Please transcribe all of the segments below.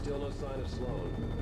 Still no sign of Sloan.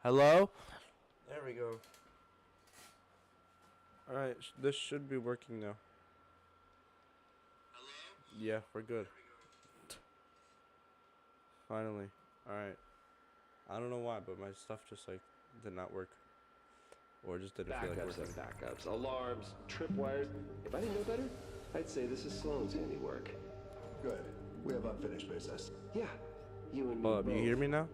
Hello? There we go. Alright, this should be working now. Hello? Yeah, we're good. Finally. Alright. I don't know why, but my stuff just like did not work. Or just didn't feel like Backups working. and backups. Alarms, tripwires. If I didn't know better, I'd say this is Sloan's handiwork. Good. We have unfinished business. Yeah, you and me Bob, both. you hear me now?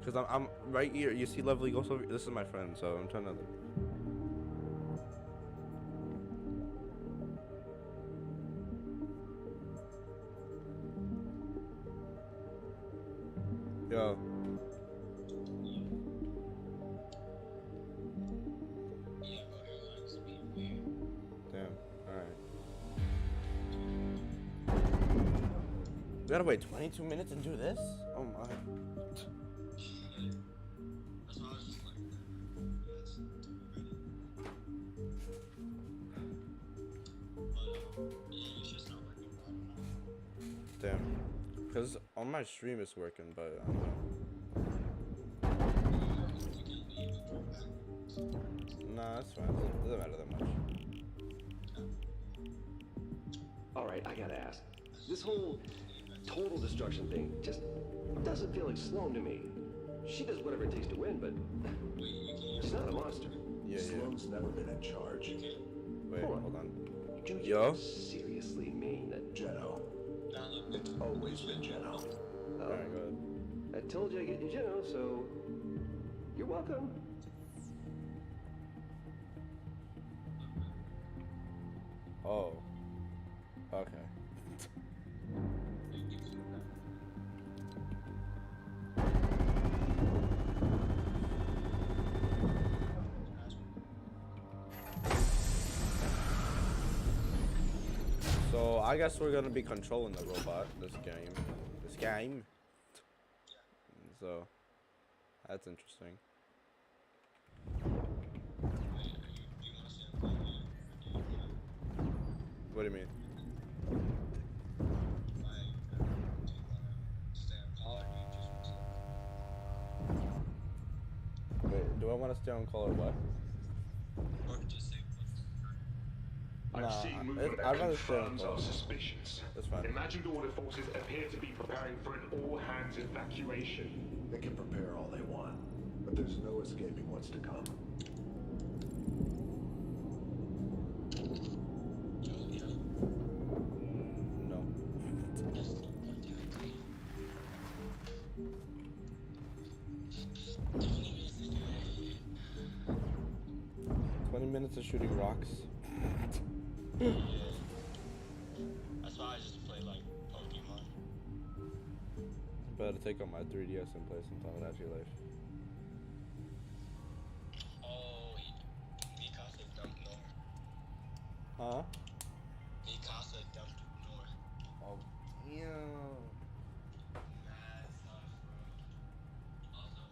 Because I'm right here. You see Lovely Ghost over here? This is my friend, so I'm trying to... Yo. Damn. Alright. We gotta wait 22 minutes and do this? Oh my. Damn. Because on my stream it's working, but I don't know. Nah, that's fine. It doesn't matter that much. Alright, I gotta ask. This whole total destruction thing just doesn't feel like Sloan to me. She does whatever it takes to win, but she's not a monster. Yeah, yeah. Sloan's never been in charge. Wait, hold on. Do you Yo? seriously mean that? Geno. It's always been Geno. Alright, go ahead. I told you I'd get you Geno, so you're welcome. Oh. Okay. So I guess we're gonna be controlling the robot this game. So that's interesting. What do you mean? Wait, do I want to stay on call or what? I'm seeing movement I'd that rather stay on confirms call. our suspicions. That's fine. Imagined order forces appear to be preparing for an all-hands evacuation. They can prepare all they want, but there's no escaping what's to come. No. 20 minutes of shooting rocks. Yeah. That's why I just play like Pokemon. Better take out my 3DS and play some Time After Life. Oh, Mikasa dumped Nor. Huh? Mikasa dumped Nor. Oh, yeah. Mad stuff, bro. Also,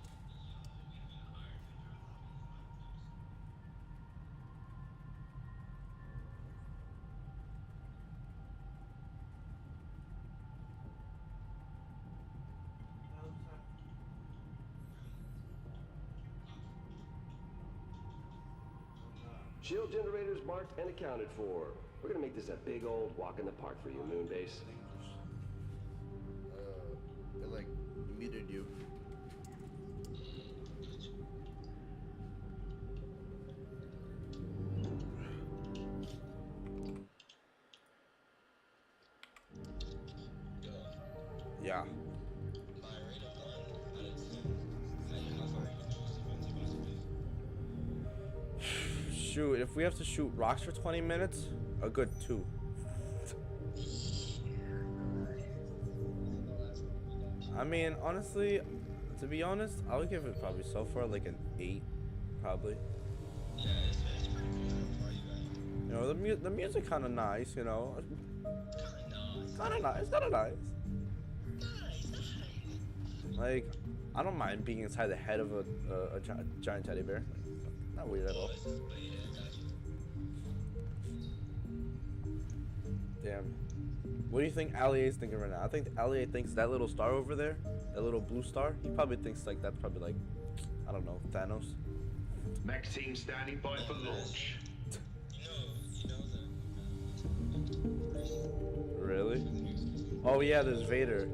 we have been hired to draw all Shield generators marked and accounted for. We're gonna make this a big old walk in the park for you, Moonbase. It like muted you. Yeah. My rate of 1 out of 10. How far are you gonna choose to go to space? Shoot, if we have to shoot rocks for 20 minutes, a good 2. I mean, honestly, to be honest, I would give it probably so far like an 8, probably. Yeah, it's pretty cool. How far you at? You know, the music kind of nice, you know. Kind of nice. Like, I don't mind being inside the head of a giant teddy bear. Not weird at all. Damn. What do you think Ali is thinking right now? I think Ali thinks that little star over there, that little blue star, he probably thinks like that's probably like, I don't know, Thanos. Mech team standing by for launch. Really? Oh yeah, there's Vader.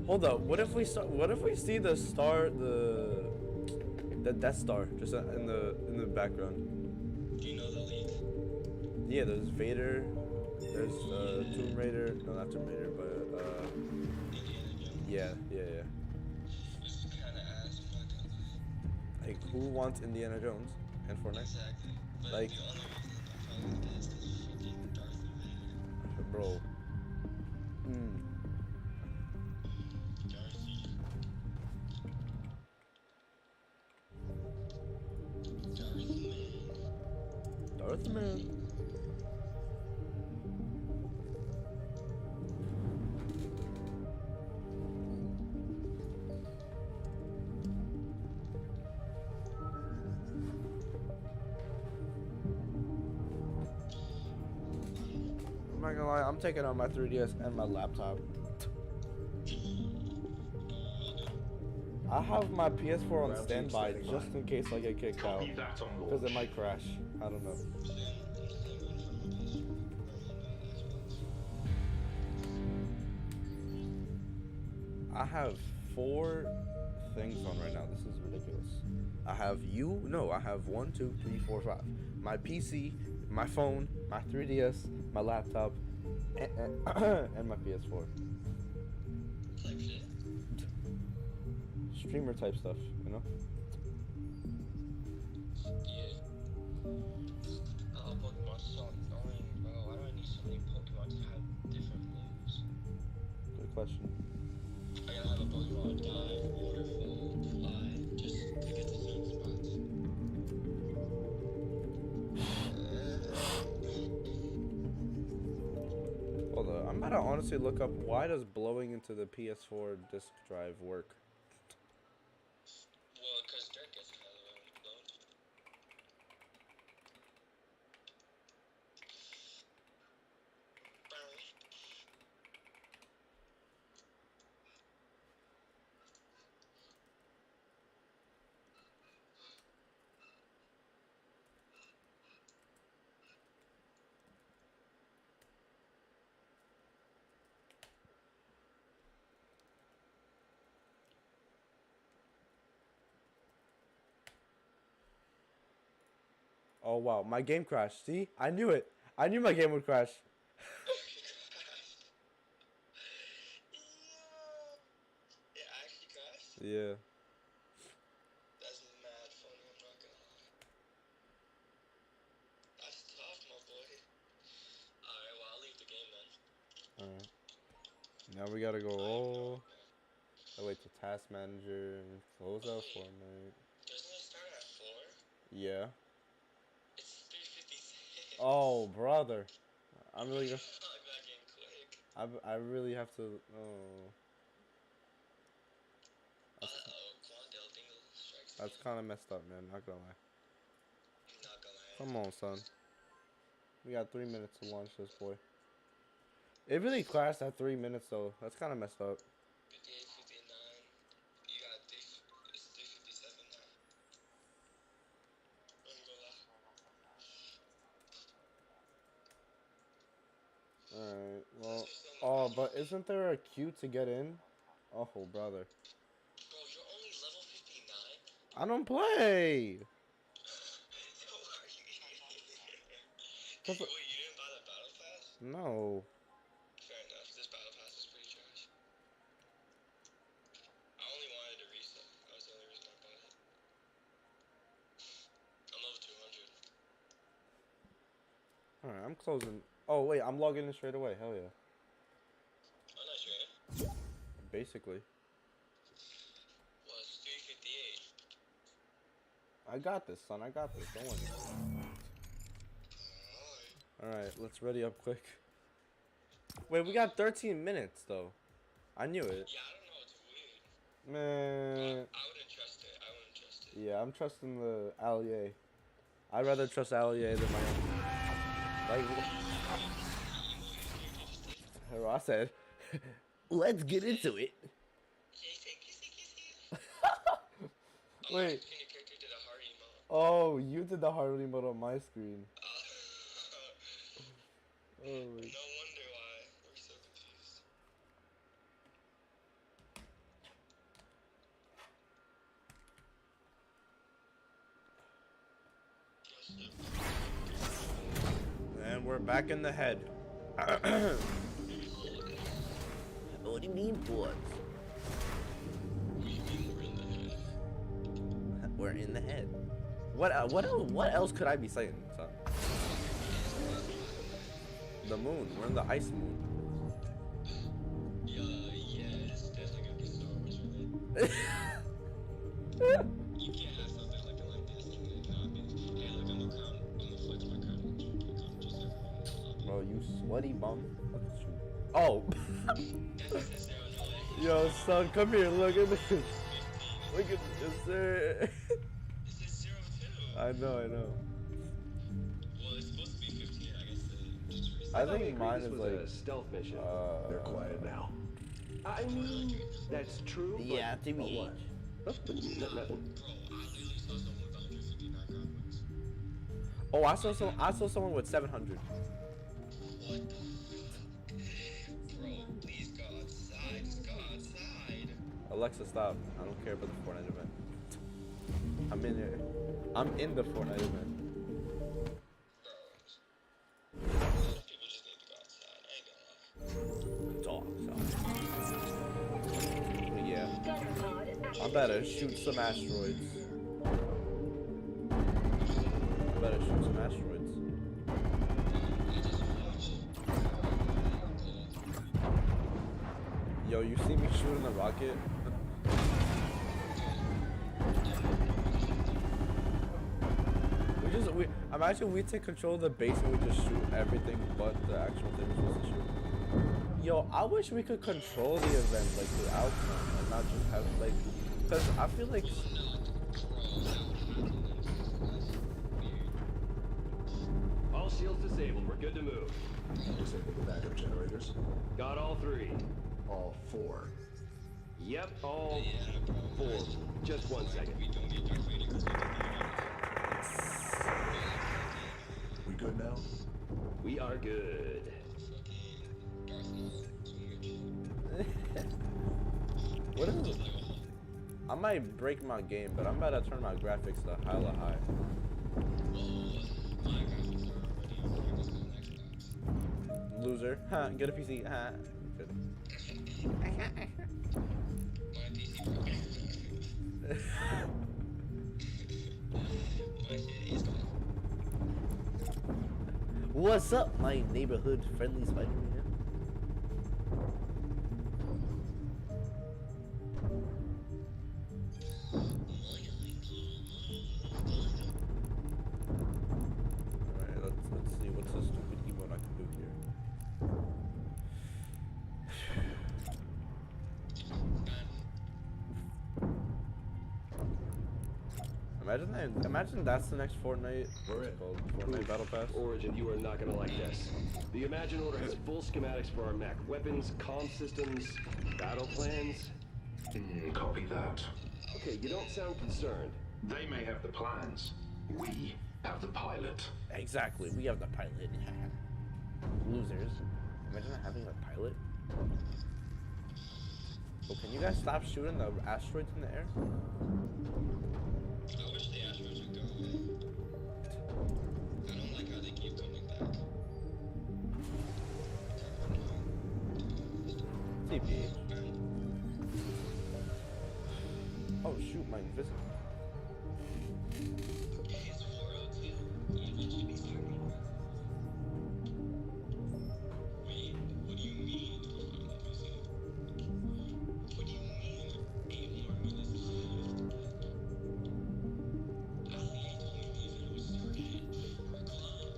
Hold up. What if we see the star, the Death Star just in the background? Do you know the leaks? Yeah, there's Vader. There's Tomb Raider. No, not Tomb Raider, but Indiana Jones. yeah. This is kind of ass. I'm not gonna lie. Like, who wants Indiana Jones and Fortnite? Exactly. But Like, the only reason I'm fine with this is fucking Darth Vader. bro. Darth Man. I'm not gonna lie, I'm taking out my 3DS and my laptop. I have my PS4 on standby just in case I get kicked out. Copy that on Because it launch. might crash. I don't know. I have 4 things on right now. This is ridiculous. I have you. No, I have 1, 2, 3, 4, 5. My PC, my phone, my 3DS, my laptop, and my PS4. Streamer type stuff, you know? Yeah. Pokemon's so annoying, bro. Why do I need so many Pokemon to have different moves? Good question. I gotta have a Pokemon dive, waterfall, fly, just to get to certain spots. Hold on, I'm about to honestly look up why does blowing into the PS4 disk drive work? Well, because dirt gets in the way when you blow. Oh wow, my game crashed. See, I knew it. I knew my game would crash. It actually crashed? Yeah. That's mad funny, I'm not gonna lie. That's tough, my boy. Alright, well, I'll leave the game then. All right. Now we gotta go all the way to task manager and close out Fortnite. Doesn't it start at 4? Yeah. It's 3:56. Oh, brother. I'm really. Fuck that game quick. I really have to. Oh. Quandale Dingle strikes That's again. kind of messed up, man. Not gonna lie. Not gonna lie. Come on, son. We got 3 minutes to launch this boy. It really crashed at 3 minutes though. That's kind of messed up. 58, 59. You got it's 3:57 now. I'm gonna lie. Alright, well. Oh, but isn't there a queue to get in? Oh, brother. Bro, you're only level 59? I don't play! Yo, are you idiot? Cause Wait, you didn't buy the battle pass? no. Fair enough, this battle pass is pretty trash. I only wanted to reset. That was the only reason I bought it. I'm level 200. Alright, I'm closing. Oh, wait, I'm logging in straight away. Hell yeah. Oh, nice, right? Basically. Well, it's 3:58. I got this, son. I got this. Don't worry. Alright, let's ready up quick. Wait, we got 13 minutes, though. I knew it. Yeah, I don't know, it's weird. Man. I wouldn't trust it. I wouldn't trust it. Yeah, I'm trusting the Allier. I'd rather trust Allier than my own. Like, I said, let's get into it. Wait. Your character did a heart emote. Oh, you did the heart emote on my screen. Oh, No wonder why. We're so confused. and we're back in the head. What do you mean, boys? We're in the head. What else could I be saying, son? The moon. We're in the ice moon. Yes, that's like a Star Wars related. You can't have something like this and not be. Hey, look, I'm gonna flex my card. Just everyone. Bro, you sweaty bum. Look at you. Oh. That's 0 no way. Yo, son, come here. Look at this. Look at this, sir. This is 0-2. I know. Well, it's supposed to be 15, I guess. Just reset. I thought we think agreed mine this is was like a stealth mission. They're quiet now. I mean, that's true. But, Yeah, to but me. what? Nothing. Bro, I literally saw someone with 159 conflicts. Oh, I saw someone with 700. What the fuck? Bro, please go outside. Just go outside. Alexa, stop. I don't care about the Fortnite event. I'm in here. I'm in the Fortnite event. Bro, a lot of people just need to go outside. I ain't gonna lie. Dogs. But yeah. I'm better shoot some asteroids. I better shoot some asteroids. Yo, you see me shooting the rocket? Imagine we take control of the base and we just shoot everything but the actual thing we're supposed to shoot. Yo, I wish we could control the event, like the outcome, and not just have like, cause I feel like. All shields disabled. We're good to move. Disable the backup generators. Got all 3. All 4. Yep, all Yeah, bro. 4. Just 1 second. We don't get Darth Vader because we don't need We good now? We are good. What is it? I might break my game, but I'm about to turn my graphics to hella high. loser. Ha, get a PC. Ha. My PC broke. My shit is gone. What's up, my neighborhood friendly Spider-Man? Alright, let's see what's the stupid emote I can do here. Imagine that's the next Fortnite. What's it called? Fortnite Battle Pass. Origin, you are not gonna like this. The Imagine Order has full schematics for our mech. Weapons, comm systems, battle plans. Copy that. Okay, you don't sound concerned. They may have the plans. We have the pilot. Exactly, we have the pilot. Losers. Imagine not having a pilot. Oh, can you guys stop shooting the asteroids in the air? I wish the asteroids would go away. I don't like how they keep coming back. TP. Oh shoot, my invisible. It's 402. You should be starting. Wait, what do you mean? What do you mean? 8 more minutes to shift. Ali told me if it was starting at 4 o'clock.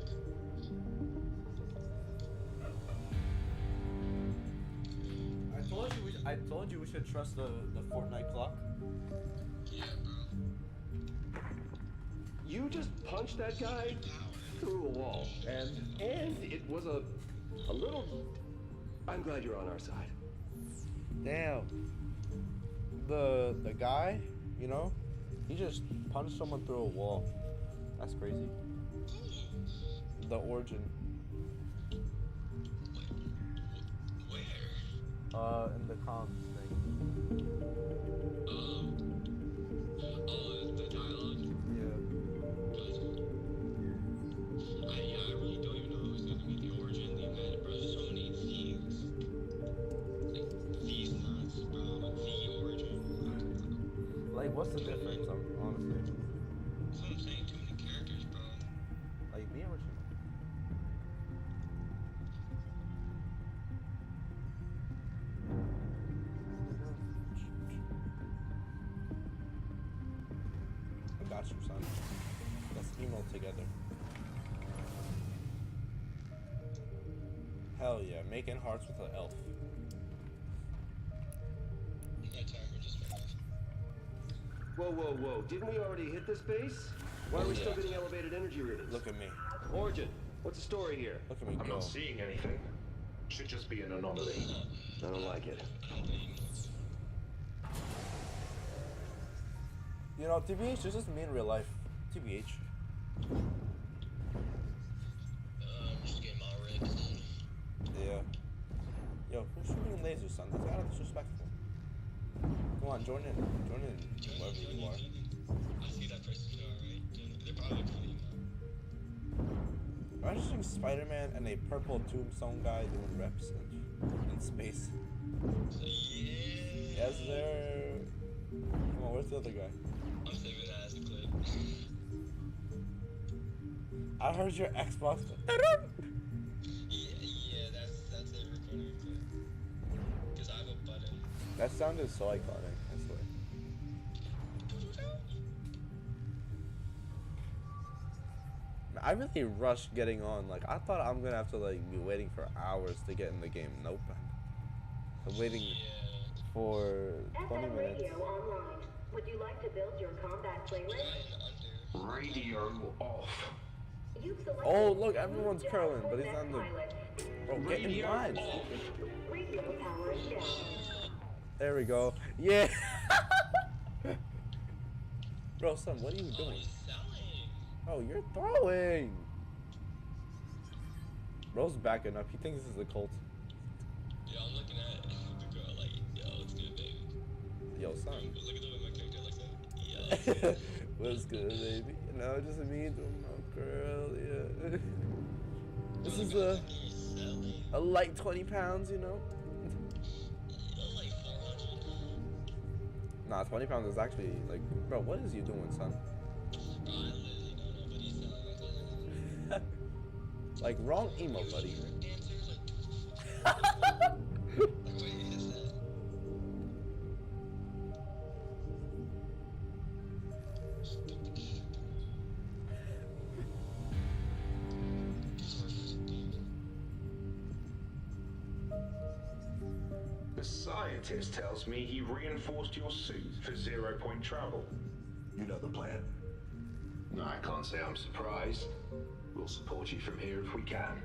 I told you we should trust the Fortnite clock. Yeah, bro. You just punched that guy through a wall, and it was a little. I'm glad you're on our side. Damn. The guy, you know, he just punched someone through a wall. That's crazy. The Origin. Where? In the comms thing. Oh, the dialogue? Yeah. I really don't even know who's gonna be the Origin, the event, bro. There's so many things. Like, these nuts, bro. The Origin. Like, what's the difference, honestly? That's what I'm saying, too many characters, bro. Like, the Origin. I got you, son. Let's emo together. Hell yeah, making hearts with an elf. My timer just went off. Whoa. Didn't we already hit this base? Why are we still getting elevated energy readings? Look at me. Origin, what's the story here? Look at me I'm go. not seeing anything. Should just be an anomaly. I don't like it. You know, TBH, this is me in real life. TBH. Just getting my rigs. Yeah. Yo, who's shooting lasers, son? That's kind of disrespectful. Come on, join in. Join in, whoever you are. I see that person, alright? They're probably playing now. Imagine Spider-Man and a purple tombstone guy doing reps in space. Yeah. Yes, sir. Come on, where's the other guy? I'm saving that as a clip. I heard your Xbox. Yeah, that's it recording a clip. Because I have a button. That sounded so iconic, I swear. I really rushed getting on. Like, I thought I'm gonna have to like be waiting for hours to get in the game. Nope. I'm waiting for 20 FM minutes. Radio online. Would you like to build your combat playlist? Radio off. You've selected Oh, look, everyone's curling, but he's Net on the. pilot. Bro, get in Radio line. off. Radio power is down. There we go. Yeah. Bro, son, what are you doing? Oh, you're throwing. Bro's backing up. He thinks this is a cult. Yeah, I'm looking at the girl like, yo, let's do it, baby. Yo, son. Look at the way my character looks like. Yo. What's good, baby? You know, just me doing my girl, yeah. This is You're selling. A light 20 pounds, you know? Like 400. Nah, 20 pounds is actually like, bro, what is you doing, son? Bro, I literally don't know, but he's selling it. Like, wrong emo, buddy. Dancers, like, what is that? The scientist tells me he reinforced your suit for 0-point travel. You know the plan. No, I can't say I'm surprised. We'll support you from here if we can.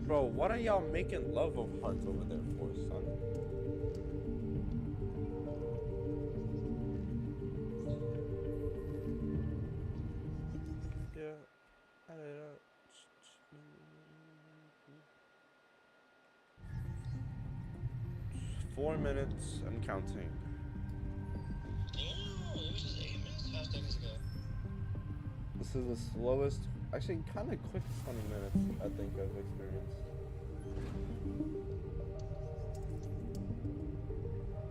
Bro, what are y'all making love of hearts over there for, son? Yeah, add it up. 4 minutes, I'm counting. Damn, it was just 8 minutes, 5 seconds ago. This is the slowest, actually kind of quick 20 minutes, I think, I've experienced.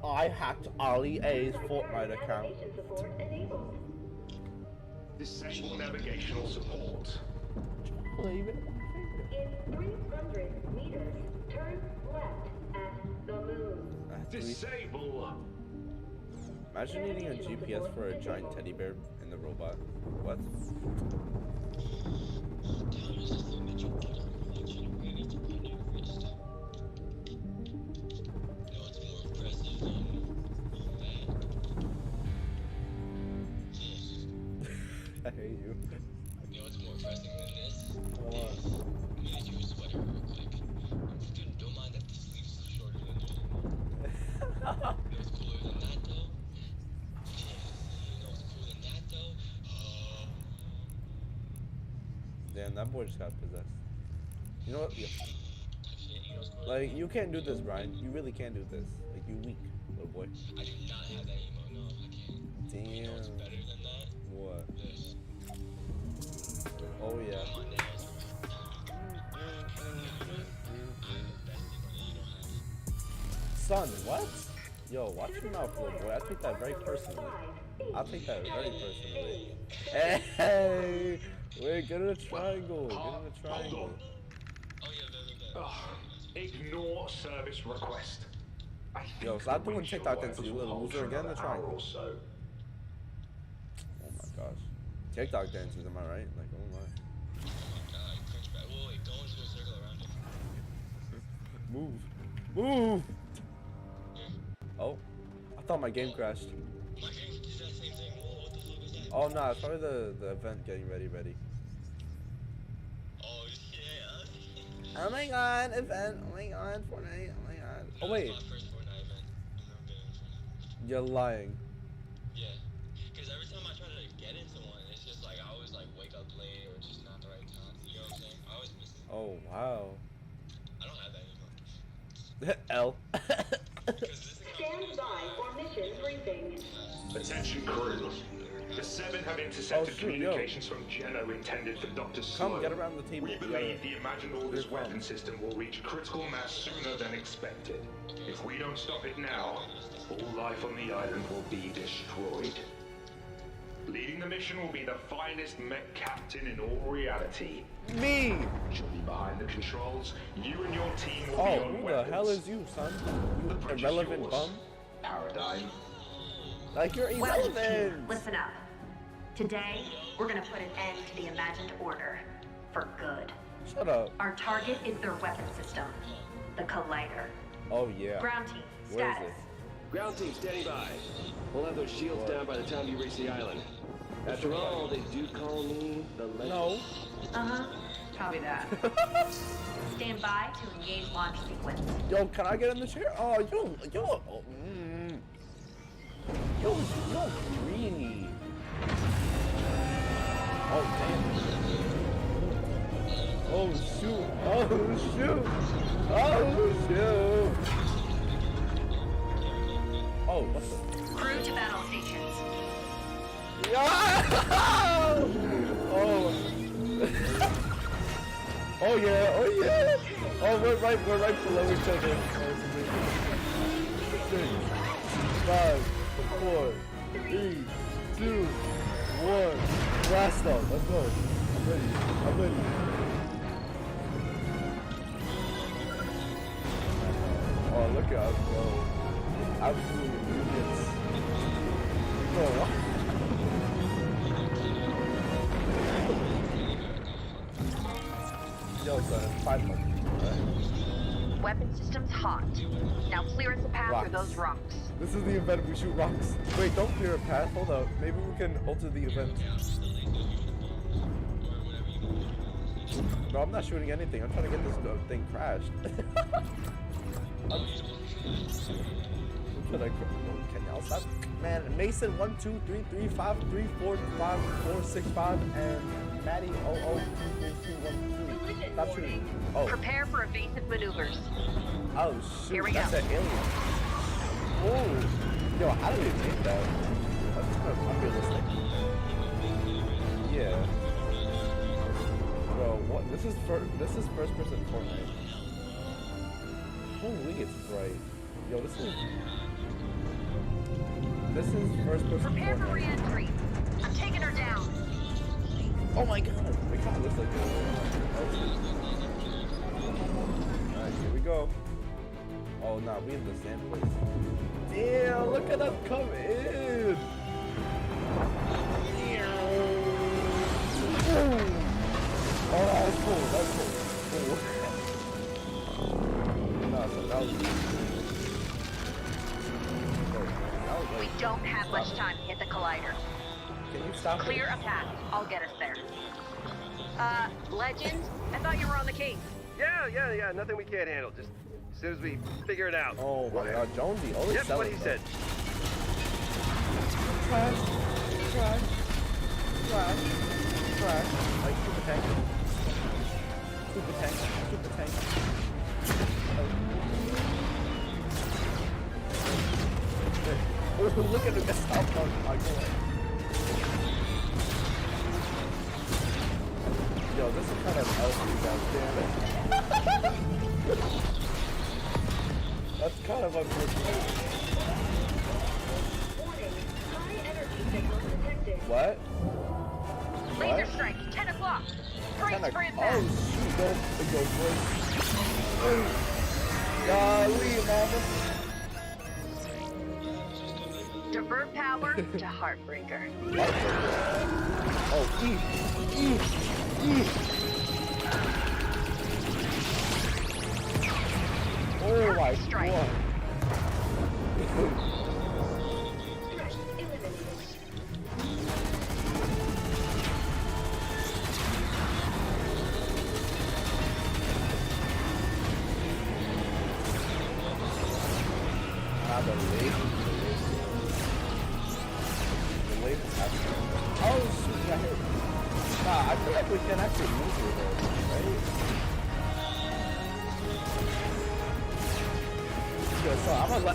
I hacked Ali A's Fortnite account. Navigation support enabled. Disable navigational support. Leave it. In 300 meters, turn left at the moon. Disable. Imagine needing a GPS for a giant teddy bear in the robot. What? Damn, it's just something that you get on religion ready to run your wrist. No, it's more impressive than that. I hate you. You know what's more impressive than this? What? Made you a sweater real quick. Dude, don't mind that the sleeves are shorter than yours. You know what's cooler than that though? You know what's cooler than that though? Damn, that boy just got possessed. You know what? Yeah. Actually, you know what's cooler Like, you can't do this, Brian. You really can't do this. Like, you weak, little boy. I do not have that emo, no, I can't. Damn. You know what's better than that? What? This. Oh, yeah. My nails. Best emo that you don't have. Son, what? Yo, watch your mouth, little boy. I take that very personally. I'll take that very personally. Hey! Wait, get in a triangle. Get in a triangle. Oh yeah, the. Ignore service request. I think Yo, stop the doing windshield TikTok dances, wipers you will little hold loser. for Get in the another hour triangle. or so. Oh my gosh. TikTok dances, am I right? Like, oh my. Oh my god, cringe back. Wait, go into a circle around it. Move. Move! Oh. I thought my game crashed. My game did that same thing. Whoa, what the fuck was that? Oh no, it's probably the event getting ready. Oh yeah. Oh my god, event. Oh my god, Fortnite. Oh my god. Oh wait, That's my first Fortnite event. I've never been in Fortnite. you're lying. Yeah. Because every time I try to like, get into one, it's just like I always like wake up late or just not the right time. You know what I'm saying? I always miss it. Oh wow. I don't have that anymore. L. Because this thing Stand by for mission briefing. Attention crew. The Seven have intercepted Oh, shoot, yo. communications from Geno intended for Dr. Come, Sloan. get around the table. We You believe gotta- the Imagined Orders Here it weapon comes. system will reach critical mass sooner than expected. If we don't stop it now, all life on the island will be destroyed. Leading the mission will be the finest mech captain in all reality. Me. She'll be behind the controls. You and your team will be Oh, on who the weapons. hell is you, son? The You bridge is irrelevant yours. bum. Paradigm. Like you're Well, irrelevant. listen up. Today, we're gonna put an end to the Imagined Order. For good. Shut up. Our target is their weapon system. The Collider. Oh yeah. Ground team, Where is status. it? Ground team standing by. We'll have those shields down by the time you reach the island. After all, they do call me the legend. No. Uh-huh. Copy that. Stand by to engage launch sequence. Yo, can I get in the chair? Oh, yo. Oh, Yo, greeny. Oh, damn. Oh, shoot. Oh, shoot. Oh, shoot. Oh, what's the... Crew to battle stations. Yeah! Oh. Oh yeah, oh yeah! Oh, we're right below each other. 6, 5, 4, 3, 2, 1. Blast off, let's go. I'm ready. Oh, look at us go. Absolute idiots. Bro. Yo, son, 500, right? Weapon systems hot. Now clear us a path through those rocks. This is the event, we shoot rocks. Wait, don't clear a path, hold up. Maybe we can alter the event. No, I'm not shooting anything. I'm trying to get this thing crashed. Can y'all stop? Man, Mason 1 2 3 3 5 3 4 5 4 6 5 and Maddie 0 0 2 3 2 1 2. Stop shooting. Oh. Prepare for evasive maneuvers. Oh shoot. Here we That's go. an alien. Oh. Yo, how do they make that? That's kind of unrealistic. Yeah. Bro, what? This is first person Fortnite. Holy, it's bright. Yo, this is first person Prepare for Fortnite. re-entry. I'm taking her down. Oh my god, it kind of looks like it. Alright, here we go. Oh nah, we in the sand place. Damn, look at us come in. Oh, that was cool. Nah, so that was We don't have much time to hit the collider. Can you stop it? Clear a path. I'll get us there. Legend? I thought you were on the case. Yeah, nothing we can't handle. Just as soon as we figure it out. Oh my god, Jonesy, always Yep, what selling he stuff. said. Trash. Like super tank. Oh, look at him get stopped on my god. Yo, this is kind of healthy, damn it. That's kind of unfortunate. What? Laser strike, 10 o'clock. Brace for impact. Oh, shoot, go, boy. Golly, mama. Divert power to Heartbreaker. Oh, Oh my Strike. god. The wave is happening. Oh shoot, got hit. Nah, I feel like we can actually move through there, right? Yo, so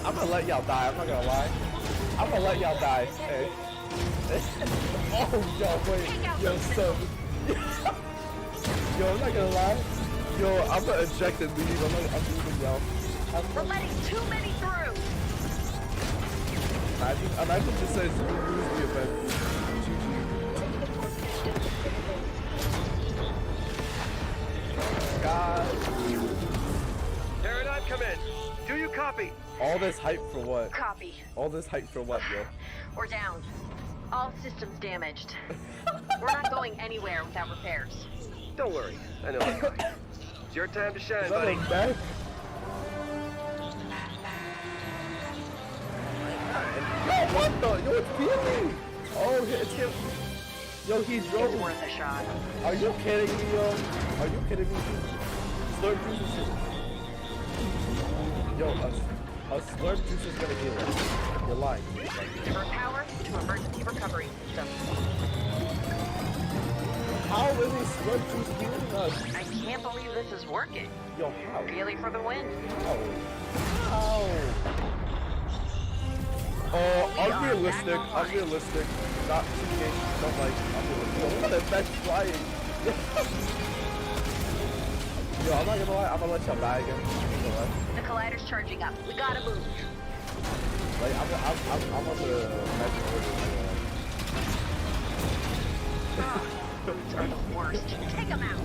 I'm gonna let y'all die, I'm not gonna lie. I'm gonna let y'all die. Hey. Oh yo, wait. Yo, so yo, I'm not gonna lie. Yo, I'm gonna eject and leave. I'm leaving y'all. We're letting too many through. Imagine just says you lose the event. God. Paradigm, come in. Do you copy? All this hype for what? Copy. All this hype for what, yo? We're down. All systems damaged. We're not going anywhere without repairs. Don't worry. I know. It's your time to shine, Is that buddy. a back? Yo, what the? Yo, it's Billy! Oh, it's him. Yo, he It's drove. worth a shot. Are you kidding me, yo? Are you kidding me? Slurp juice and shit. Yo, A slurp juice is gonna heal us. You're lying. Divert power to emergency recovery system. How is a slurp juice healing us? I can't believe this is working. Yo, how? Really for the win. How? Unrealistic. Unrealistic. Not TH. Don't like. Unrealistic. Yo, what the best flying? Yo, I'm not gonna lie. I'm gonna let y'all die again. The collider's charging up. We gotta move. Like, I'm on the magic order. Boots are the worst. Take them out.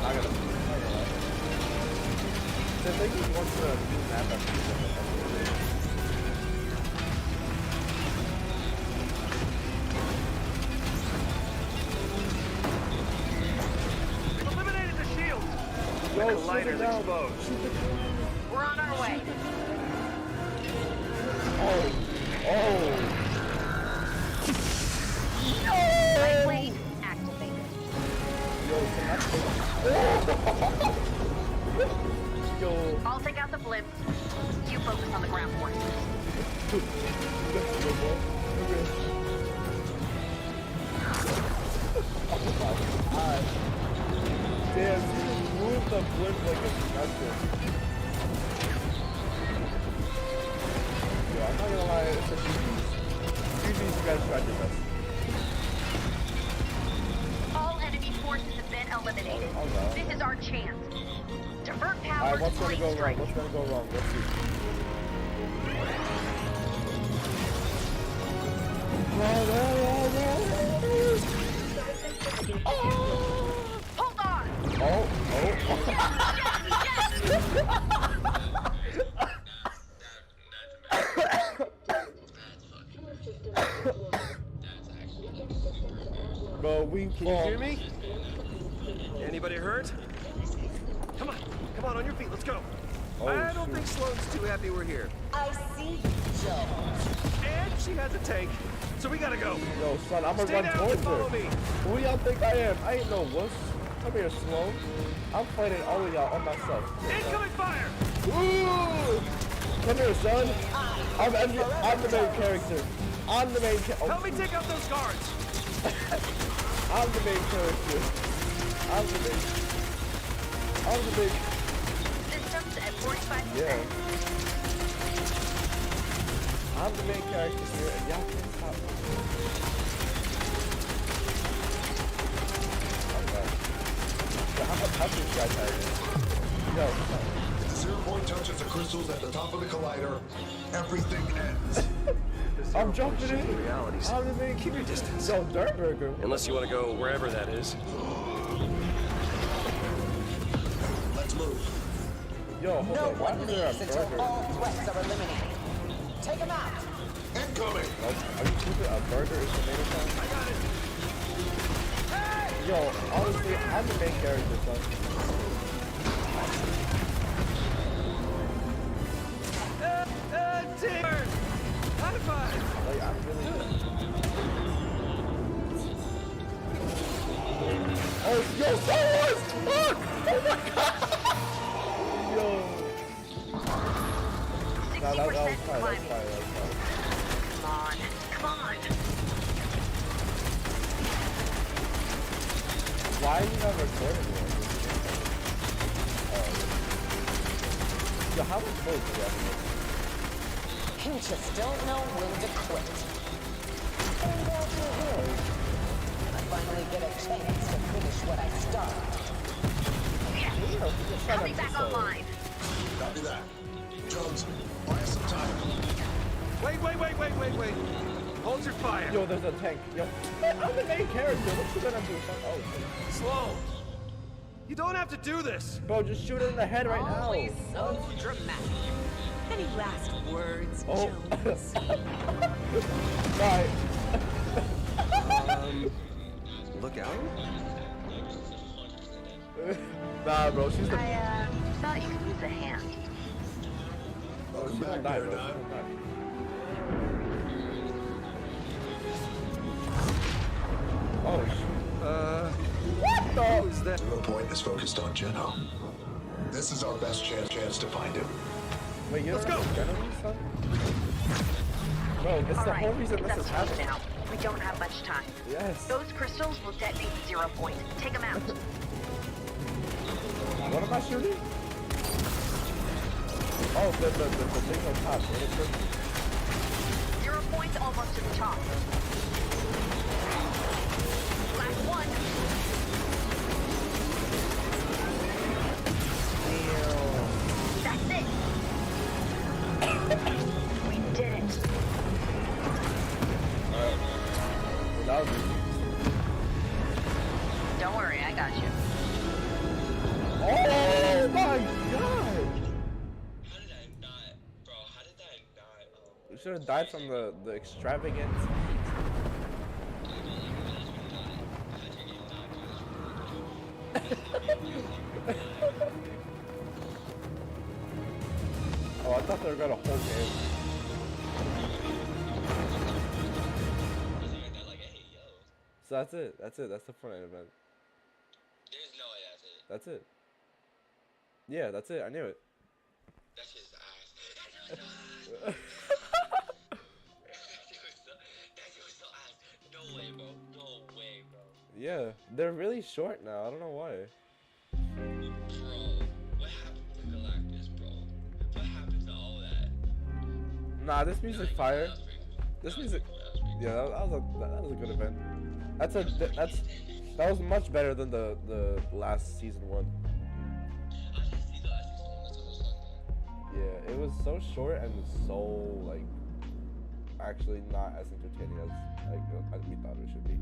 I gotta. The thing is, once the map up, Eliminated the shield. yo, The collider's exposed. We're on our way. Oh. Right lane activated. Yo, I'll take out the blimp. You focus on the ground forces. damn, you just moved the blimp like it's nothing. Yo, I'm not gonna lie, it's a GG's. GG's, you guys tried your best. All enemy forces have been eliminated. Oh, no. This is our chance. Divert power Alright, what's to gonna great go wrong? strength. What's gonna go wrong? Let's see. Hold on. Oh. Bro, we Can you hear me? Anybody hurt? Come on your feet, let's go. Oh, I don't shoot. think Sloane's too happy we're here. I see, Joe. And she has a tank, so we gotta go. Yo, son, I'm gonna Stay run down and towards follow her. me. Who y'all think I am? I ain't no wuss. Come here, Sloan. I'm fighting all of y'all on myself. Incoming fire! Ooh! Come here, son. I'm the main character. I'm the main character. Help me take out those guards. I'm the main character. I'm the main. Systems at 45%. Yeah. I'm the main character here, and y'all can't stop me. Okay. So how much this guy tired? Yo, If the 0 point touches the crystals at the top of the collider, everything ends. I'm jumping in. Realities. I'm the main. Keep your distance. Yo, Dirtburger. Unless you want to go wherever that is. Let's move. Yo, hold No on. Why one is there a leaves until burger? all threats are eliminated. Take them out. Incoming. Are you stupid? A burger is tomato sauce? I got it. Hey! Yo, honestly, I'm the main character, son. Teamwork! High five! Like, I'm really good. Oh, yo, Star Wars! Fuck! Oh my god! Yo. Nah, that was 60% fire, that was climbing. fire, that was fire. Come on. Why are you not recording it? Yo, how much votes do you have? You just don't know when to quit. I finally get a chance to finish what I started. Coming back online. Copy that. Jones, buy us some time. Wait. Hold your fire. Yo, there's a tank. Yo, man, I'm the main character. What you gonna do? Oh, shit. Slow. You don't have to do this. Bro, just shoot it in the head right now. Always so dramatic. Any last words, Oh. Jones? Bye. Look out. Nah, bro, she's the. I thought you could use a hand. Welcome She's back, gonna die, bro. Paradigm. She's gonna die. Oh, shoot. What the? Who is that? 0 point is focused on Geno. This is our best chance to find him. Wait, you don't have adrenaline, son? Bro, it's All the right, whole reason it's this up is to you happening. now. We don't have much time. Yes. Those crystals will detonate 0 point. Take them out. What am I shooting? Oh, the thing on top. What is it? 0 point almost to the top. Last one. That's it. We did it. Well, that was easy. Don't worry, I got you. Oh my god! How did I not, bro? How did I not? We should have died from the extravagant. Oh, I thought they were gonna hold game. So that's it. That's it. That's the Fortnite event. There's no way that's it. That's it. Yeah, that's it. I knew it. That's his ass. That was so ass. No way, bro. No way, bro. Yeah, they're really short now. I don't know why. Bro, what happened to Galactus, bro? What happened to all that? Nah, this music fire. This music. Yeah, that was a good event. That was much better than the last season one. Yeah, it was so short and so like actually not as entertaining as we thought it should be.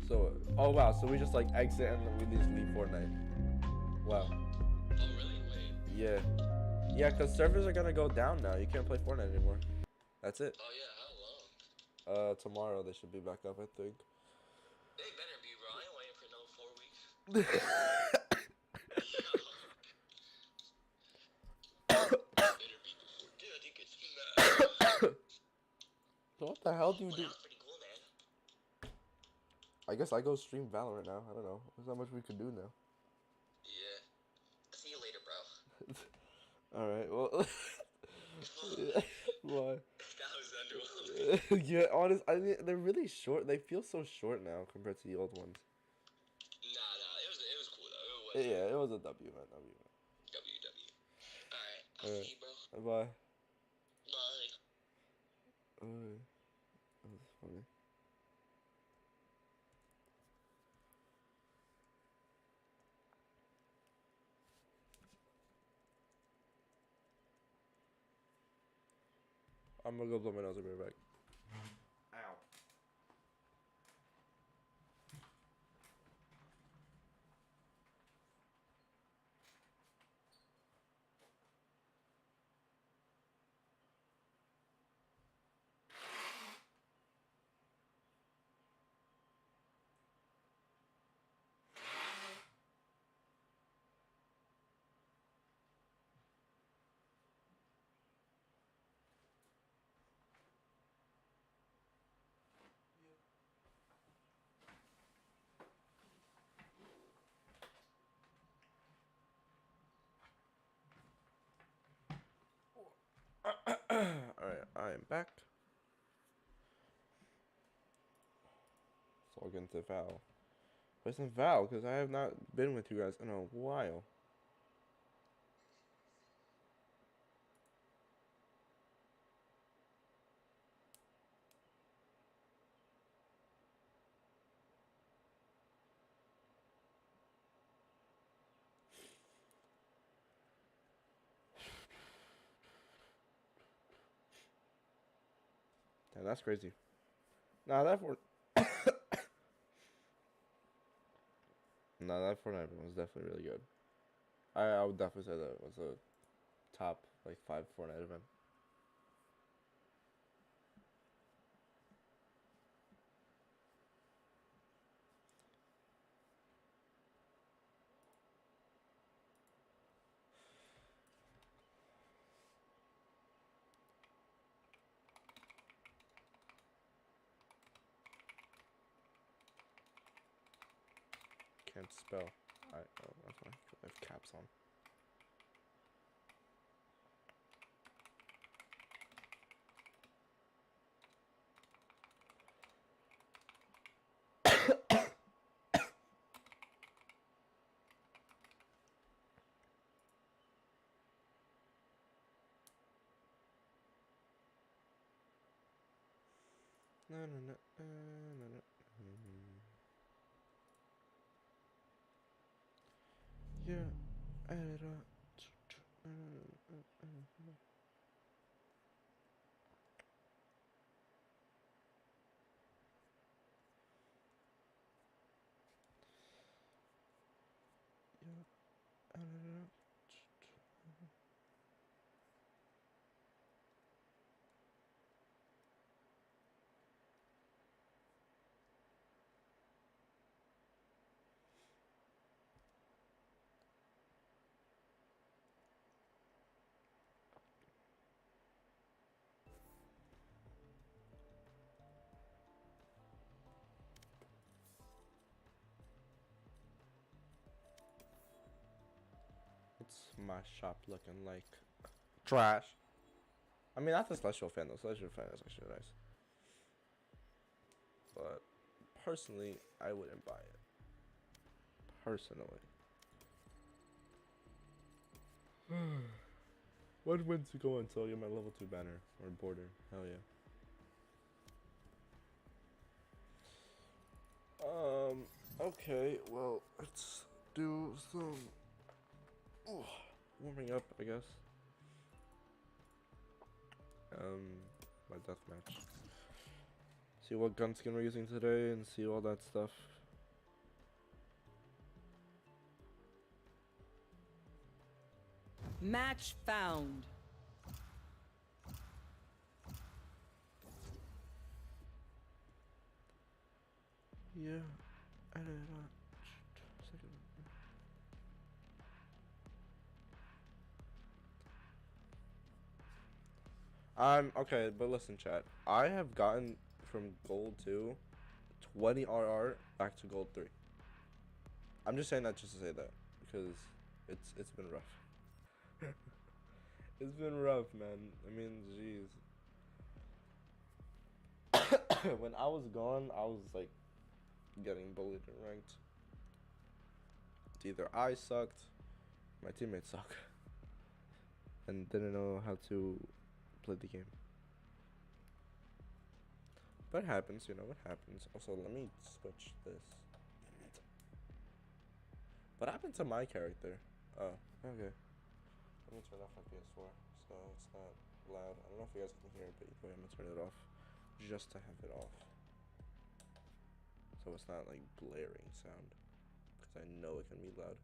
So, oh wow, so we just like exit and then we just leave Fortnite. Wow. Oh, really? Wait. Yeah. Yeah, because servers are gonna go down now. You can't play Fortnite anymore. That's it. Oh, yeah, how long? Tomorrow they should be back up, I think. They better be, bro. I ain't waiting for no 4 weeks. Better be before Daddy gets mad. So what the hell do you Well, do? that was pretty cool, man. I guess I go stream Valorant now. I don't know. There's not much we could do now. Yeah. See you later, bro. Alright, well. Why? That was underwhelming. Yeah, honest. I mean, they're really short. They feel so short now compared to the old ones. Nah, it was cool though. It was Yeah, it was a W, man. WW. Alright, I'll see you, bro. Bye. Bye. That was funny. I'm gonna go blow my nose. I'll be right back. Ow. Alright, I am back. Let's log into Val. But it's in Val because I have not been with you guys in a while. Damn, that's crazy. Nah, that Fortnite was definitely really good. I would definitely say that was a top like 5 Fortnite event. Can't spell. Alright, oh, that's fine. I have caps on. No, no, no, no, no. Yeah, I don't. Yeah, I don't. What's my shop looking like? Trash. I mean, that's a Celestial fan though. Celestial fan is actually nice. But personally, I wouldn't buy it. Personally. What wins to go until I get my level 2 banner or border? Hell yeah. Okay, well, let's do some warming up, I guess. My deathmatch. See what gun skin we're using today and see all that stuff. Match found. Yeah, I don't know. Okay, but listen, chat. I have gotten from gold 2, 20 RR back to gold 3. I'm just saying that just to say that because it's been rough. It's been rough, man. I mean, jeez. When I was gone, I was like getting bullied and ranked. It's either I sucked, my teammates suck, and didn't know how to play the game. But it happens, you know, it happens. Also, let me switch this. What happened to my character? Oh, okay. Let me turn off my PS4 so it's not loud. I don't know if you guys can hear it, but either way, I'm gonna turn it off just to have it off. So it's not like blaring sound, because I know it can be loud.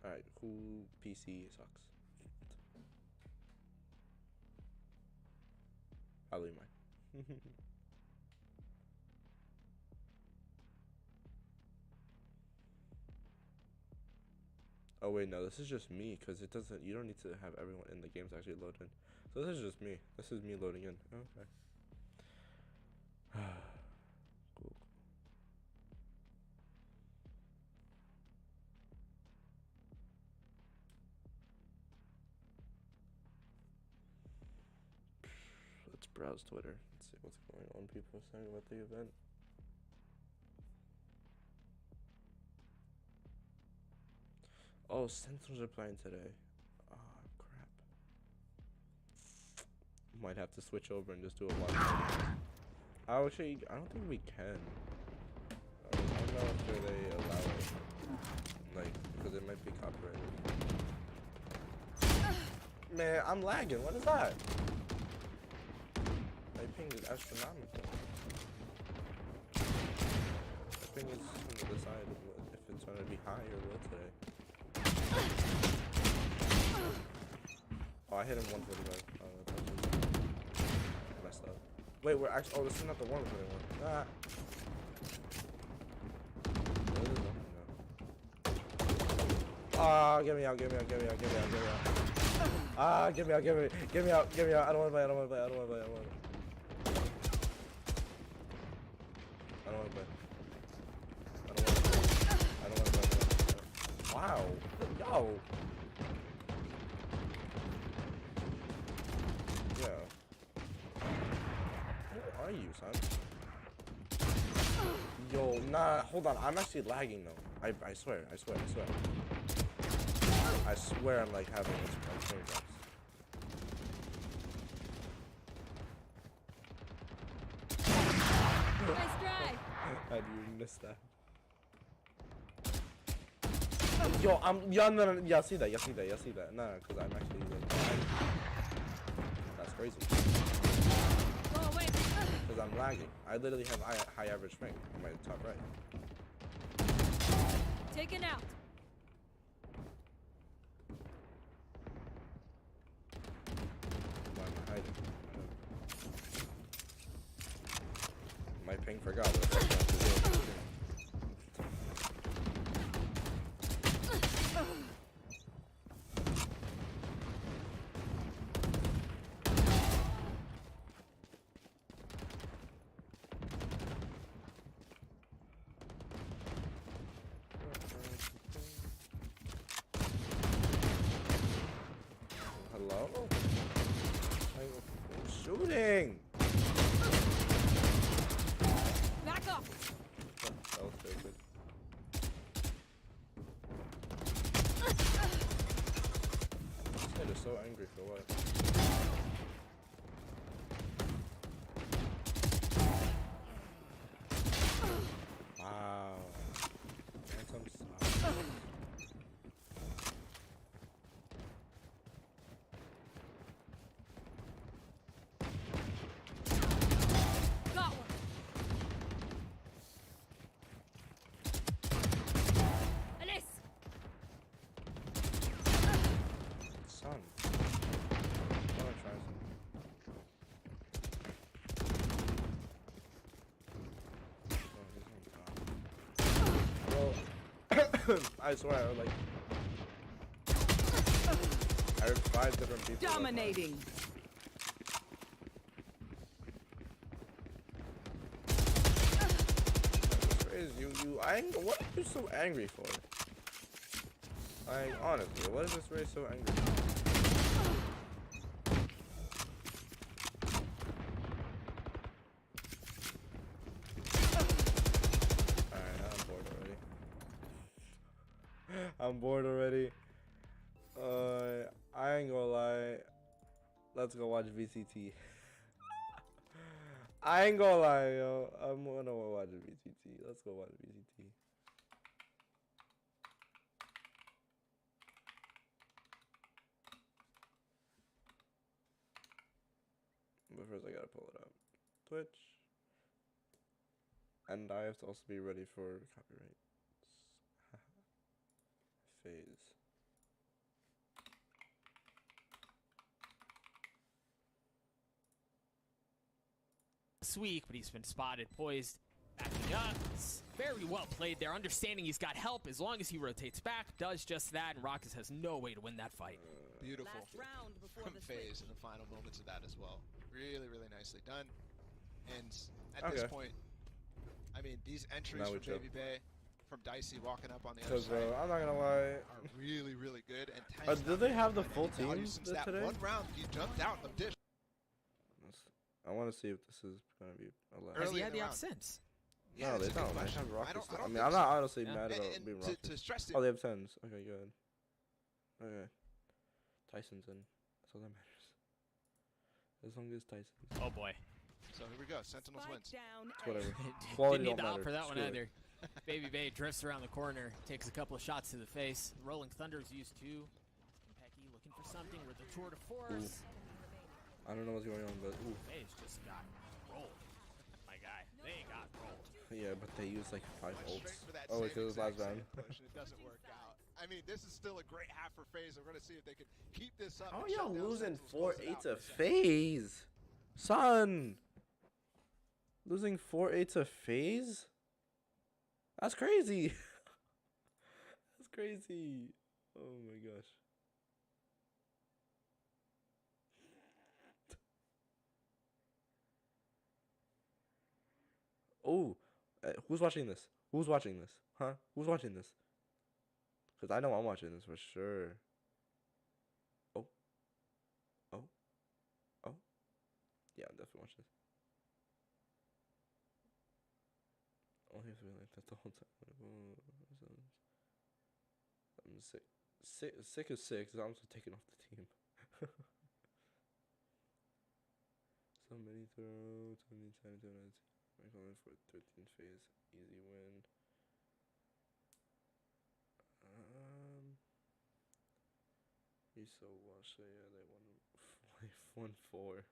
Alright, who PC sucks? I'll leave mine. Oh wait, no, this is just me, because it doesn't, you don't need to have everyone in the game to actually load in. So this is just me. This is me loading in. Okay. Cool. Let's browse Twitter. Let's see what's going on. People are saying about the event. Oh, Sentinels are playing today. Oh, crap. Might have to switch over and just do a watch. Actually, I don't think we can. I don't know if they allow it. Like, because it might be copyrighted. Man, I'm lagging. What is that? My ping is astronomical. My ping is going to decide if it's going to be high or low today. Oh, I hit him 145. I messed up. Wait, we're actually. Oh, this is not the one one. Ah. Ah, get me out, get me out, get me out, get me out, get me out. Ah, get me out, get me out, get me out. I don't want to play, I don't want to play, I don't want to play, I don't want to play. I don't want to play. I don't want to play. Wow. Yo. Yeah. Who are you, son? Yo, nah, hold on. I'm actually lagging though. I swear. I swear I'm like having like screen drops. Nice try. How do you miss that? Yo, no, y'all see that, no, because I'm actually like, that's crazy. Go away. Because I'm lagging. I literally have high average frame on my top right. Taken out. Why am I hiding? My ping forgot what the fuck I have to do. Hello? I'm shooting! Back up. That was stupid. This kid is so angry for what? Wow. Phantom sucks. Got one. An ace. Son. I wanna try some. Oh, he's not gone. Well, I swear, like, I heard 5 different people. Dominating. I ain't, what are you so angry for? Like, honestly, what is this race so angry for? Alright, I'm bored already. I'm bored already. I ain't gonna lie. Let's go watch VCT. I ain't gonna lie, yo. I'm gonna watch VCT. Let's go watch VCT. But first I gotta pull it up. Twitch. And I have to also be ready for copyrights. Phase. This week, but he's been spotted poised, backing up. It's very well played there, understanding he's got help as long as he rotates back, does just that, and Rockus has no way to win that fight. Beautiful Last round before from the Faze switch. in the final moments of that as well. Really, really nicely done. And at Okay. this point, I mean, these entries Now we from chill. Baby Bay, from Dicey walking up on the other Because, side, I'm not gonna lie. are really, really good. And Do they have the Titan's full not value team since that today? one round he jumped out of dish. I want to see if this is gonna be allowed. Has Early he in had the the round. op since? Yeah, No, they that's a good don't. They question. have Rockets. I don't I mean, think I'm so. not honestly Yeah. mad about And being to Rockets. stress it, Oh, they have 10s. Okay, good. Okay. Tyson's in. That's all that matters. As long as Tyson's. Oh boy. so here we go. Sentinels Spike wins. down. It's whatever. Didn't Quality need don't to opt matter. for that one Screw it. either. Baby Bay drifts around the corner, takes a couple of shots to the face. Rolling Thunder's used too. Pecky looking for something with the tour de force. I don't know what's going on, but ooh. Faze just got rolled. My guy, they got rolled. Yeah, but they use like 5 Went ults. straight for that Oh, same because it was last exact round. same push, and it doesn't work out. I mean, this is still a great half for Faze. We're gonna see if they can keep this up. How and are y'all shut down losing Sentinels, close it 4-8 out to for a second. Faze? Son! Losing 4-8 to Faze? That's crazy. That's crazy. Oh my gosh. Oh, who's watching this? Who's watching this? Huh? Who's watching this? Because I know I'm watching this for sure. Oh. Oh. Oh. Yeah, I'm definitely watching this. Only if we like that the whole time. I'm sick. Sick is sick, so I'm just taking off the team. So many throws, 20, 10, 20, I'm going for 13 phase, easy win. He's so washed, so yeah, they won 4.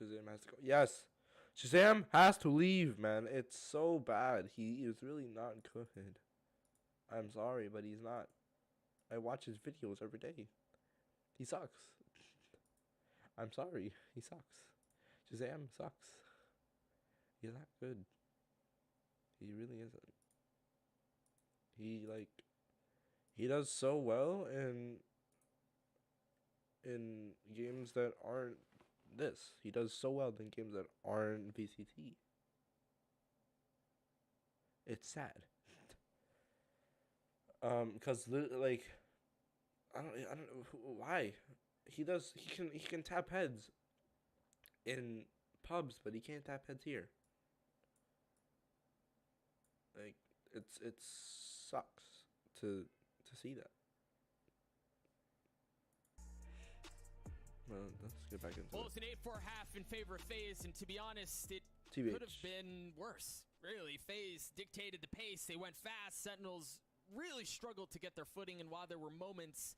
Shazam has to go. Yes! Shazam has to leave, man. It's so bad. He is really not good. I'm sorry, but he's not. I watch his videos every day. He sucks. I'm sorry. He sucks. Shazam sucks. He's not good. He really isn't. He does so well in games that aren't this. He does so well in games that aren't VCT. It's sad. Cause like, I don't know why. He can tap heads in pubs, but he can't tap heads here. Like, it sucks to see that. Well, let's get back into Well, it. it's an 8-4 half in favor of Faze, and to be honest, it TBH. could have been worse. Really, Faze dictated the pace. They went fast. Sentinels really struggled to get their footing, and while there were moments,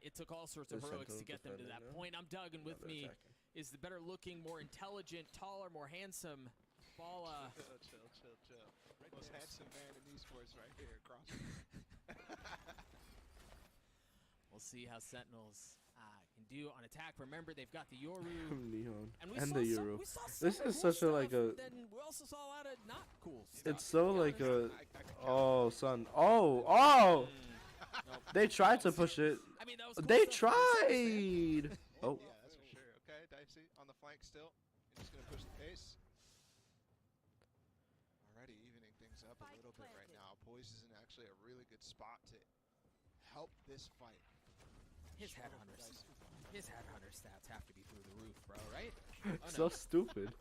it took all sorts of heroics to get them to that point. I'm Doug, and with me is the better-looking, more intelligent, taller, more handsome Bala. Chill. Most handsome man in esports right here across. We'll see how Sentinels can do on attack. Remember, they've got the Yoru Neon and the Euro. This is such a like a. Then we also saw a lot of not cool stuff. It's so like a. Oh, son. Oh. Nope. They tried to push it. I mean, that was cool They stuff. tried. Oh. Yeah, that's for sure. Okay, Dicey on the flank still. He's just gonna push the pace. Already evening things up a little bit right now. Poise is in actually a really good spot to help this fight. His headhunter stats have to be through the roof, bro, right? Oh, So no. stupid.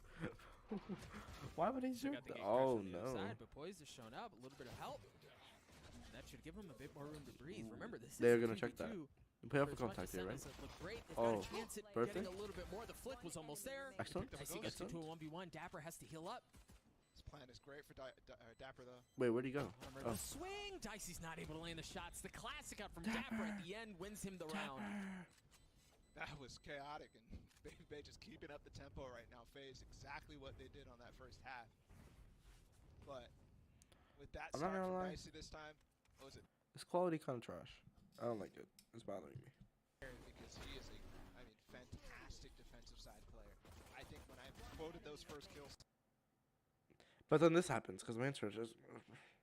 Why would he Still do got the that? gate Oh crash on the other no. side, but Poise has shown up. A little bit of help. That should give him a bit more room to breathe. Remember, this They're is a gonna check that. 2v2. Play off For the as much contact as here, right? Sentinels look great, they've Oh, got a chance at perfect. getting a little bit more. The flick was almost there. Excellent. Dicey gets into a 1v1. Dapper has to heal up. This plan is great for Dapper though. Wait, where'd he go? Remember the swing. Dicey's not able to land the shots. The classic out from Dapper at the end wins him the round. That was chaotic, and Bay just keeping up the tempo right now. Faze exactly what they did on that first half. But with that I'm not start gonna from lie. Dicey this time, what was it? This quality kind of trash. I don't like it. It's bothering me. Because he is a, fantastic defensive side player. I think when I quoted those first kills, But then this happens because my answer is just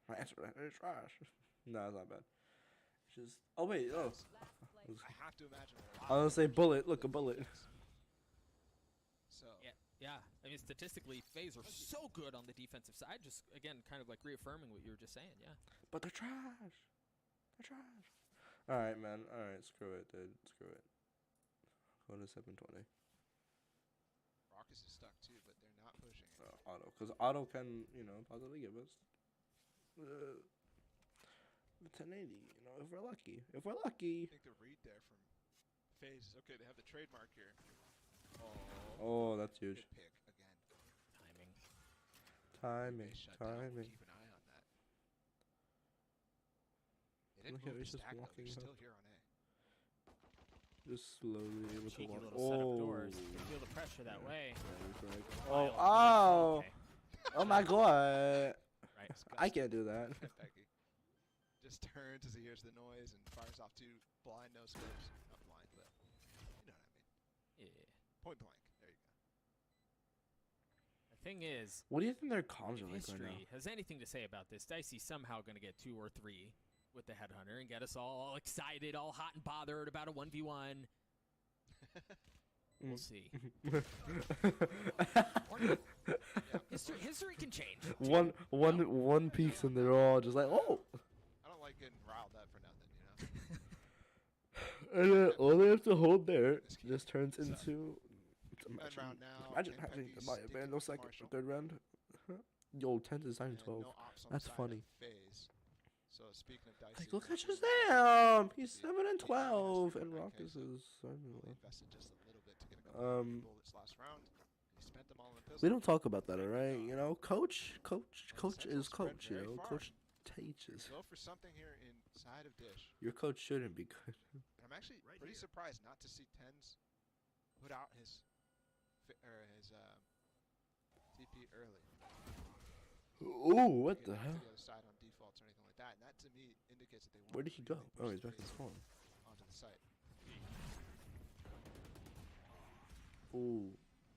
trash. No, it's not bad. Just oh wait, oh. I have to imagine a lot I was gonna say bullet. Look, a bullet. So Yeah. I mean, statistically, Faze are so good on the defensive side. Just again, kind of like reaffirming what you were just saying. Yeah. But they're trash. They're trash. All right, man. All right, screw it, dude. Screw it. Go to 720. Raucus is stuck too, but they're not pushing it. Auto, because auto can possibly give us 1080. If we're lucky. If we're lucky. I think the read there from Faze is okay. They have the trademark here. Oh, that's huge. Good pick again. Timing. They shut down. We'll Timing. keep an eye on that. They Look didn't at move he's the just stack though. walking They're still up. here on A. Just slowly able to Cheeky walk. little setup doors. You can feel the pressure that way. Oh, Oh, okay. oh my god. Right. I can't do that. Becky just turns as he hears the noise and fires off two blind no scopes. Not blind, but you know what I mean. Yeah. Point blank. There you go. The thing is, What do you think their comms are if like right now? history has anything to say about this, Dicey's somehow going to get 2 or 3 with the headhunter and get us all excited, all hot and bothered about a 1v1. We'll see. Or not. one peaks and they're all just like, oh. I don't like getting riled up for nothing, you know. And then all they have to hold there just turns into. Round now. Imagine Ken having Pecky's my sticking band with second Marshall. or third round. Yo, 10 to 9 And 12. no ops on the That's side of funny. Faze. So speaking of Dicey, Like, look at Dicey Shazam! He's 7 and he 12, has and to Rockus so is 7 and only 12. invested just a little bit to get a couple of bullets last round. He spent them all in the pistol. We don't talk about that, alright? You know, coach Sentinels is spread coach, you very know? far. Coach teaches. Go for something here inside of Dish. Your coach shouldn't be good. I'm actually pretty surprised not to see Tens put out his TP early. Ooh, what the Get hell? to the other side on defaults or anything like that, and that to me indicates that they want. Where did he go? Oh, he's back to Faze spawn. onto the site. Ooh.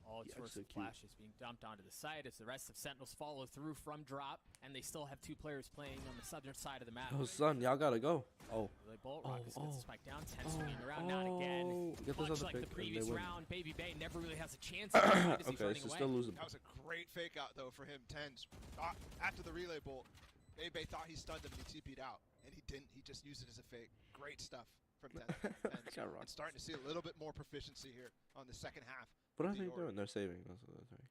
All Yeah, sorts so of cute. flashes being dumped onto the site as the rest of Sentinels follow through from drop, and they still have 2 players playing on the southern side of the map. Oh, son, y'all gotta go. Oh. They bolt. Rockus gets the spike down. 10 swinging around, not again. Get this Much other like pick the and previous they win. round, Baby Bay never really has a chance as he's Okay, running so away. still losing. That was a great fake out though for him. Tens after the relay bolt, Bebe thought he stunned him and he TP'd out, and he didn't. He just used it as a fake. Great stuff from Tens. Got rocked. And starting to see a little bit more proficiency here on the second half. What are of the they order. doing? They're saving. That's right.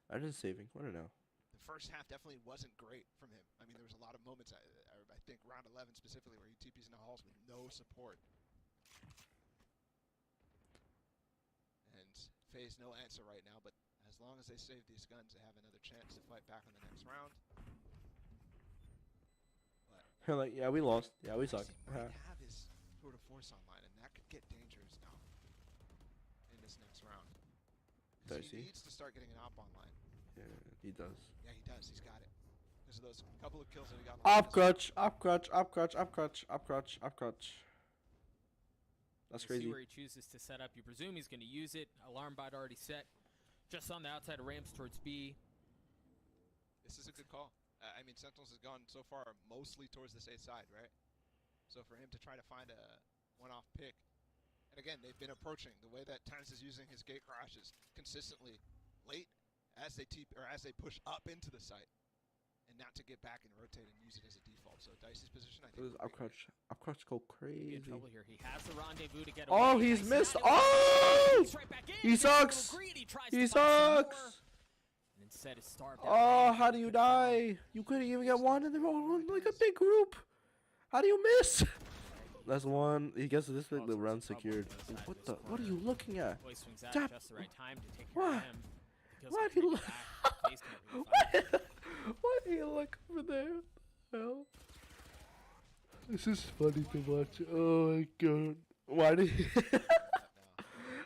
I didn't saving. What are now? The first half definitely wasn't great from him. I mean, there was a lot of moments, I think round 11 specifically, where he TPs in the halls with no support. And Faze no answer right now, but as long as they save these guns, they have another chance to fight back in the next round. But Like, yeah, we lost. Yeah, we suck. He might have his sort of force online, and that could get dangerous now in this next round. 'Cause he needs to start getting an op online. Yeah, he does. Yeah, he does. He's got it. Because of those couple of kills that he got. Up crutch, up crutch, up crutch, up crutch, up crutch, up crutch. That's We'll crazy. see where he chooses to set up. You presume he's going to use it. Alarm bot already set. Just on the outside of ramps towards B. This is a good call. I mean, Sentinels has gone so far mostly towards this A side, right? So for him to try to find a one-off pick, and again, they've been approaching the way that Tens is using his gate crashes consistently late as they push up into the site, and not to get back and rotate and use it as a default. So Dicey's position, I think. Up crutch go crazy. In trouble here. He has the rendezvous to get Oh, away. he's Nice missed. shot. Oh! He's right back in. He He's a little sucks. greedy. Tries He to find some more. sucks. And instead is starved out. Oh, how do you die? You couldn't even get one, and they're all in like a big group. How do you miss? That's one. He gets this big. The round secured. What the? What are you looking at? Boy swings out Tap. at just the right time to take care of What? him. Kills Why him do you pretty back. Faze can't really fight. Why do you look over there? What the hell? This is funny to watch. Oh my god. Why did he?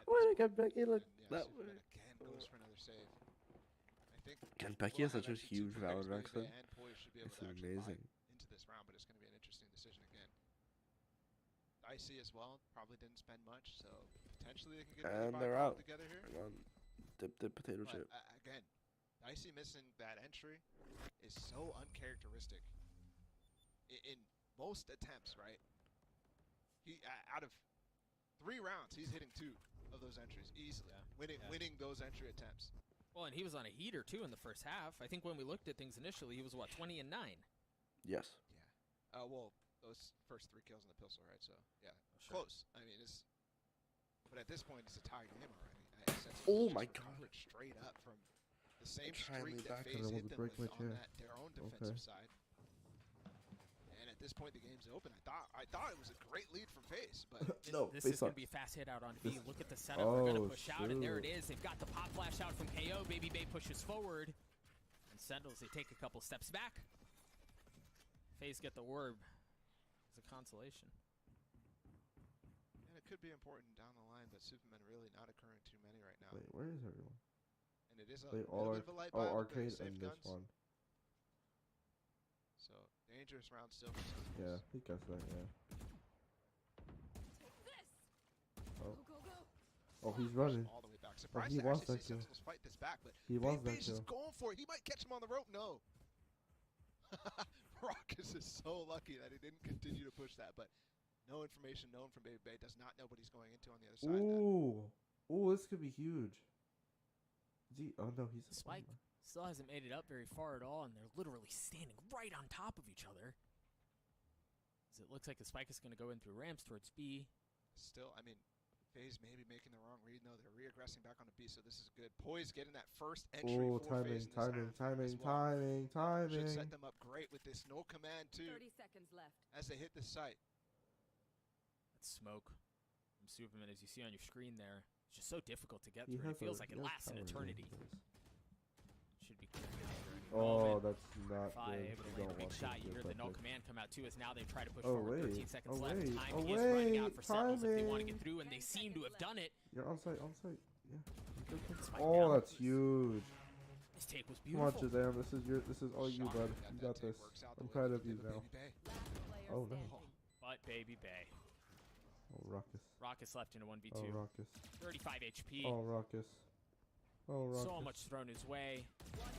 Why did Kentucky look that way? Again goes for another save. I think Kentucky has such a actually two huge players, valid Bebe accent. and Poise should be able It's to actually buy amazing. into this round, but it's going to be an interesting decision again. Icy as well, probably didn't spend much, so potentially they can get And another they're buy out. together here. Hang on. Dip the potato But chip. again, Icy missing that entry is so uncharacteristic. In most attempts, right? He out of 3 rounds, he's hitting 2 of those entries easily, winning those entry attempts. Well, and he was on a heater too in the first half. I think when we looked at things initially, he was what, 20 and 9. Yes. Yeah. Well, those first 3 kills in the pistol, right? So yeah, Sure. close. I mean, but at this point, it's a tie game already. Oh Just my recovered God. straight up from the same Try and streak lean that back 'cause I Faze want hit to them break with my on chair. their own defensive side. And at this point, the game's open. I thought it was a great lead from Faze, but No, This they is going suck. to be a fast hit out on B. Look at the setup. They're going Oh, to push out, and there it shoot. is. They've got the pop flash out from KO. Baby Bay pushes forward. And Sentinels, they take a couple steps back. Faze get the orb as a consolation. and it could be important down the line, but Superman really not occurring too many right now. Wait, where is everyone? And it is a They little all bit are. of a light Oh, buy with the arcade safe and this guns. one. So dangerous round still. For Sentinels. Yeah, he guessed that. Yeah. Take this. Oh. Go, go, go. Oh, he's running. All the way back. Surprised he to wants actually that see kill. Sentinels fight this back, but He wants that Baby's just kill. going for it. He might catch him on the rope. No. Rockus is so lucky that he didn't continue to push that, but no information known from Baby Bay. Does not know what he's going into on the other side. Ooh, ooh, this could be huge. Oh no, he's a Spike still hasn't made it up very far at all, and they're literally standing right on top of each other. As it looks like the Spike is going to go in through ramps towards B. Still, I mean, FaZe maybe making the wrong read. No, they're reaggressing back onto B, so this is good. Poise getting that first entry for FaZe in this half as well. Should set them up great with this no command too. 30 seconds left. As they hit the site. That's smoke from Superman, as you see on your screen there. It's just so difficult to get through. It feels like it lasts an eternity. Should be clear. Oh, that's not Fi good. able to You land a don't big want shot. to You get hear the that no pick. command come out too, as now they try to push Oh, forward. wait. 13 seconds Oh, left. wait. Time Oh, is running out wait. for Sentinels if they want to Timing. get through, and they seem to have done it. You're on site, on site. Yeah. Spike Oh, down. that's huge. This take was Come on, beautiful. Shazam. This is all you, bud. You got this. I'm proud of you now. Oh no. But Baby Bay. Oh, Ruckus. Raucus left in a 1v2. Oh, Ruckus. 35 HP. Oh, Ruckus. Oh, Ruckus. So much thrown his way.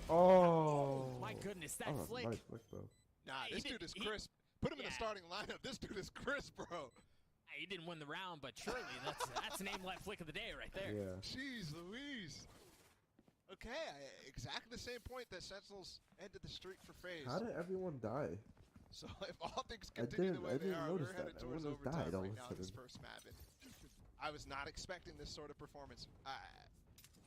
Oh. My goodness, that Oh, flick. nice flick, though. Nah, this dude is crisp. Put him in the starting lineup. This dude is crisp, bro. He didn't win the round, but surely that's an aim-left flick of the day right there. Yeah. Jeez Louise. Okay, exactly the same point that Sentinels ended the streak for FaZe. How did everyone die? So if all things continue the way they are, we're headed towards Everyone just overtime died all right of a now in this sudden. first map. And I was not expecting this sort of performance. I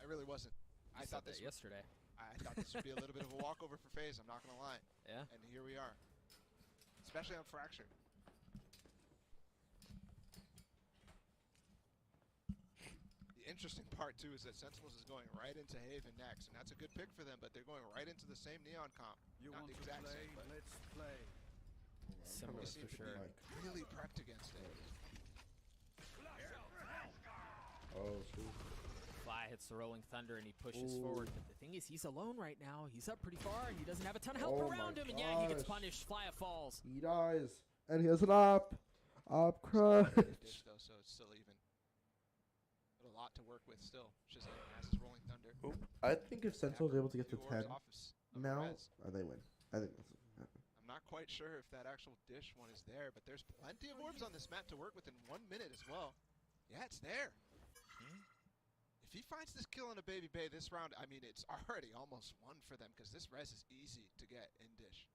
really wasn't. I You thought said this that yesterday. I thought this would be a little bit of a walkover for FaZe. I'm not gonna lie. Yeah. And here we are, especially on Fracture. The interesting part too is that Sentinels is going right into Haven next, and that's a good pick for them. But they're going right into the same Neon comp. Not the exact same, but Let's play. Similar they seem for to sure. be really prepped against it. Oh, shoot. Fly hits the Rolling Thunder and he pushes forward. But the thing is, he's alone right now. He's up pretty far and he doesn't have a ton of help Oh around my him. And yeah, he gets gosh. punished. Fly falls. He dies. And he has an op. Op crush. Dish though, so it's still even. But a lot to work with still. Shazam has his Rolling Thunder. I think if Sentinel's able to get to Two orbs 10 off of now, Rez. they win. I think that's what happened. I'm not quite sure if that actual dish one is there, but there's plenty of orbs on this map to work with in 1 minute as well. Yeah, it's there. If he finds this kill on a Baby Bay this round, I mean, it's already almost won for them because this res is easy to get in dish.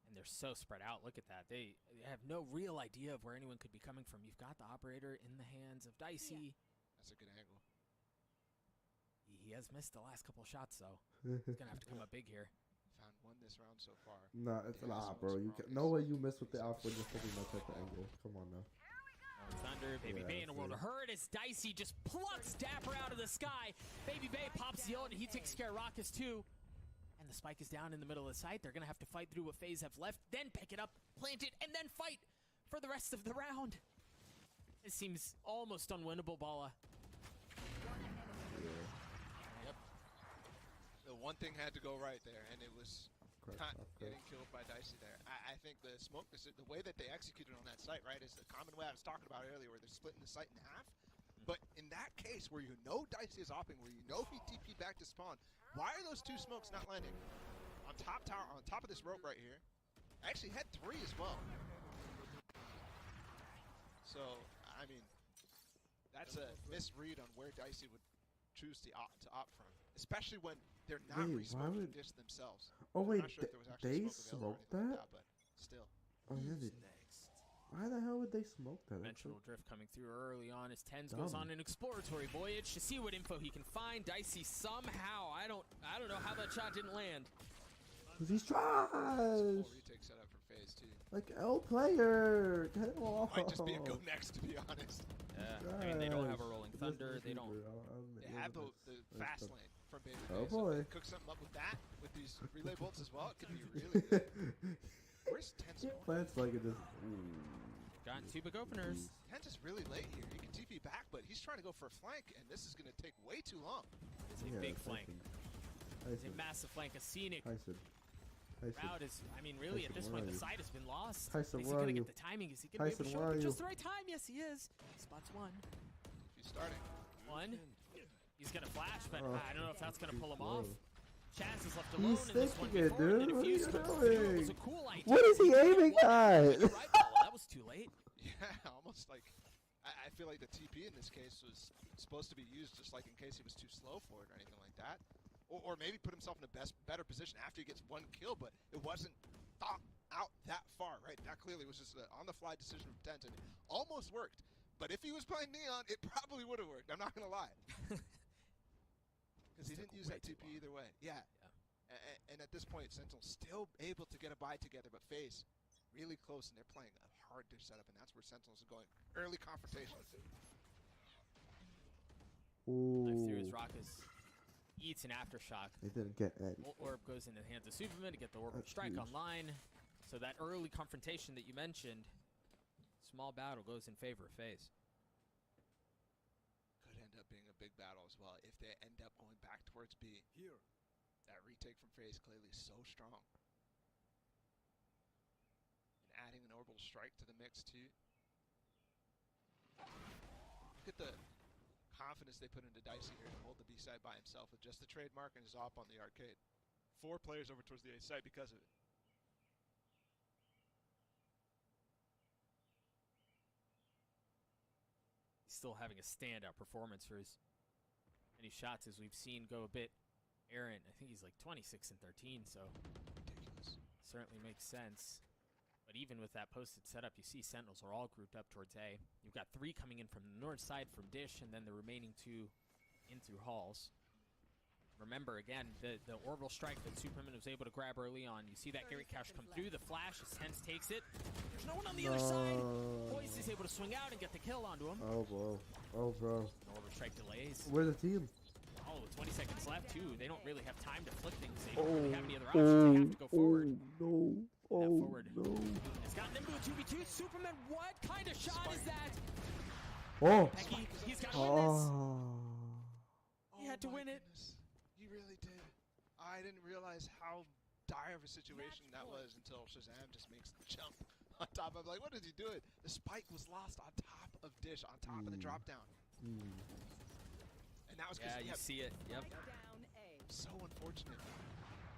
And they're so spread out. Look at that. They have no real idea of where anyone could be coming from. You've got the operator in the hands of Dicey. That's a good angle. He has missed the last couple shots, though. He's going to have to come up big here. Found one this round so far. Nah, it's an Yeah, op, so bro. it's You can, wrong. no way you miss with the op when you're holding that type of angle. Come on now. Thunder, Baby Yeah, Bay in a world of see. hurt as Dicey just plucks Dapper out of the sky. Baby Bay pops the ult and he takes care of Raucus too. And the Spike is down in the middle of the site. They're going to have to fight through what FaZe have left, then pick it up, plant it, and then fight for the rest of the round. It seems almost unwinnable, Bala. Yep. The one thing had to go right there, and it was not Correct. getting killed by Dicey there. I think the smoke, the way that they executed on that site, right, is the common way I was talking about earlier, where they're splitting the site in half. But in that case, where you know Dicey is opping, where you know he TP back to spawn, why are those two smokes not landing? On top tower, on top of this rope right here. I actually had 3 as well. So, I mean, that's a misread on where Dicey would choose to opt from. Especially when they're not Wait, why re-smoking would- dish themselves. Oh, I'm wait, not sure if there was actually they smoke available or smoked anything like that? but still. Oh, yeah, they, why the hell would they smoke that? That's Dimensional drift coming through early on as Tens goes dumb. on an exploratory voyage to see what info he can find. Dicey somehow, I don't know how that shot didn't land. Cause he's Full trash. retake setup for Faze too. Like L player. Get him off. Might just be a go next, to be honest. Yeah, I mean, they don't have a Gosh. rolling This is thunder. They don't. super. I'll admit, They yeah, have the that's fast dumb. lane from Baby Oh, Bay, so boy. if they cook something up with that, with these relay bolts as well, it could be really good. Where's Tens going? Plants like it just. Got two big openers. Tens is really late here. He can TP back, but he's trying to go for a flank, and this is going to take way too long. It's a big flank. It's a Tyson. massive flank. A scenic Tyson. route is, I mean, really, at Tyson, this where point, are the you? side has been lost. Tyson, Is he where going to are get you? the timing? Is he going to be able Tyson, to show where up are at you? just the right time? Yes, he is. Spots one. He's starting. One. He's going to flash, but Oh, I don't know if that's going to he's pull him slow. off. Chaz is left He's alone in this one thinking it, before, and then dude. if What are you you scope through, it was a doing? cool idea. What is he aiming You're at? right, Bella, that was too late. Yeah, almost like I feel like the TP in this case was supposed to be used just like in case he was too slow for it or anything like that. Or maybe put himself in a better position after he gets one kill, but it wasn't thought out that far, right? That clearly was just an on-the-fly decision from Tent, and it almost worked. But if he was playing Neon, it probably would have worked. I'm not going to lie. Because he didn't use that TP either way. Yeah. And at this point, Sentinel's still able to get a buy together, but Faze really close, and they're playing a hard dish setup, and that's where Sentinels are going. Early confrontation. Knife through Ooh. his Rockus eats an aftershock. They didn't get Eddie. Ult Orb goes into the hands of Superman to get the orbital strike huge. online. So that early confrontation that you mentioned, small battle goes in favor of Faze. Could end up being a big battle as well if they end up going back towards B. Here. That retake from Faze clearly is so strong. And adding an orbital strike to the mix too. Look at the confidence they put into Dicey here to hold the B side by himself with just the trademark and his op on the arcade. 4 players over towards the A side because of it. He's still having a standout performance for his many shots as we've seen go a bit errant. I think he's like 26 and 13, so Ridiculous. certainly makes sense. But even with that posted setup, you see Sentinels are all grouped up towards A. You've got 3 coming in from the north side from Dish, and then the remaining 2 in through Halls. Remember, again, the orbital strike that Superman was able to grab early on. You see that Gary Cash come through. The flash as Tense takes it. There's no one on the other side. Poise is able to swing out and get the kill onto him. Oh, bro. Oh, bro. The orbital strike delays. Where's the team? Oh, 20 seconds left, too. They don't really have time to flick things. They don't really have any other options. They have to go forward. No. That Oh, forward. no. It's gotten into a 2v2. Superman, what kind of shot is that? Oh. Becky, he's got to win this. Oh. He had to win it. Goodness. He really did. I didn't realize how dire of a situation that was until Shazam just makes the jump on top of, like, what is he doing? The spike was lost on top of Dish, on top of the drop down. And that was because Yeah, you see it. Yep. so unfortunate.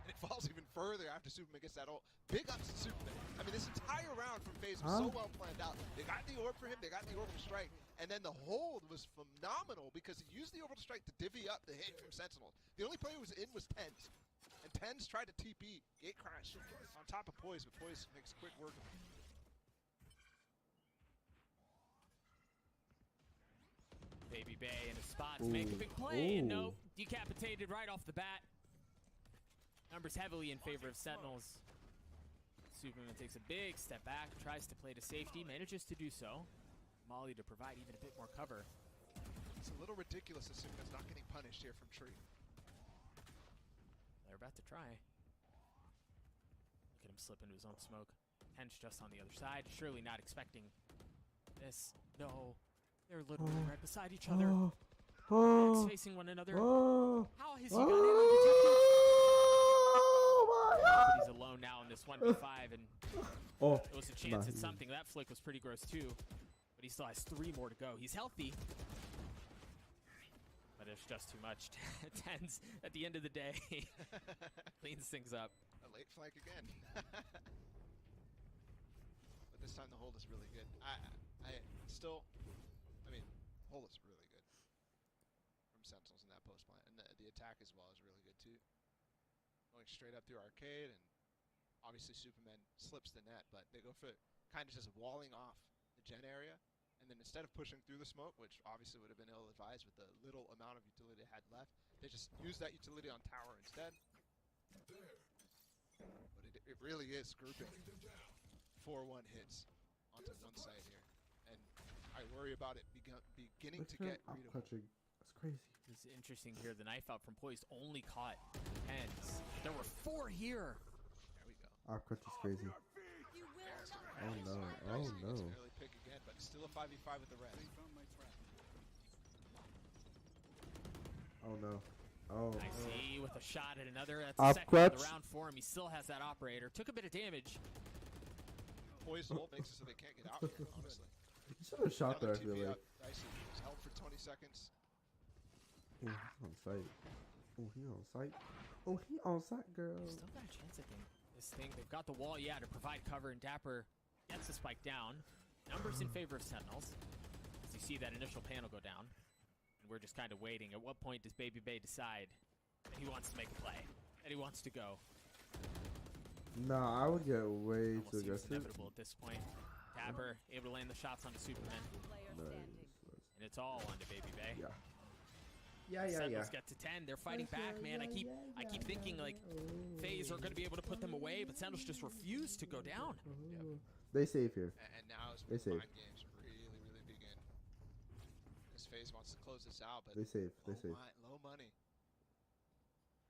And it falls even further after Superman gets that ult. Big ups to Superman. I mean, this entire round from Faze was so well planned out. They got the orb for him, they got the orbital strike, and then the hold was phenomenal because he used the orbital strike to divvy up the hit from Sentinels. The only player who was in was Tens. And Tens tried to TP, gate crash on top of Poise, but Poise makes quick work of it. Baby Bay in a spot to make a big play, and nope, decapitated right off the bat. Numbers heavily in favor of Sentinels. Superman takes a big step back, tries to play to safety, manages to do so. Molly to provide even a bit more cover. It's a little ridiculous that Superman's not getting punished here from Tree. They're about to try. Look at him slip into his own smoke. Hench just on the other side, surely not expecting this. No, they're literally right beside each other. Hands facing one another. How has he got in undetected? But he's alone now in this 1v5, and it was a chance at something. That flick was pretty gross too, but he still has 3 more to go. He's healthy, but it's just too much. Tens at the end of the day cleans things up. A late flank again. But this time the hold is really good. Hold is really good from Sentinels in that post plant, and the attack as well is really good too. Going straight up through arcade, and obviously Superman slips the net, but they go for kind of just walling off the gen area, and then instead of pushing through the smoke, which obviously would have been ill-advised with the little amount of utility they had left, they just use that utility on tower instead. But it really is grouping 4-1 hits onto one side here, and I worry about it beginning to get readable. That's crazy. It's interesting here. The knife out from Poised only caught Tens. There were 4 here. There we go. Our crutch is crazy. Oh no. Oh no. Early pick again, but still a 5v5 with the red. Oh no. Oh. I see with a shot at another. That's Up the second of the crutch. round for him. He still has that operator. Took a bit of damage. Poised ult makes it so they can't get out here, honestly. You should have shot there, I feel TP like. out. Dicey was held for 20 seconds. Oh, he's on site. Oh, he on site. Oh, he on site, girl. Still got a chance at this thing. They've got the wall, yeah, to provide cover, and Dapper gets the spike down. Numbers in favor of Sentinels. As you see that initial panel go down, and we're just kind of waiting. At what point does Baby Bay decide that he wants to make a play, that he wants to go? Nah, I would get way Almost too seems aggressive. inevitable at this point. Tapper able to land the shots onto Superman, and it's all onto Baby Bay. Yeah. Sentinels get to 10. They're fighting back, man. I keep thinking like Faze are going to be able to put them away, but Sentinels just refuse to go down. They save here. And now is They where save. mind games really begin. This Faze wants to close this out, but They save. They save. Low money.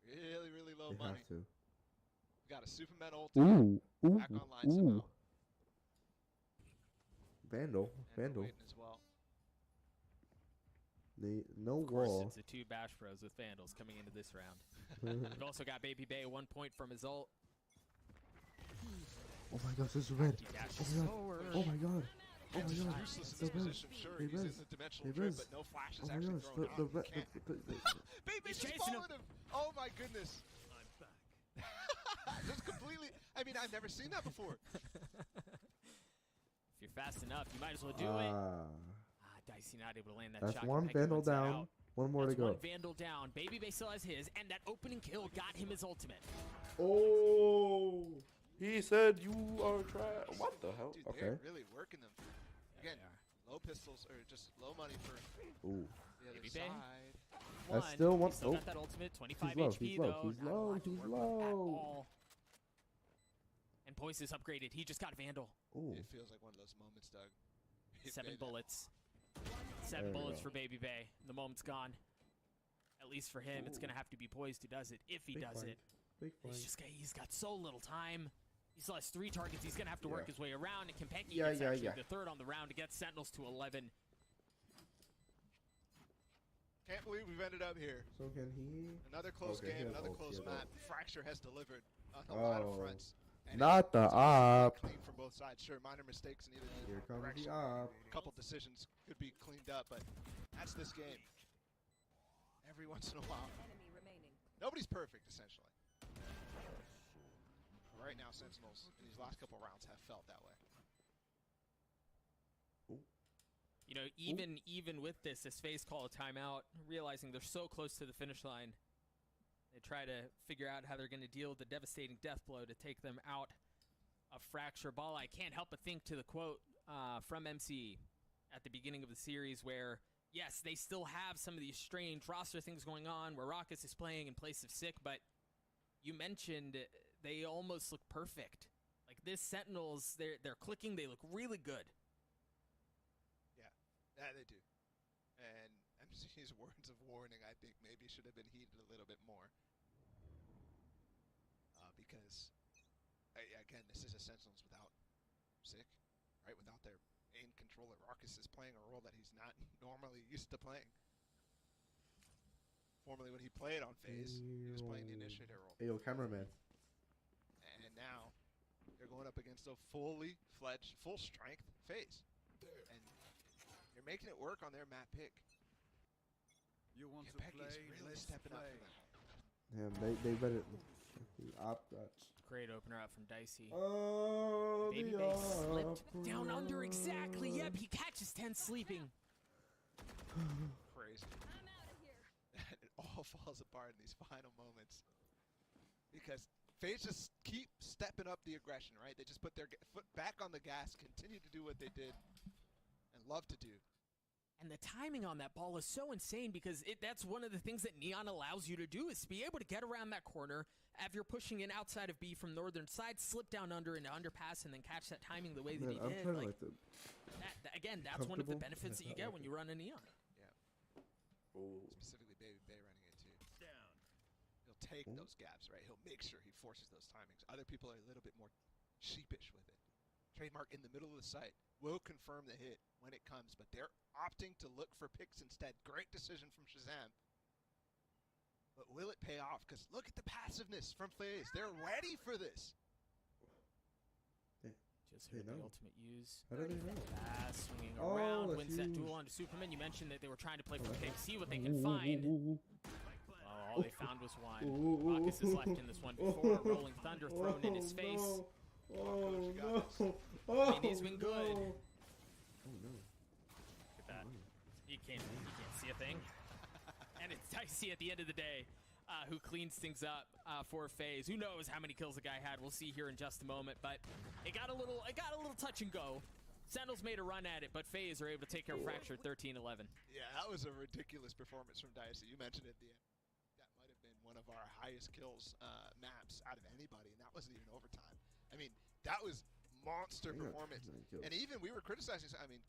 Really low They money. have to. We got a Superman ult. Ooh. Back online somehow. Vandal. And we're waiting as well. No Of course, wall. it's the two Bash Bros with Vandals coming into this round. We've also got Baby Bay 1 point from his ult. Oh my gosh, this is red. He dashes Oh my god. Oh my god. Oh my He's god. useless in The this res. position. Sure, They he's in res. the dimensional They trip, res. but no flash is Oh my actually gosh. thrown out. He can't. Baby He's just chasing him. followed him. Oh my goodness. I'm back. Just completely. I mean, I've never seen that before. If you're fast enough, you might as well do it. Dicey not able to land that That's shot. one Kenpeki Vandal wins it down. out. One more That's to go. one Vandal down. Baby Bay still has his, and that opening kill got him his ultimate. Oh. He said you are trash. What the hell? Dude, Okay. they're really working them. Again, low pistols or just low money for Ooh. the other Baby Bay. side. That's still one. He's still Oh. got that ultimate. 25 He's low. HP He's low. though. He's Not a low. lot to He's work with at low. all. And Poise is upgraded. He just got Vandal. Ooh. It feels like one of those moments, Doug. 7 bullets. There 7 we bullets go. for Baby Bay. The moment's gone. At least for him, it's going to have to be Poised who does it, if he Big does flank. it. Big He's got so little time. He still has 3 targets. He's going to have to work his way around. And Kenpeki gets actually the third on the round to get Sentinels to 11. Can't believe we've ended up here. So can he? Another close Okay, he game, has another ult, close he has map. ult. Fracture has delivered on a lot of fronts. And Not the it's op. clean from both sides. Sure, minor mistakes in either Here comes direction. the op. A couple decisions could be cleaned up, but that's this game. Every once in a while. Nobody's perfect, essentially. Right now, Sentinels in these last couple rounds have felt that way. You know, even with this Faze call a timeout, realizing they're so close to the finish line, they try to figure out how they're going to deal with the devastating death blow to take them out of Fracture. Ball, I can't help but think to the quote from MC at the beginning of the series where, yes, they still have some of these strange roster things going on where Raucus is playing in place of Sick, but you mentioned they almost look perfect. Like this Sentinels, they're clicking, they look really good. Yeah, they do. And MC's words of warning, I think, maybe should have been heeded a little bit more. Because, again, this is a Sentinels without Sick, right? Without their main controller. Raucus is playing a role that he's not normally used to playing. Formerly, when he played on Faze, he was playing the initiator role. Hey, yo, cameraman. And now, they're going up against a fully fledged, full-strength Faze. And they're making it work on their map pick. You want to Kenpeki's play? really Let's stepping up play. for them. Damn, they better. The op got. Great opener out from Dicey. Oh, Baby the Bay op. slipped down under exactly. Yep, he catches 10 sleeping. Crazy. And it all falls apart in these final moments. Because Faze just keep stepping up the aggression, right? They just put their foot back on the gas, continue to do what they did, and love to do. And the timing on that ball is so insane because that's one of the things that Neon allows you to do is to be able to get around that corner if you're pushing in outside of B from northern side, slip down under into underpass, and then catch that timing the way that he I'm did. trying Like, to again, that's one of the comfortable. benefits that you get when you run a Neon. Yeah. Oh. Specifically Baby Bay running it too. He'll take those gaps, right? He'll make sure he forces those timings. Other people are a little bit more sheepish with it. Trademark in the middle of the site will confirm the hit when it comes, but they're opting to look for picks instead. Great decision from Shazam. But will it pay off? Because look at the passiveness from Faze. They're ready for this. Just They heard the know. ultimate use. How do they know? Pass, swinging Oh, around, that's wins that huge. duel onto Superman. You mentioned that they were trying to play for picks, see what they can find. Oh, all they found was one. Raucus is left in this one before. Rolling Thunder thrown in his face. Oh, Coach, you got no. this. Oh, I mean, he's been good. no. Oh, no. Look at that. can't see a thing. And it's Dicey at the end of the day who cleans things up for Faze. Who knows how many kills the guy had? We'll see here in just a moment. But it got a little touch and go. Sentinels made a run at it, but Faze are able to take care of Fracture 13-11. Yeah, that was a ridiculous performance from Dicey. You mentioned it at the end. That might have been one of our highest kills maps out of anybody, and that wasn't even overtime. I mean, that was monster performance. And even we were criticizing, but I think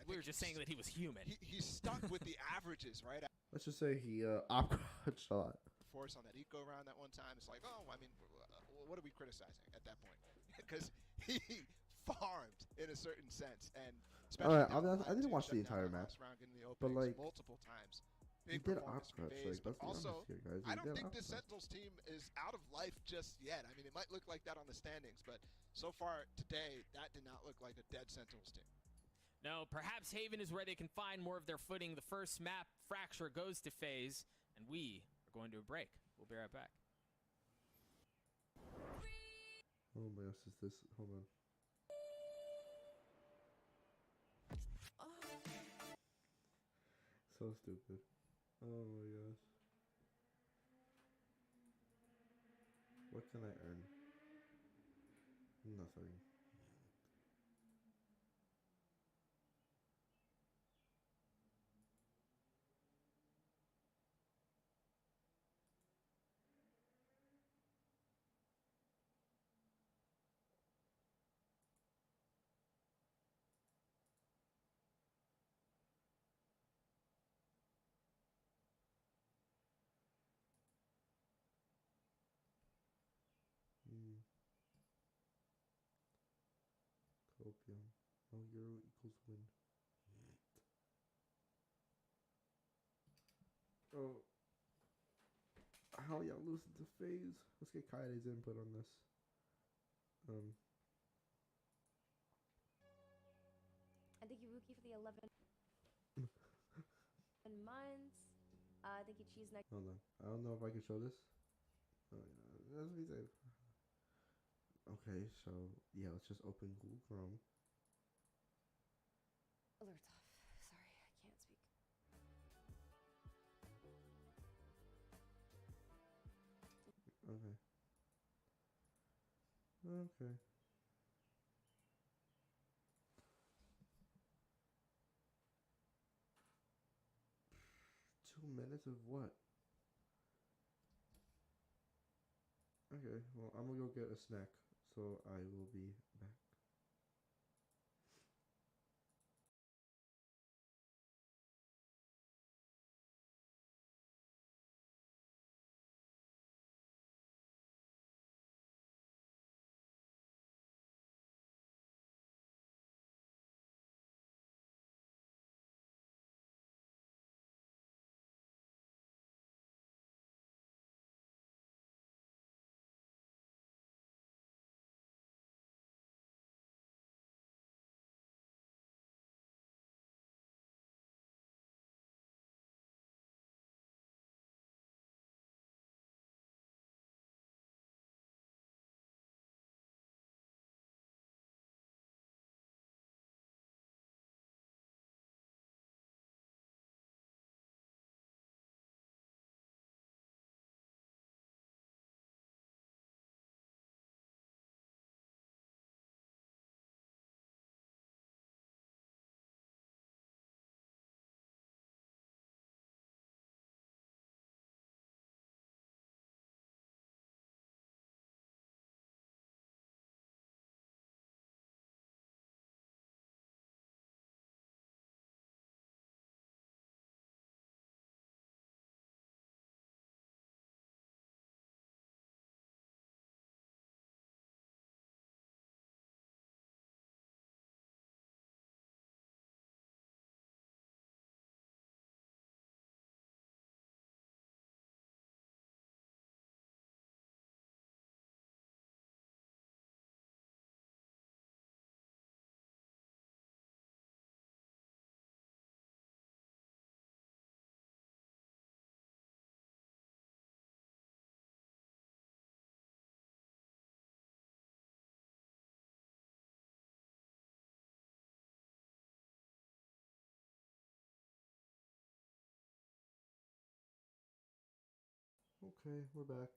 we were just saying that he was human. He's stuck with the averages, right? Let's just say he op-card shot. Force on that eco round that one time. It's like, oh, I mean, what are we criticizing at that point? Because he farmed in a certain sense, and all right, I didn't watch the entire match, but like multiple times. He Big did performance from op-card, Faze, like, but also here, guys. I don't think this Sentinels team is out of life just yet. I mean, it might look like that on the standings, but so far today, that did not look like a dead Sentinels team. No, perhaps Haven is where they can find more of their footing. The first map, Fracture, goes to Faze, and we are going to a break. We'll be right back. Oh my gosh, is this? Hold on. So stupid. Oh my gosh. What can I earn? Nothing. Copium. No euro equals win. Oh. How y'all losing to Faze? Let's get Kaide's input on this. I think Ibuki for the 11 months. Thank you, Cheese Neck. Hold on. I don't know if I can show this. Oh, yeah. That's what he said. Okay, so yeah, let's just open Google Chrome. Alerts off. Sorry, I can't speak. Okay. Okay. Minutes of what? Okay, well, I'm gonna go get a snack, so I will be back. Okay, we're back.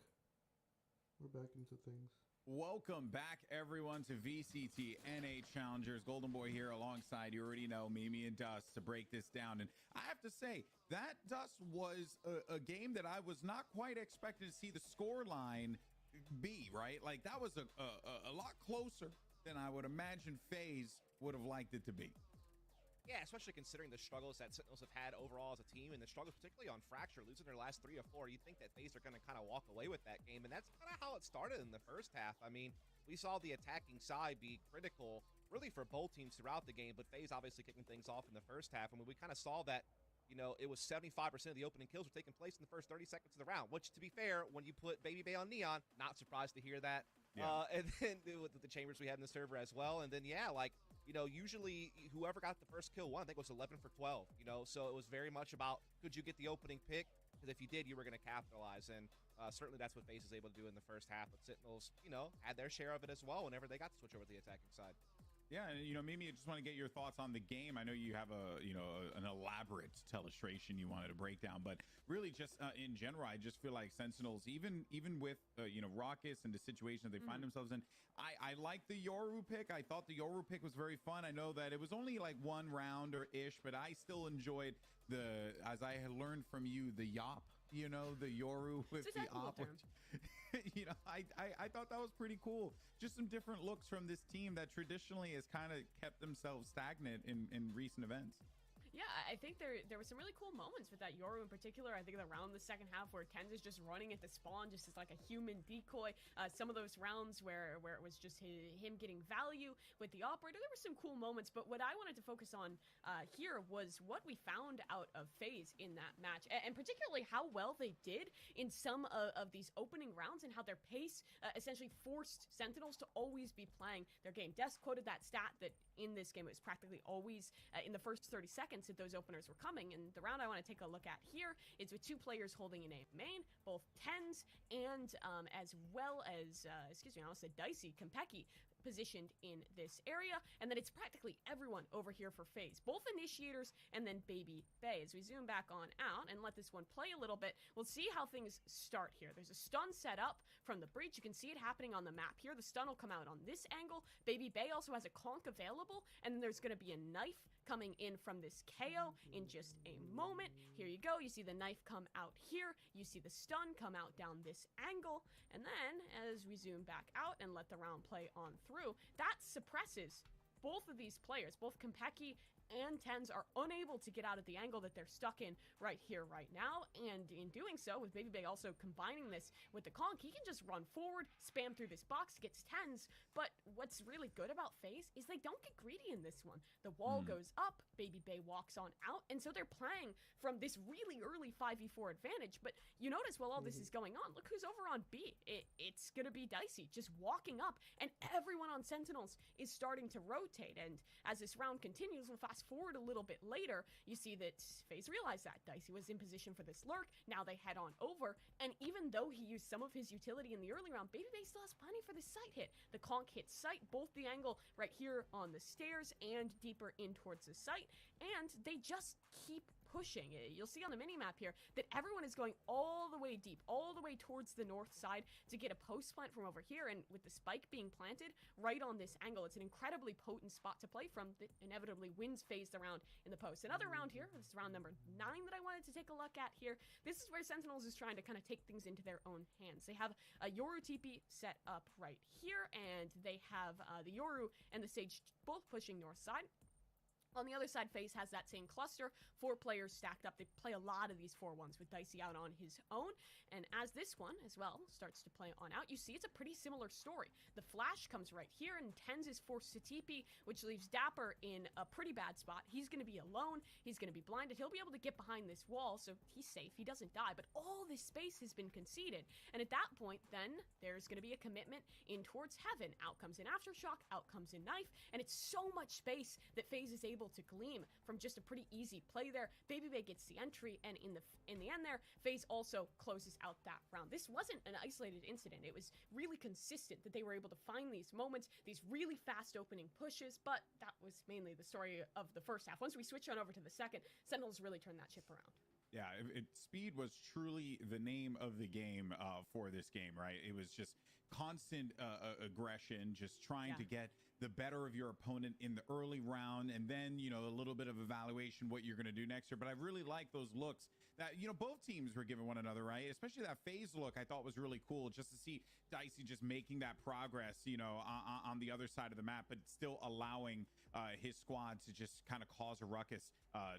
We're back into things. Welcome back, everyone, to VCT NA Challengers. Golden Boy here alongside, you already know, Mimi and Dust to break this down. And I have to say, that, Dust, was a game that I was not quite expecting to see the score line be, right? Like, that was a lot closer than I would imagine Faze would have liked it to be. Yeah, especially considering the struggles that Sentinels have had overall as a team, and the struggles particularly on Fracture, losing their last 3 or 4. You'd think that FaZe are going to kind of walk away with that game, and that's kind of how it started in the first half. I mean, we saw the attacking side be critical, really for both teams throughout the game, but FaZe obviously kicking things off in the first half. I mean, we kind of saw that, you know, it was 75% of the opening kills were taking place in the first 30 seconds of the round, which, to be fair, when you put Baby Bay on Neon, not surprised to hear that. Yeah. And then with the chambers we had in the server as well, and then, yeah, like, you know, usually whoever got the first kill won. I think it was 11 for 12, you know, so it was very much about could you get the opening pick? Because if you did, you were going to capitalize, and certainly that's what FaZe is able to do in the first half. But Sentinels, you know, had their share of it as well whenever they got to switch over to the attacking side. Yeah, and, you know, Mimi, I just want to get your thoughts on the game. I know you have an elaborate illustration you wanted to break down, but really just in general, I just feel like Sentinels, even with, Raucus and the situation that they find themselves in, I like the Yoru pick. I thought the Yoru pick was very fun. I know that it was only like one round or ish, but I still enjoyed as I had learned from you, the Yop. You know, the Yoru with the op, you know, I thought that was pretty cool. Just some different looks from this team that traditionally has kind of kept themselves stagnant in recent events. Yeah, I think there were some really cool moments with that Yoru in particular. I think around the second half where Tens is just running at the spawn just as like a human decoy. Some of those rounds where it was just him getting value with the operator, there were some cool moments. But what I wanted to focus on here was what we found out of FaZe in that match, and particularly how well they did in some of these opening rounds and how their pace essentially forced Sentinels to always be playing their game. Des quoted that stat that in this game it was practically always in the first 30 seconds that those openers were coming. And the round I want to take a look at here is with 2 players holding an A main, both Tens and as well as I almost said Dicey, Kompeki, positioned in this area, and then it's practically everyone over here for FaZe, both initiators and then Baby Bay. As we zoom back on out and let this one play a little bit, we'll see how things start here. There's a stun set up from the breach. You can see it happening on the map here. The stun will come out on this angle. Baby Bay also has a conk available, and then there's going to be a knife coming in from this KO in just a moment. Here you go. You see the knife come out here. You see the stun come out down this angle, and then as we zoom back out and let the round play on through, that suppresses both of these players. Both Kompeki and Tens are unable to get out of the angle that they're stuck in right here, right now. And in doing so, with Baby Bay also combining this with the conk, he can just run forward, spam through this box, gets Tens. But what's really good about FaZe is they don't get greedy in this one. The wall goes up, Baby Bay walks on out, and so they're playing from this really early 5v4 advantage. But you notice while all this is going on, look who's over on B. It's gonna be Dicey just walking up, and everyone on Sentinels is starting to rotate. And as this round continues, we'll fast forward a little bit later, you see that FaZe realized that Dicey was in position for this lurk. Now they head on over, and even though he used some of his utility in the early round, Baby Bay still has plenty for the site hit. The conk hits site, both the angle right here on the stairs and deeper in towards the site, and they just keep pushing. You'll see on the mini-map here that everyone is going all the way deep, all the way towards the north side to get a post plant from over here, and with the spike being planted right on this angle, it's an incredibly potent spot to play from that inevitably wins FaZe the round in the post. Another round here, this is round number 9 that I wanted to take a look at here. This is where Sentinels is trying to kind of take things into their own hands. They have a Yoru TP set up right here, and they have the Yoru and the Sage both pushing north side. On the other side, FaZe has that same cluster, 4 players stacked up. They play a lot of these 4-1s with Dicey out on his own. And as this one, as well, starts to play on out, you see it's a pretty similar story. The flash comes right here, and Tens is forced to TP, which leaves Dapper in a pretty bad spot. He's going to be alone. He's going to be blinded. He'll be able to get behind this wall, so he's safe. He doesn't die. But all this space has been conceded. And at that point, then, there's going to be a commitment in towards Heaven. Out comes in Aftershock, out comes in Knife, and it's so much space that FaZe is able to gleam from just a pretty easy play there. Baby Bay gets the entry, and in the end there, FaZe also closes out that round. This wasn't an isolated incident. It was really consistent that they were able to find these moments, these really fast opening pushes, but that was mainly the story of the first half. Once we switch on over to the second, Sentinels really turned that ship around. Yeah, speed was truly the name of the game for this game, right? It was just constant aggression, just trying to get the better of your opponent in the early round, and then, you know, a little bit of evaluation what you're going to do next year. But I really like those looks that, you know, both teams were giving one another, right? Especially that Faze look I thought was really cool, just to see Dicey just making that progress, you know, on the other side of the map, but still allowing his squad to just kind of cause a ruckus.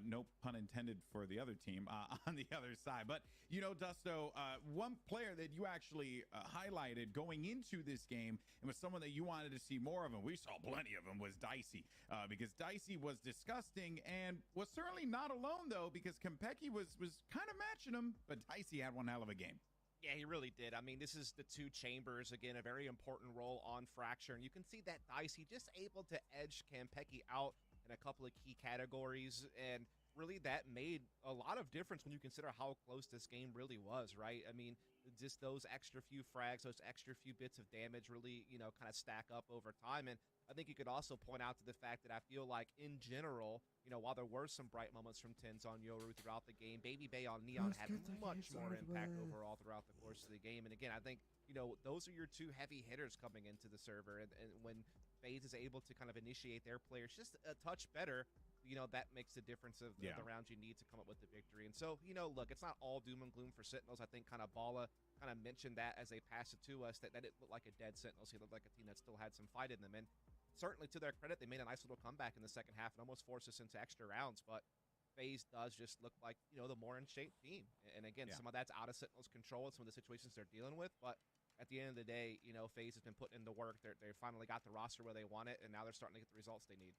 No pun intended for the other team on the other side. But, you know, Dusto, one player that you actually highlighted going into this game and was someone that you wanted to see more of, and we saw plenty of them, was Dicey, because Dicey was disgusting and was certainly not alone, though, because Kempeki was kind of matching him, but Dicey had one hell of a game. Yeah, he really did. I mean, this is the two chambers, again, a very important role on Fracture, and you can see that Dicey just able to edge Kempeki out in a couple of key categories, and really that made a lot of difference when you consider how close this game really was, right? I mean, just those extra few frags, those extra few bits of damage really, you know, kind of stack up over time. And I think you could also point out to the fact that I feel like in general, you know, while there were some bright moments from Tens on Yoru throughout the game, Baby Bay on Neon had much more impact overall throughout the course of the game. And again, I think, you know, those are your two heavy hitters coming into the server. And when Faze is able to kind of initiate their players just a touch better, you know, that makes the difference of the rounds you need to come up with the victory. And so, you know, look, it's not all doom and gloom for Sentinels. I think kind of Bala kind of mentioned that as they passed it to us, that it looked like a dead Sentinels. He looked like a team that still had some fight in them. And certainly to their credit, they made a nice little comeback in the second half and almost forced us into extra rounds. But Faze does just look like, you know, the more in shape team. And again, some of that's out of Sentinels' control and some of the situations they're dealing with. But at the end of the day, you know, Faze has been putting in the work. They finally got the roster where they want it, and now they're starting to get the results they need.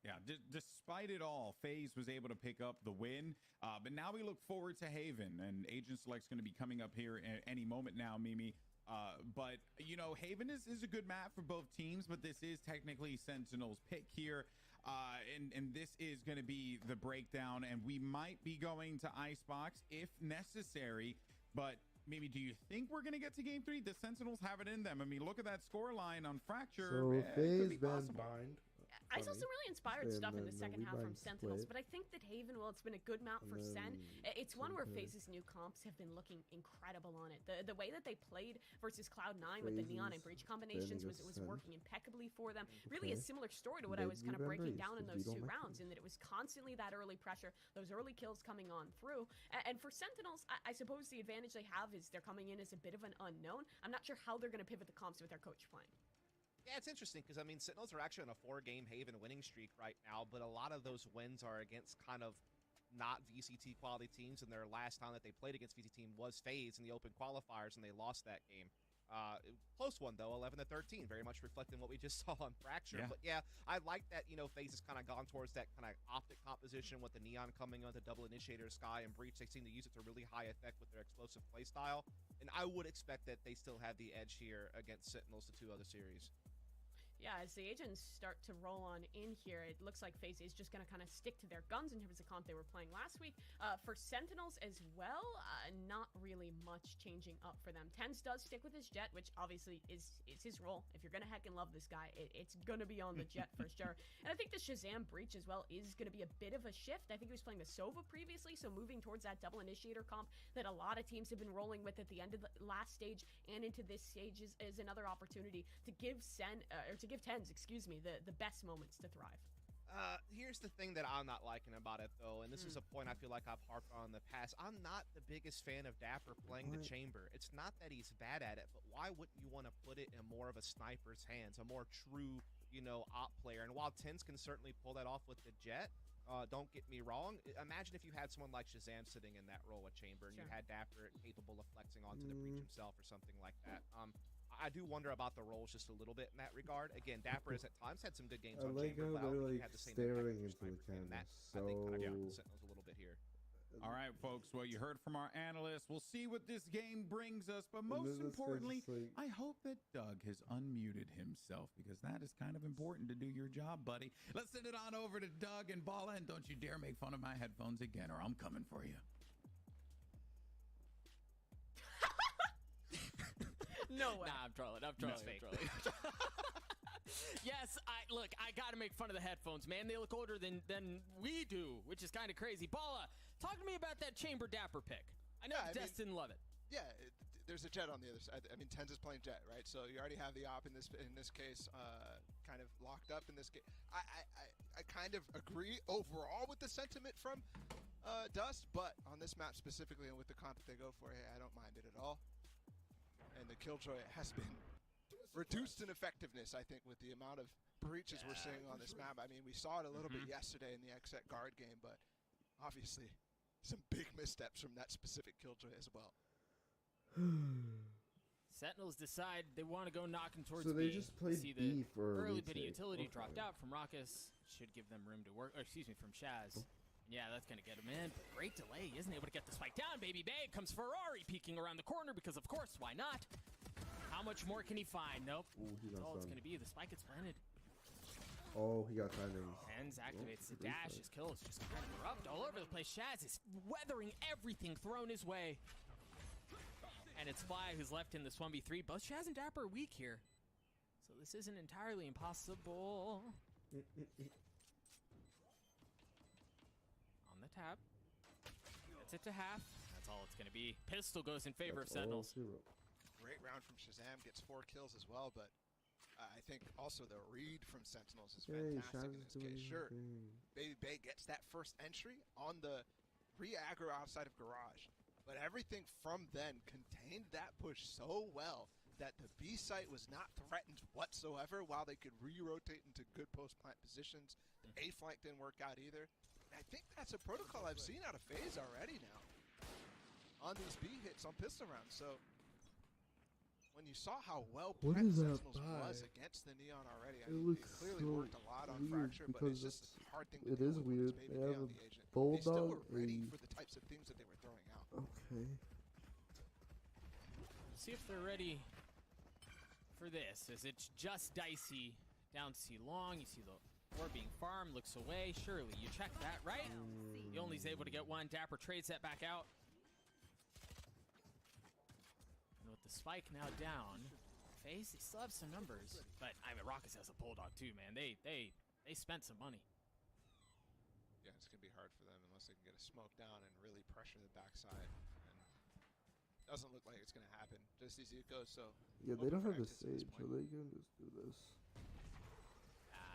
Yeah, despite it all, Faze was able to pick up the win. But now we look forward to Haven, and Agent Select's going to be coming up here at any moment now, Mimi. But, you know, Haven is a good map for both teams, but this is technically Sentinel's pick here. And this is going to be the breakdown, and we might be going to Icebox if necessary. But, Mimi, do you think we're going to get to Game 3? The Sentinels have it in them. I mean, look at that score line on Fracture. So Faze been bind. I saw some really inspired stuff in the second half from Sentinels, but I think that Haven, well, it's been a good map for Sen. It's one where Faze's new comps have been looking incredible on it. The way that they played versus Cloud9 with the Neon and Breach combinations was working impeccably for them. Really a similar story to what I was kind of breaking down in those two rounds, in that it was constantly that early pressure, those early kills coming on through. And for Sentinels, I suppose the advantage they have is they're coming in as a bit of an unknown. I'm not sure how they're going to pivot the comps with their coach playing. Yeah, it's interesting because, I mean, Sentinels are actually on a 4-game Haven winning streak right now, but a lot of those wins are against kind of not VCT quality teams, and their last time that they played against VCT team was Faze in the open qualifiers, and they lost that game. Close one, though, 11-13, very much reflecting what we just saw on Fracture. But yeah, I like that, you know, Faze has kind of gone towards that kind of optic composition with the Neon coming on the double initiator, Sky, and Breach. They seem to use it to really high effect with their explosive playstyle, and I would expect that they still have the edge here against Sentinels the two other series. Yeah, as the agents start to roll on in here, it looks like Faze is just going to kind of stick to their guns in terms of comp they were playing last week. For Sentinels as well, not really much changing up for them. Tens does stick with his Jet, which obviously is his role. If you're going to heckin' love this guy, it's going to be on the Jet for sure. And I think the Shazam Breach as well is going to be a bit of a shift. I think he was playing the Sova previously, so moving towards that double initiator comp that a lot of teams have been rolling with at the end of the last stage and into this stage is another opportunity to give give Tens, excuse me, the best moments to thrive. Here's the thing that I'm not liking about it, though, and this is a point I feel like I've harped on in the past. I'm not the biggest fan of Dapper playing the chamber. It's not that he's bad at it, but why wouldn't you want to put it in more of a sniper's hands, a more true, you know, op player? And while Tens can certainly pull that off with the Jet, don't get me wrong, imagine if you had someone like Shazam sitting in that role at chamber, and you had Dapper capable of flexing onto the Breach himself or something like that. I do wonder about the roles just a little bit in that regard. Again, Dapper has at times had some good games on like chamber, but I don't think he had the same staring impact into the camera. that I think kind of the Sentinels a little bit here. All right, folks. Well, you heard from our analysts. We'll see what this game brings us. But most importantly, I hope that Doug has unmuted himself, because that is kind of important to do your job, buddy. Let's send it on over to Doug and Bala, and don't you dare make fun of my headphones again, or I'm coming for you. No way. Nah, I'm trolling. Yes, I got to make fun of the headphones, man. They look older than we do, which is kind of crazy. Bala, Talk to me about that Chamber Dapper pick. I know Des didn't love it. Yeah, there's a Jet on the other side. I mean, Tens is playing Jet, right? So you already have the op in this case, kind of locked up in this case. I kind of agree overall with the sentiment from Dust, but on this map specifically and with the comp that they go for, hey, I don't mind it at all. And the Killjoy has been reduced in effectiveness, I think, with the amount of breaches we're seeing on this map. I mean, we saw it a little bit yesterday in the XSET guard game, but obviously some big missteps from that specific Killjoy as well. Sentinels decide they want to go knocking towards So B. they just played See B the for early we'd bit of say. utility Okay. dropped out from Raucus. Should give them room to work. Or excuse me, from Shaz. Yeah, that's going to get him in. But great delay. Isn't able to get the spike down. Baby Bay comes Ferrari peeking around the corner because, of course, why not? How much more can he find? Nope. Ooh, he That's got all it's stunned. going to be. The spike gets planted. Oh, he got timing. Hens activates the great dash. fight. His kill is just kind of corrupt all over the place. Shaz is weathering everything thrown his way. And it's Fly who's left in this 1v3. Both Shaz and Dapper are weak here. So this isn't entirely impossible. On the tap. Gets it to half. That's all it's going to be. Pistol goes in favor of Sentinels. Great round from Shazam, gets 4 kills as well, but I think also the read from Sentinels is fantastic in this case. Sure, Baby Bay gets that first entry on the re-aggro outside of Garage, but everything from then contained that push so well that the B site was not threatened whatsoever while they could re-rotate into good post-plant positions. The A flank didn't work out either. And I think that's a protocol I've seen out of Faze already now on these B hits on pistol rounds. So when you saw how well prepped Sentinels was against the Neon already, I mean, they clearly worked a lot on Fracture, but it's just a hard thing to deal with when it's Baby Bay on the agent. They still were ready for the types of things that they were throwing out. Okay. See if they're ready for this, as it's just dicey down C long. You see the war being farmed, looks away. Surely you check that, right? The only's able to get one. Dapper trades that back out. And with the spike now down, Faze, they still have some numbers. But I mean, Raucus has a bulldog too, man. They spent some money. Yeah, it's going to be hard for them unless they can get a smoke down and really pressure the backside. And doesn't look like it's going to happen just as it goes. So Yeah, they don't have the stage, so they can just do this.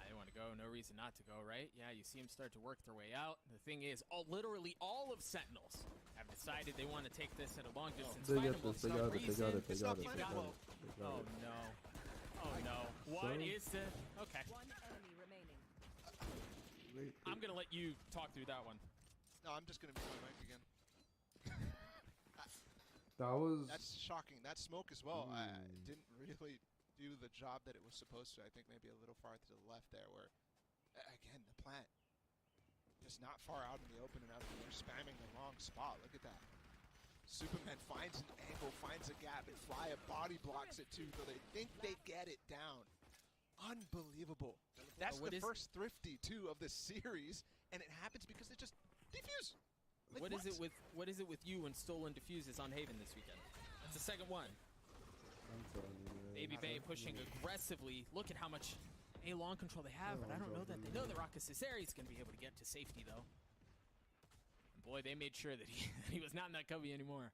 They want to go. No reason not to go, right? Yeah, you see them start to work their way out. The thing is, literally all of Sentinels have decided they want to take this at a long distance. They Find got them this, with they some got it, they reason. got it, they got it, they got it. Oh no. Oh no. What is the... Okay. One enemy remaining. I'm going to let you talk through that one. no, I'm just going to mute my mic again. That's shocking. That smoke as well. Didn't really do the job that it was supposed to. I think maybe a little far to the left there where, again, the plant just not far out in the open enough. And they're spamming the wrong spot. Look at that. Superman finds an angle, finds a gap, and Flya body blocks it too, so they think they get it down. Unbelievable. That's the first thrifty, too, of the series, and it happens because they just defuse. Like, what is it with you and stolen defuses on Haven this weekend? That's the second one. Baby Bay pushing aggressively. Look at how much A long control they have, but I don't know that they know that Raucus is there. He's going to be able to get to safety, though. And boy, they made sure that he was not in that cubby anymore.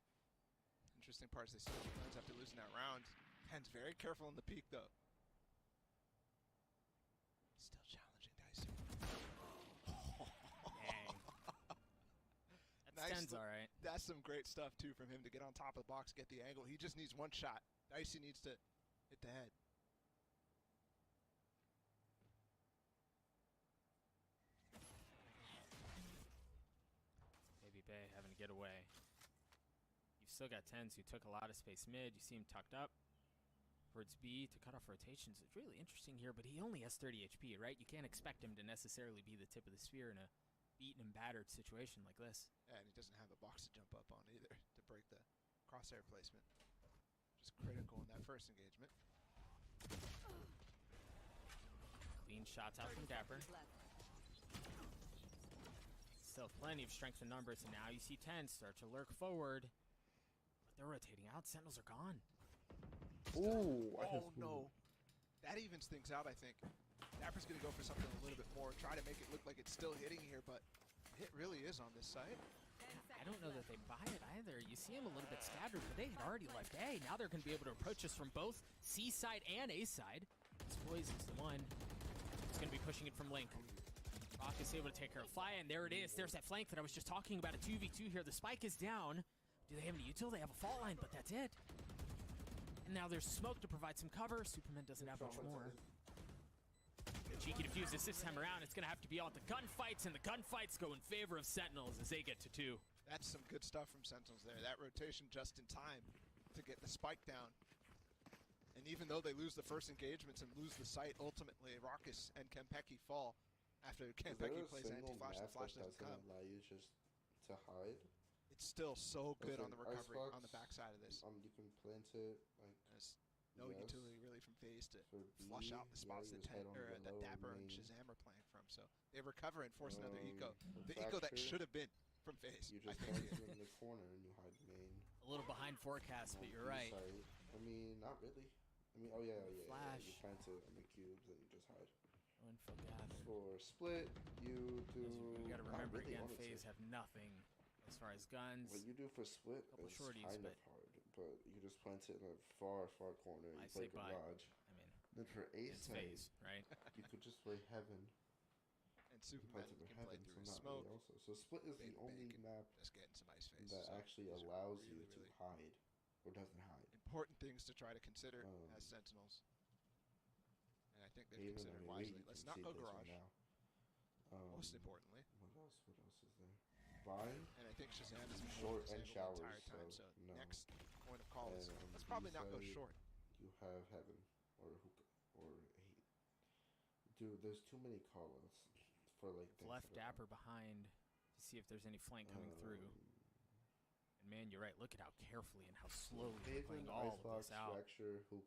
Interesting part is they still have plans after losing that round. Pen's very careful in the peak, though. Still challenging Dicey. That's all right. That's some great stuff, too, from him to get on top of the box, get the angle. He just needs one shot. Dicey needs to hit the head. Baby Bay having to get away. You've still got Tens who took a lot of space mid. You see him tucked up towards B to cut off rotations. It's really interesting here, but he only has 30 HP, right? You can't expect him to necessarily be the tip of the spear in a beaten and battered situation like this. Yeah, and he doesn't have a box to jump up on either to break the crosshair placement. Just critical in that first engagement. Clean shots out from Dapper. Still plenty of strength in numbers, and now you see 10 start to lurk forward. But they're rotating out. Sentinels are gone. Ooh, oh no. That evens things out, I think. Dapper's going to go for something a little bit more, try to make it look like it's still hitting here, but it really is on this side. I don't know that they buy it either. You see him a little bit staggered, but they had already left A. Now they're going to be able to approach us from both C side and A side. Poise is the one. He's going to be pushing it from Link. Rock is able to take care of Fly, and there it is. There's that flank that I was just talking about, a 2v2 here. The spike is down. Do they have any util? They have a fault line, but that's it. And now there's smoke to provide some cover. Superman doesn't have much more. Cheeky defuses this time around. It's going to have to be all the gunfights, and the gunfights go in favor of Sentinels as they get to 2. That's some good stuff from Sentinels there. That rotation just in time to get the spike down. And even though they lose the first engagements and lose the site, ultimately Raucus and Kempeki fall after Kempeki plays anti-flash and Flash doesn't come. Allow you just to hide? It's still so good Listen, on the recovery Icebox, on the backside of this. You can plant it like There's no utility really from Faze to flush out the spots that Dapper and Shazam are playing from. So they recover and force another eco. The eco that should have been from Faze. You just plant it in the corner and you hide main. A little behind forecast, but you're right. I mean, not really. I mean, oh yeah. Flash. You plant it on the cubes and you just hide. Info gather. For split, you do. You gotta remember really again, Faze have nothing as far as guns. What you do for split is shorties, kind of hard, but you just plant it in a far corner. You play garage. I mean, then for ace Faze, right? You could just play heaven. And Superman can play through smoke. Really also, so split is the only map just getting some ice phase that actually allows you to hide or doesn't hide. Important things to try to consider as Sentinels. And I think they've considered wisely. Let's not go garage. Most importantly. What else is there? Vine. And I think Shazam is short and showers the entire time. So no. next point of call is let's probably not go short. You have heaven or hookah or 8. Dude, there's too many call-outs for like left Dapper behind to see if there's any flank coming through. And man, you're right. Look at how carefully and how slowly they're playing all of this out. Fracture, hook.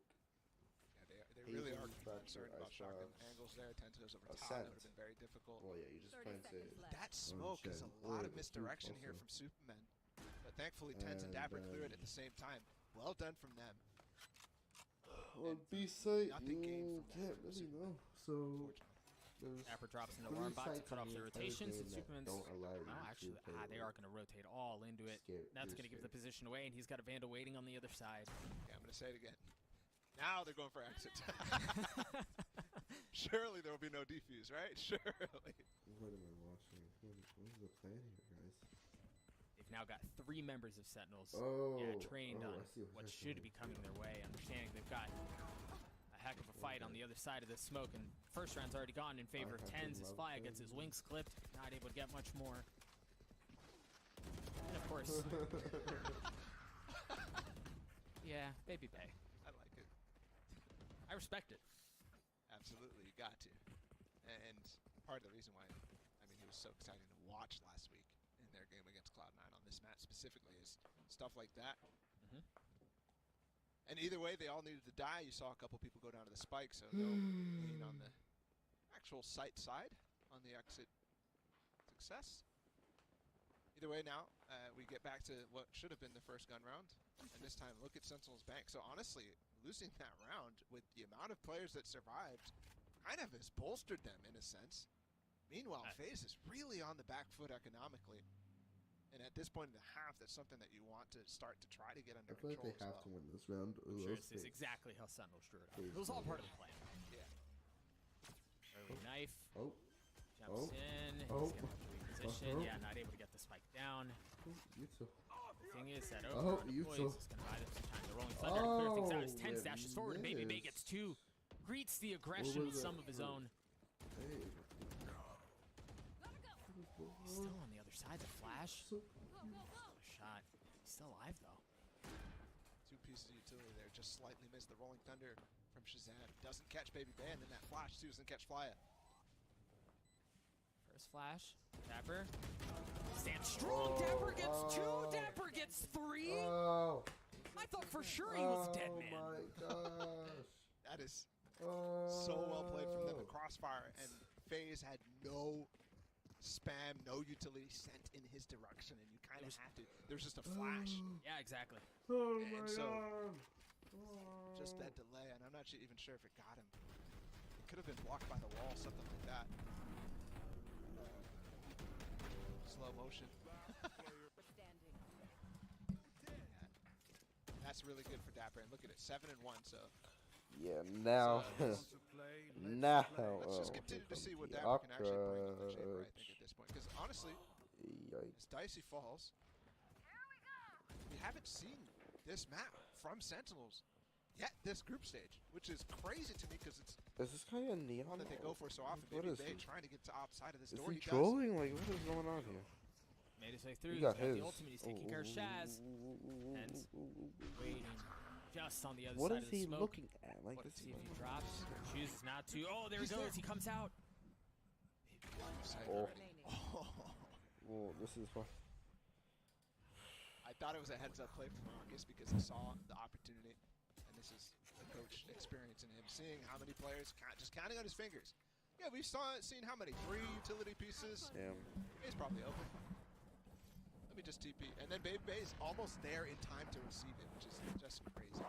Yeah, they really are concerned about shotgun angles there. Tentos over top, that would have been very difficult. Well, yeah, you just plant it. That smoke is a lot of misdirection here from Superman. But thankfully, Tens and Dapper clear it at the same time. Well done from them. On B site, nothing gained from can't really know. So Dapper drops an alarm bot to cut off the rotations, and Superman's actually they are going to rotate all into it. That's going to give the position away, and he's got a Vandal waiting on the other side. Yeah, I'm going to say it again. Now they're going for exit. Surely there will be no defuse, right? Surely. What am I watching? What is the plan here, guys? They've now got 3 members of Sentinels trained on what should be coming their way, understanding they've got a heck of a fight on the other side of this smoke, and first round's already gone in favor of Tens as Fly gets his wings clipped, not able to get much more. And of course, yeah, Baby Bay. I like it. I respect it. Absolutely, you got to. And part of the reason why, I mean, he was so exciting to watch last week in their game against Cloud9 on this map specifically is stuff like that. And either way, they all needed to die. You saw a couple people go down to the spike, so no gain on the actual site side on the exit success. Either way now, we get back to what should have been the first gun round. And this time, look at Sentinel's bank. So honestly, losing that round with the amount of players that survived kind of has bolstered them in a sense. Meanwhile, Faze is really on the back foot economically. And at this point in the half, that's something that you want to start to try to get under control. I feel like they have to win this round. I'm sure this is exactly how Sentinels drew it up. It was all part of the plan. Yeah. Early knife. Jumps in. He's going to have to reposition. Yeah, not able to get the spike down. The thing is that over on the Poise is going to buy them some time. The Rolling Thunder to clear things out as Tens dashes forward, and Baby Bay gets 2. Greets the aggression with some of his own. He's still on the other side. The Flash. Shot. He's still alive, though. 2 pieces of utility there. Just slightly missed the Rolling Thunder from Shazam. Doesn't catch Baby Bay, and then that Flash, too, doesn't catch Flya. First Flash. Dapper. Stands strong. Dapper gets 2. Dapper gets 3. I thought for sure he was dead, man. Oh, my gosh. That is so well played from them. The crossfire, and Faze had no spam, no utility sent in his direction, and you kind of have to. There's just a flash. Yeah, exactly. And so, just that delay, and I'm not even sure if it got him. It could have been blocked by the wall, something like that. Slow motion. That's really good for Dapper. And look at it, 7-1. So Yeah, now, now. let's just continue to see what Dapper can actually bring on the chamber. I think at this point, because honestly, as Dicey falls, we haven't seen this map from Sentinels yet this group stage, which is crazy to me because it's Is this guy a neon? one that they go for so often. What Maybe is they he? trying to get to outside of this Is door. he He trolling? Like, what is going on here? Made his way through. He He's got got his. the ultimate. He's taking care of Shaz. And waiting just on the other What side is of the he smoke. looking at? Like, Let's this see is if he drops. Chooses not to. Oh, there he goes. He comes out. Oh. Oh, this is fun. I thought it was a heads-up play from Marcus because he saw the opportunity, and this is the coach experience in him, seeing how many players, just counting on his fingers. Yeah, we've seen how many? 3 utility pieces. Damn. He's probably open. Let me just TP, and then Baby Bay is almost there in time to receive it, which is just crazy.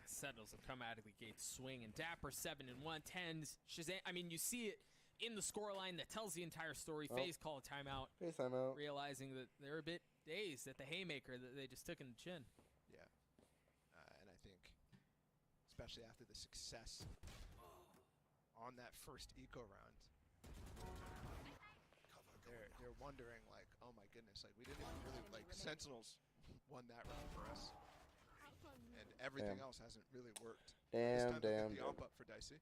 Sentinels have come out of the gate swing, and Dapper 7-1, Tens. Shazam. I mean, you see it in the scoreline that tells the entire story. Oh. Faze call a timeout. Faze timeout. Realizing that they're a bit dazed at the haymaker that they just took in the chin. Yeah. And I think, especially after the success on that first eco round, they're wondering, like, oh my goodness, like, we didn't even really, like, Sentinels won that round for us. And everything else hasn't really worked. This time they'll get the ump up for Dicey.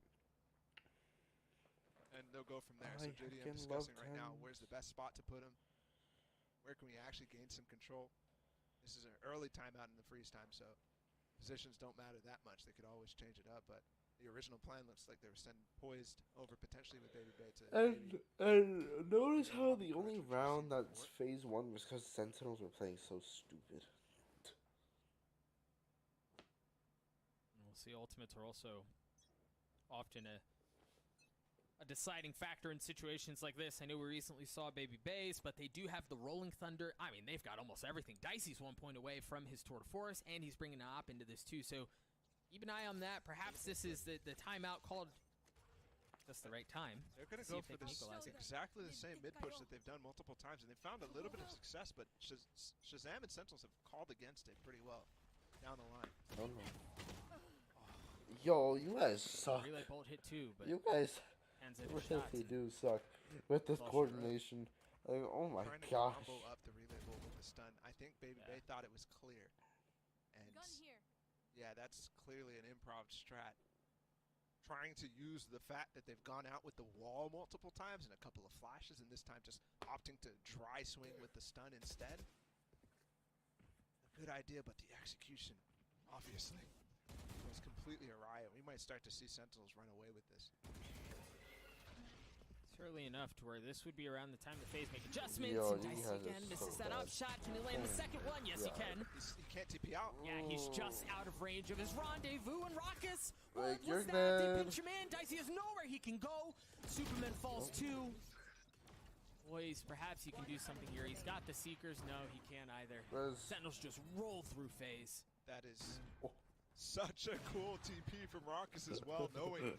And they'll go from there. So JDM discussing right now, where's the best spot to put him? Where can we actually gain some control? This is an early timeout in the freeze time, so positions don't matter that much. They could always change it up, but the original plan looks like they were sending poised over potentially with Baby Bay to And notice how the only round that's Phase 1 was because Sentinels were playing so stupid. We'll see ultimates are also often a deciding factor in situations like this. I know we recently saw Baby Bays, but they do have the Rolling Thunder. I mean, they've got almost everything. Dicey's 1 point away from his Tour de Force, and he's bringing an op into this too. So keep an eye on that. Perhaps this is the timeout called just the right time. They're going to go for this exactly the same mid push that they've done multiple times, and they found a little bit of success, but Shazam and Sentinels have called against it pretty well down the line. Oh no. Yo, you guys suck. Relay bolt hit too, but you guys really do suck with this coordination. Like, oh my Trying to gosh. combo up the relay bolt with the stun. I think Baby Bay thought it was clear. And yeah, that's clearly an improv strat. Trying to use the fact that they've gone out with the wall multiple times and a couple of flashes, and this time just opting to dry swing with the stun instead. A good idea, but the execution, obviously, was completely awry, and we might start to see Sentinels run away with this. It's early enough to where this would be around the time the Faze make adjustments. Yo, And Dicey again misses that up shot. Can he land the second one? Yes, he can. He can't TP out. Yeah, he's just out of range of his rendezvous, and Raucus. Like, What you're was that? dead. They pinch him in. Dicey has nowhere he can go. Superman falls too. Boys, perhaps he can do something here. He's got the Seekers. No, he can't either. Sentinels just roll through Faze. That is such a cool TP from Raucus as well, knowing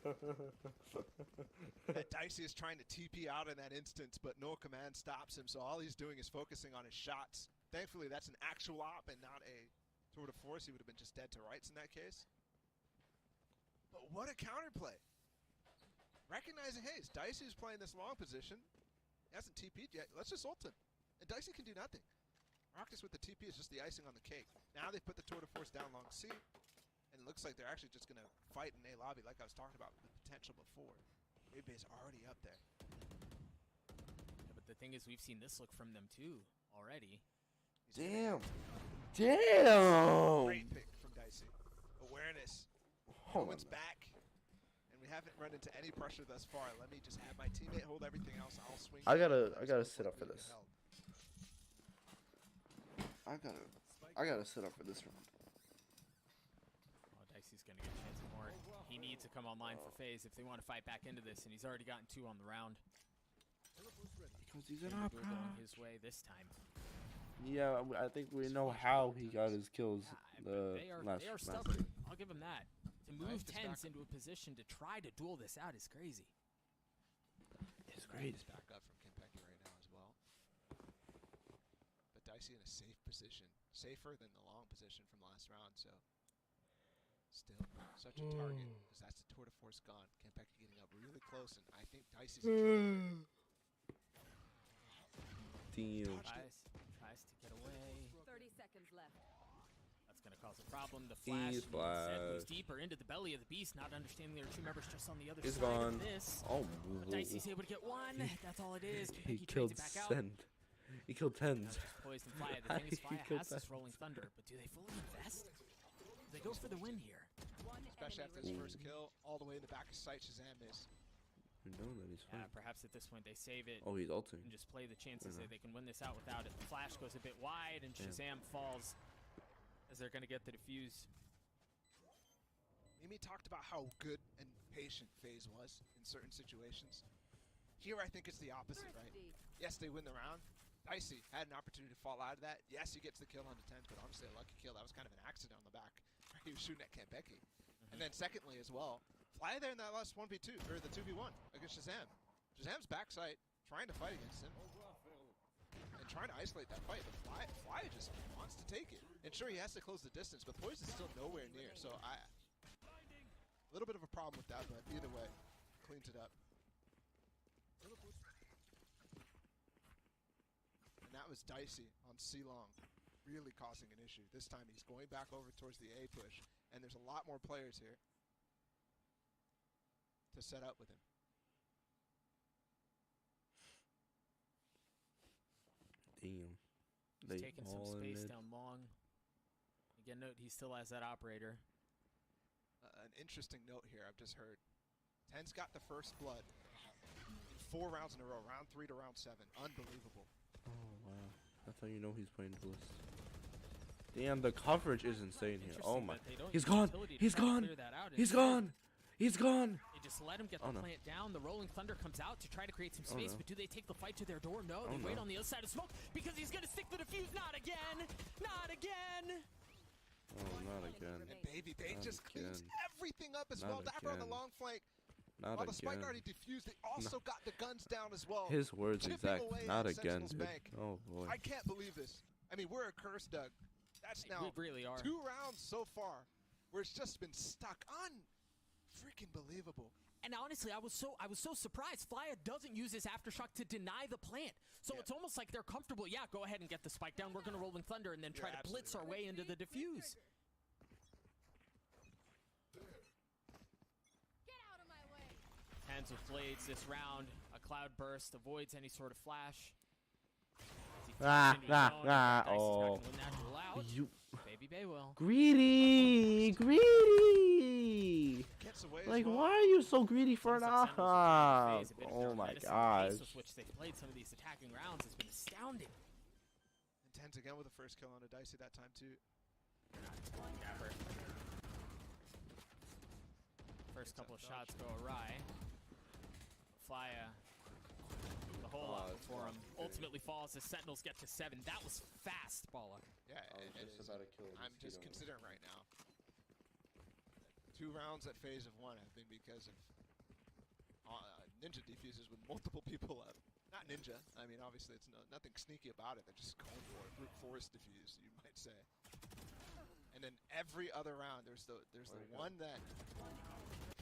that Dicey is trying to TP out in that instance, but no command stops him, so all he's doing is focusing on his shots. Thankfully, that's an actual op and not a tour de force. He would have been just dead to rights in that case. But what a counterplay. Recognizing, hey, it's Dicey who's playing this long position. He hasn't TP'd yet. Let's just ult him. And Dicey can do nothing. Raucus with the TP is just the icing on the cake. Now they've put the tour de force down long C. And it looks like they're actually just going to fight in A lobby like I was talking about with the potential before. Baby is already up there. Yeah, but the thing is, we've seen this look from them too already. Damn. Damn. Great pick from Dicey. Awareness. Hold Owen's on. back. And we haven't run into any pressure thus far. Let me just have my teammate hold everything else. I'll swing. I gotta sit up for this. I gotta sit up for this round. Oh, Dicey's going to get a chance at more. He needs to come online for Faze if they want to fight back into this, and he's already gotten 2 on the round. Because he's an Maybe opera. we're going his way this time. Yeah, I think we know how he got his kills They are last stubborn. I'll give him that. To move Nice to Tens stack into a position to try to duel this out is crazy. It's great. He's back up from Kentucky right now as well. But Dicey in a safe position. safer than the long position from last round. So still such a target because that's the tour de force gone. Campeki getting up really close, and I think Dicey's in trouble. Tries to get away. 30 seconds left. That's going to cause a problem. The flash instead moves deeper into the belly of the beast, not understanding there are two members just on the other side gone. of this. Oh, Dicey's able to get one. That's all it is. He Campeki killed trades it back out. Send. He killed Tens. Poised and Fire. The thing is, Fire has this rolling thunder, but do they fully invest? Do they go for the win here? Especially after his first kill, all the way in the back of sight, Shazam is. You know that he's fine. Perhaps at this point they save it. Oh, he's ulting. And just play the chances that they can win this out without it. The flash goes a bit wide, and Shazam falls as they're going to get the defuse. Mimi talked about how good and patient Faze was in certain situations. Here, I think it's the opposite, right? Yes, they win the round. Dicey had an opportunity to fall out of that. Yes, he gets the kill on the 10th, but honestly, a lucky kill. That was kind of an accident on the back. He was shooting at Campeki. And then secondly as well, Fly there in that last 1v2, or the 2v1 against Shazam. Shazam's backside, trying to fight against him. And trying to isolate that fight, but Fly just wants to take it. And sure, he has to close the distance, but Poise is still nowhere near. So a little bit of a problem with that, but either way, cleans it up. And that was Dicey on C-Long, really causing an issue. This time he's going back over towards the A push, and there's a lot more players here to set up with him. Damn. He's taking some space down long. Again, note he still has that operator. An interesting note here I've just heard. Ten's got the first blood in 4 rounds in a row, round 3 to round 7. Unbelievable. Oh, wow. That's how you know he's playing Bliss. Damn, the coverage is insane here. Oh my. He's gone. He's gone. He's gone. He's gone. They just let him get the plant down. The Rolling Thunder comes out to try to create some space, but do they take the fight to their door? No, they wait on the other side of smoke because he's going to stick the defuse. Not again. Not again. Oh, not again. And Baby Bay just cleans everything up as well. Dapper on the long flank. While the spike already defused, they also got the guns down as well. His words exact. Not again, dude. Oh, boy. I can't believe this. I mean, we're a curse, Doug. That's now we really are. 2 rounds so far where it's just been stuck on. Freaking believable. And honestly, I was so surprised. Flya doesn't use his aftershock to deny the plant. So it's almost like they're comfortable. Yeah, go ahead and get the spike down. We're going to Rolling Thunder and then try to blitz our way into the defuse. Get out of my way. Hands with blades this round. A cloud burst avoids any sort of flash. Oh. You. Baby Bay will. Greedy. Greedy. Like, why are you so greedy for an aha? Oh my gosh. With which they've played some of these attacking rounds has been astounding. And Ten's again with the first kill on a Dicey that time too. First couple of shots go awry. Flya, the whole lot for him, ultimately falls as Sentinels get to 7. That was fast, Balla. Yeah, I'm just considering right now. 2 rounds that Faze have won have been because of ninja defuses with multiple people up. Not ninja. I mean, obviously, it's nothing sneaky about it. They're just going for a brute force defuse, you might say. And then every other round, there's the one that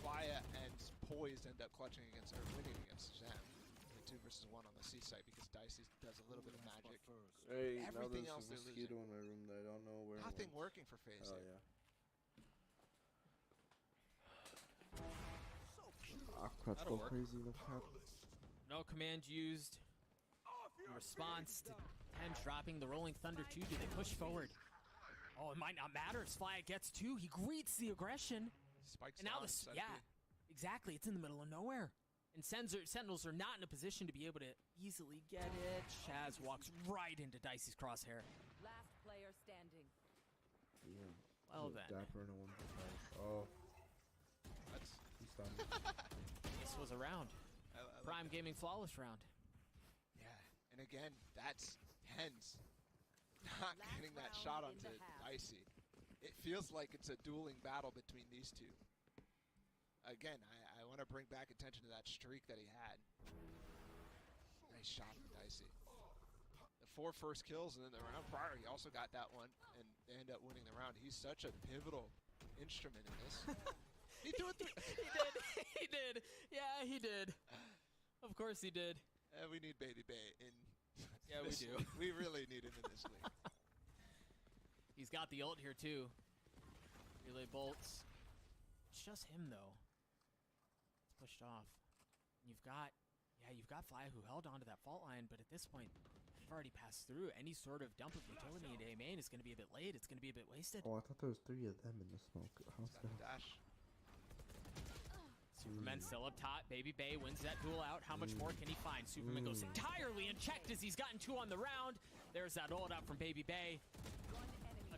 Flya and Poised end up clutching against or winning against Shazam. The 2 versus 1 on the C site because Dicey does a little bit of magic. Hey, everything now else there's they're a mosquito losing. in my room that I don't know where. Nothing working for Faze. Oh yeah. Aquats go crazy. No command used. In response to 10 dropping the Rolling Thunder 2. Do they push forward? Oh, it might not matter. As Flya gets 2, he greets the aggression. Spikes and now exactly. It's in the middle of nowhere. And Sentinels are not in a position to be able to easily get it. Shaz walks right into Dicey's crosshair. Last player standing. Yeah. Well then. Dapper in a 1v5. Oh. He's done. This was a round. Prime Gaming flawless round. Yeah, and again, that's Hens not getting that shot onto Dicey. It feels like it's a dueling battle between these two. Again, I want to bring back attention to that streak that he had. Nice shot from Dicey. The 4 first kills, and then the round prior he also got that one, and they end up winning the round. He's such a pivotal instrument in this. He threw it through. He did. He did. Yeah, he did. Of course he did. We need Baby Bay in. Yeah, we do. We really need him in this league. He's got the ult here too. Relay bolts. It's just him though. It's pushed off. You've got Fly who held onto that fault line, but at this point, you've already passed through. Any sort of dump of utility into A main is going to be a bit late. It's going to be a bit wasted. Oh, I thought there was 3 of them in the smoke. How's that? Dash. Superman still up top. Baby Bay wins that duel out. How much more can he find? Superman goes entirely unchecked as he's gotten 2 on the round. There's that ult out from Baby Bay.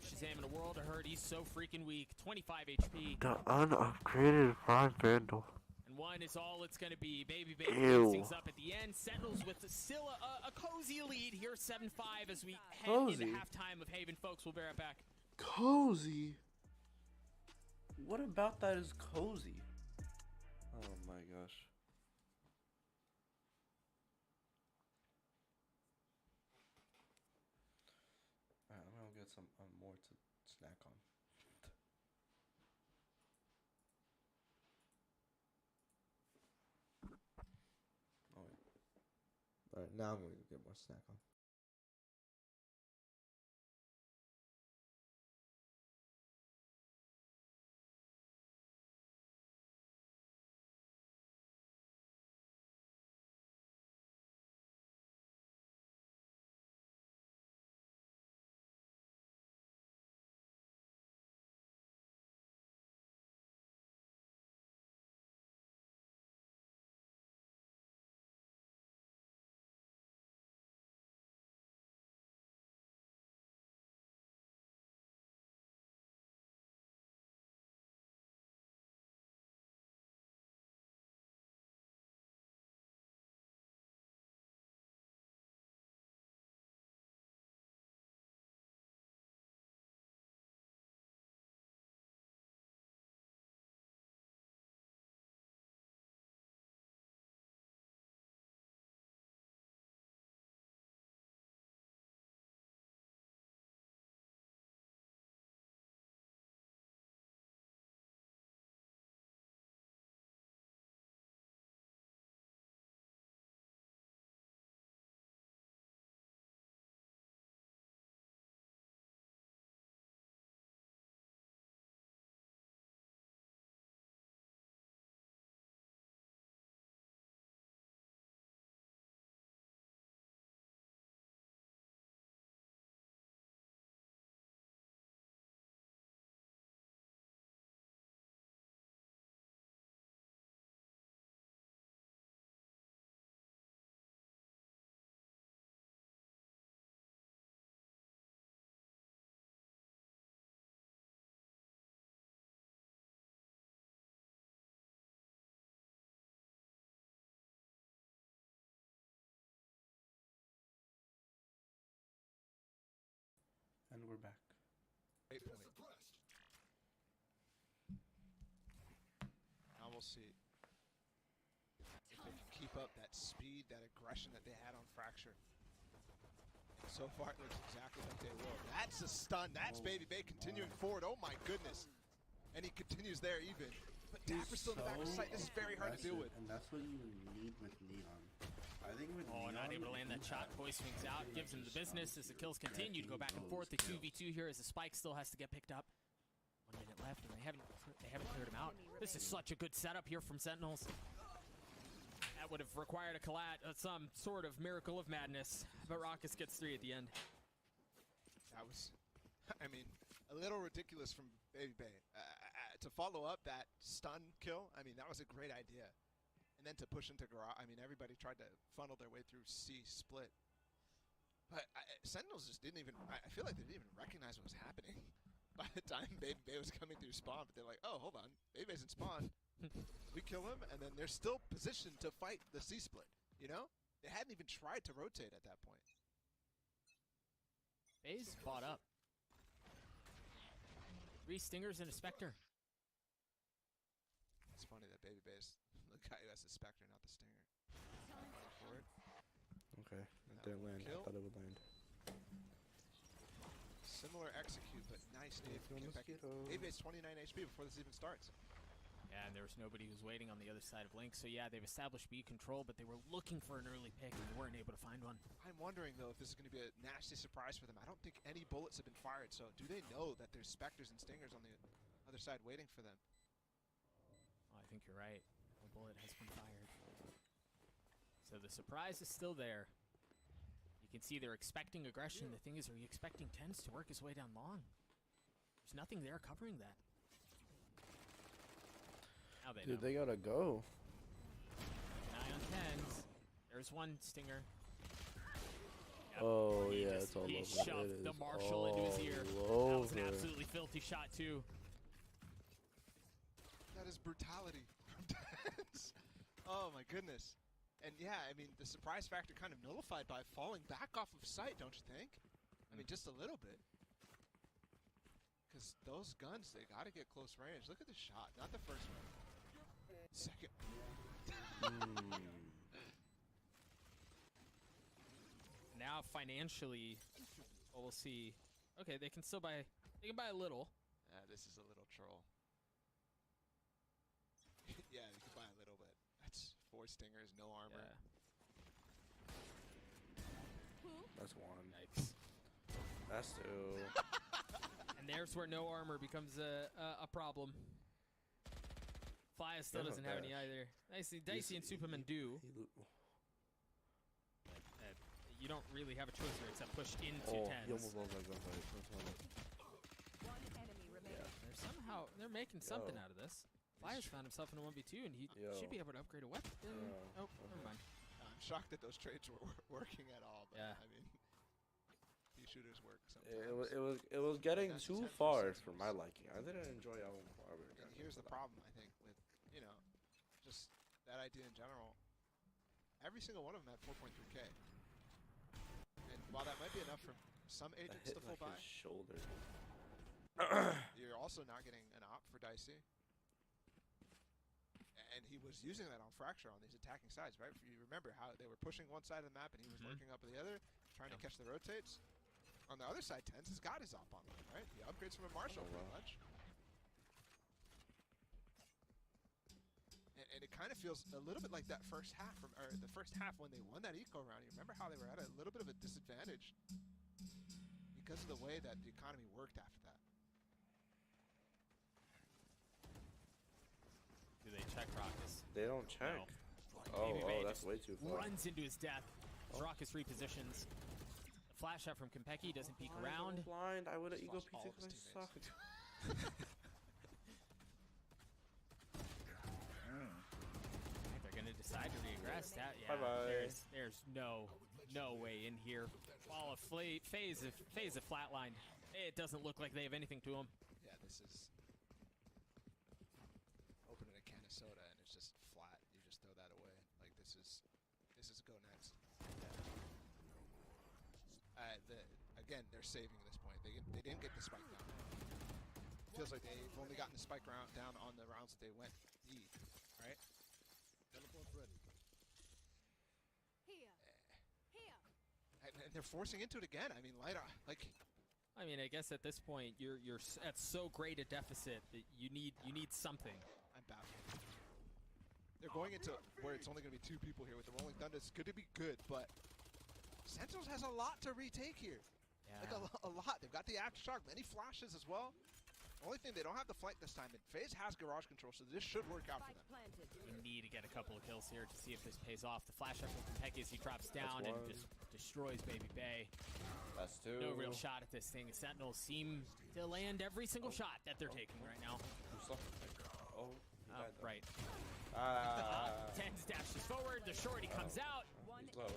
Shazam in a world of hurt. He's so freaking weak. 25 HP. The unupgraded Prime Vandal. And 1 is all it's going to be. Baby Bay Ew. cleans things up at the end. Sentinels with still a cozy lead here, 7-5 as we head into halftime of Haven. Folks, we'll be right back. Cozy? What about that is cozy? Oh my gosh. Alright, I'm gonna get some more to snack on. Oh wait. Alright, now I'm gonna get more snack on. And we're back. 8 point. Now we'll see if they can keep up that speed, that aggression that they had on Fracture. So far, it looks exactly like they will. That's a stun. That's Baby Bay continuing forward. Oh my goodness. And he continues there even. But Dapper's still in the back of sight. This is very hard to deal with. And that's what you need with Neon. I think with Neon, not able to land that shot. Boy swings out, gives him the business as the kills continue to go back and forth. The 2v2 here as the spike still has to get picked up. 1 minute left, and they haven't cleared him out. This is such a good setup here from Sentinels. That would have required a collat, some sort of miracle of madness, but Raucus gets 3 at the end. That was, I mean, a little ridiculous from Baby Bay. To follow up that stun kill, I mean, that was a great idea. And then to push into garage, I mean, everybody tried to funnel their way through C split. But Sentinels just didn't even, I feel like they didn't even recognize what was happening by the time Baby Bay was coming through spawn. But they're like, oh, hold on, Baby Bay's in spawn. We kill him, and then they're still positioned to fight the C split, you know? They hadn't even tried to rotate at that point. Faze bought up. 3 Stingers and a Spectre. It's funny that Baby Bay's the guy who has the Spectre, not the Stinger. Forward. Okay, it didn't land. I thought it would land. Similar execute, but nice nade from Kentucky. Abe is 29 HP before this even starts. Yeah, and there was nobody who was waiting on the other side of Link. So yeah, they've established B control, but they were looking for an early pick and they weren't able to find one. I'm wondering though if this is going to be a nasty surprise for them. I don't think any bullets have been fired, so do they know that there's Spectres and Stingers on the other side waiting for them? Oh, I think you're right. No bullet has been fired. So the surprise is still there. You can see they're expecting aggression. The thing is, are you expecting Tens to work his way down long? There's nothing there covering that. Now they Dude, know. they gotta go. Keep an eye on Tens. There's one Stinger. Yep. Oh, He yeah, just- it's all he over. shoved It the is Marshall into his ear. all That was an over. absolutely filthy shot, too. That is brutality from Tens. Oh my goodness. And yeah, I mean, the surprise factor kind of nullified by falling back off of sight, don't you think? I mean, just a little bit. Because those guns, they got to get close range. Look at the shot. Not the first one. Second. Now financially, well, we'll see. Okay, they can still buy. They can buy a little. This is a little troll. Yeah, they could buy a little bit. That's 4 Stingers, no armor. That's one. Yikes. That's two. And there's where no armor becomes a problem. Flyers still Yeah, doesn't have any gosh. either. Dicey and Superman do. You don't really have a choice here except push into Oh, Tens. he almost lost that gunfight. That's funny. One enemy remaining. They're making something out of this. Flyers found himself in a 1v2 and he should be able to upgrade a weapon. Oh, never mind. I'm shocked that those trades were working at all. But Yeah. I mean, these shooters work sometimes. It was getting That's too 10 far for for my liking. I didn't enjoy Album Barber. And here's the problem, I think, with, you know, just that idea in general. Every single one of them had 4.3K. And while that might be enough for some agents hit to full like buy, his shoulder. you're also not getting an op for Dicey. And he was using that on Fracture on these attacking sides, right? If you remember how they were pushing one side of the map and he was working up the other, trying to catch the rotates. On the other side, Tens has got his op on, right? He upgrades from a Marshall pretty much. And it kind of feels a little bit like that first half, or the first half when they won that eco round. You remember how they were at a little bit of a disadvantage because of the way that the economy worked after that. Do they check Raucus? They don't check. No. Baby Bay That's just way too far. runs into his death. Raucus repositions. The flash shot from Konpeki doesn't peek around. Blind. I would have ego Lost all P6 of his if I teammates. sucked. I think they're gonna decide to regress. That yeah. Bye-bye. There's no way in here. While a Faze is flatlined. It doesn't look like they have anything to him. Yeah, this is opening a can of soda and it's just flat. You just throw that away. Like this is go next. Again, they're saving at this point. They didn't get the spike down. Feels like they've only gotten the spike round down on the rounds that they went E, right? Teleport's ready. Here. Here. And they're forcing into it again. I mean, Lighter, like. I mean, I guess at this point you're at so great a deficit that you need something. I'm baffled. They're going into where it's only going to be 2 people here with the Rolling Thunder. It's good to be good, but Sentinels has a lot to retake here. Yeah. Like a lot. They've got the aftershock, many flashes as well. The only thing, they don't have the flight this time. And Faze has garage control, so this should work out for them. You need to get a couple of kills here to see if this pays off. The flash up from Konpeki as he drops down and just destroys Baby Bay. That's two. No real shot at this thing. The Sentinels seem to land every single shot that they're taking right now. Oh, right. Ah. Tens dashes forward. The shorty comes out. He's low.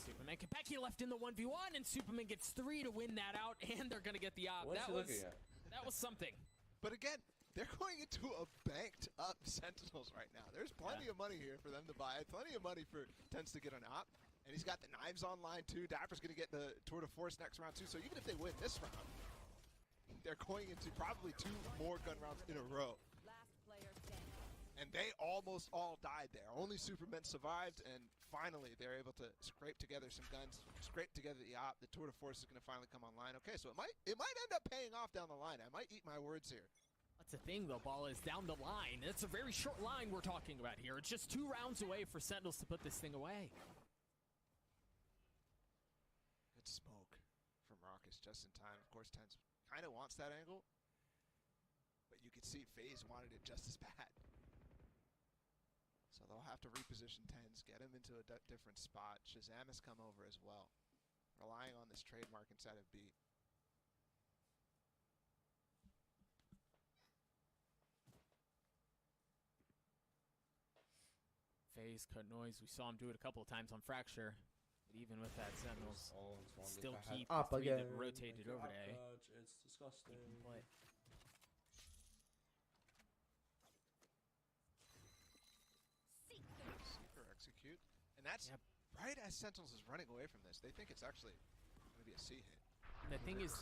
Superman Konpeki left in the 1v1, and Superman gets 3 to win that out, and they're going to get the op. What is he looking at? That was something. But again, they're going into a banked up Sentinels right now. There's plenty of money here for them to buy. Plenty of money for Tens to get an op. And he's got the knives online too. Dapper's going to get the tour de force next round too. So even if they win this round, they're going into probably 2 more gun rounds in a row. Last player standing. And they almost all died there. Only Supermen survived, and finally they're able to scrape together some guns, scrape together the op. The tour de force is going to finally come online. Okay, so it might end up paying off down the line. I might eat my words here. That's the thing, though, Ball, is down the line. It's a very short line we're talking about here. It's just 2 rounds away for Sentinels to put this thing away. Good smoke from Raucus just in time. Of course, Tens kind of wants that angle, but you could see Faze wanted it just as bad. So they'll have to reposition Tens, get him into a different spot. Shazam has come over as well, relying on this trademark inside of B. Faze cut noise. We saw him do it a couple of times on Fracture. But even with that, Sentinels still keep the 3 that rotated over to A. It's disgusting. Play. Seeker execute. And that's right as Sentinels is running away from this. They think it's actually going to be a C hit. And the thing is,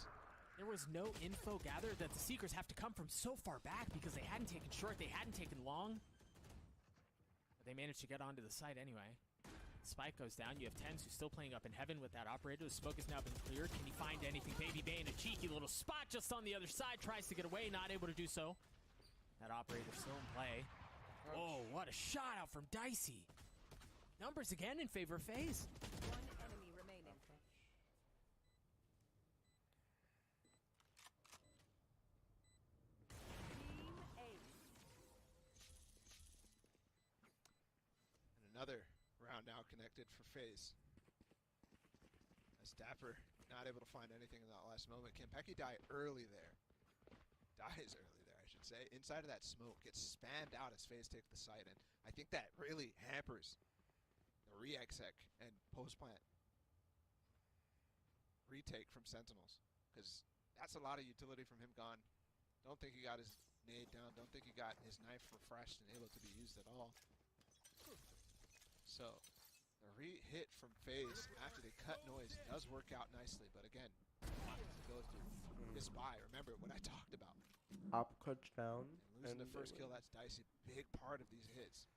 there was no info gathered that the Seekers have to come from so far back because they hadn't taken short, they hadn't taken long. But they managed to get onto the site anyway. Spike goes down. You have Tens who's still playing up in heaven with that operator. The smoke has now been cleared. Can he find anything? Baby Bane, a cheeky little spot just on the other side. Tries to get away, not able to do so. That operator still in play. Oh, what a shot out from Dicey. Numbers again in favor of Faze. 1 enemy remaining. Team Ace. And another round now connected for Faze. As Dapper not able to find anything in that last moment. Can Pecky die early there? Dies early there, I should say. Inside of that smoke, gets spammed out as Faze takes the site. And I think that really hampers the re-exec and post-plant retake from Sentinels. Because that's a lot of utility from him gone. Don't think he got his nade down. Don't think he got his knife refreshed and able to be used at all. So, the re-hit from Faze after they cut noise does work out nicely, but again, goes through this buy. Remember what I talked about. Op clutch down. And losing the first kill, that's Dicey. Big part of these hits.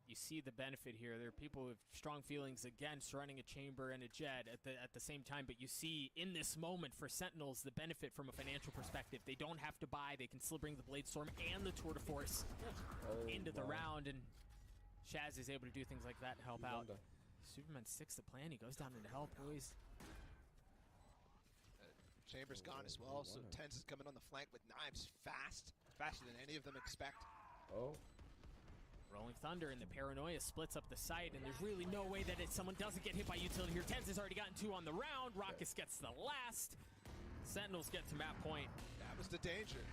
You see the benefit here. There are people with strong feelings against running a chamber and a jet at the same time, but you see in this moment for Sentinels the benefit from a financial perspective. They don't have to buy. They can still bring the Blade Storm and the Tour de Force into the round, and Shaz is able to do things like that to help out. Superman sticks the plan. He goes down into help, boys. Chamber's gone as well, so Tens is coming on the flank with knives fast. Faster than any of them expect. Oh. Rolling Thunder and the Paranoia splits up the site, and there's really no way that someone doesn't get hit by utility here. Tens has already gotten 2 on the round. Raucus gets the last. Sentinels get to map point. That was the danger.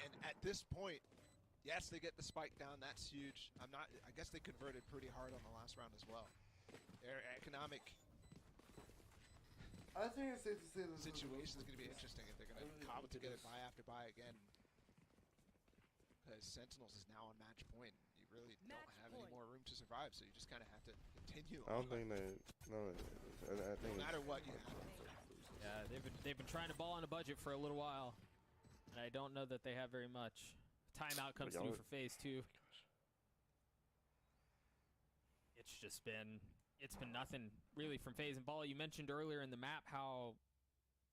And at this point, yes, they get the spike down. That's huge. I guess they converted pretty hard on the last round as well. Their economic I think it's safe to say this situation is going to be interesting if they're going to cobble together buy after buy again. Because Sentinels is now on match point. You really don't have any more room to survive, so you just kind of have to continue. I don't think they. No, I think no matter what you have. Yeah, they've been trying to ball on a budget for a little while, and I don't know that they have very much. Timeout comes through for Phase 2. It's been nothing really from Faze and Ball. You mentioned earlier in the map how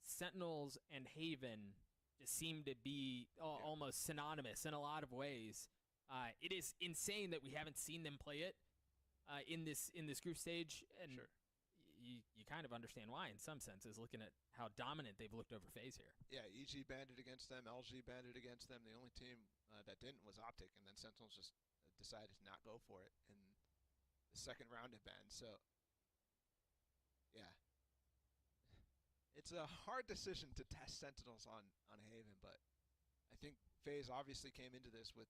Sentinels and Haven just seem to be almost synonymous in a lot of ways. It is insane that we haven't seen them play it in this group stage, and you kind of understand why in some senses, looking at how dominant they've looked over Faze here. Yeah, EG banded against them, LG banded against them. The only team that didn't was Optic, and then Sentinels just decided to not go for it in the second round of ban. So, yeah. It's a hard decision to test Sentinels on Haven, but I think Faze obviously came into this with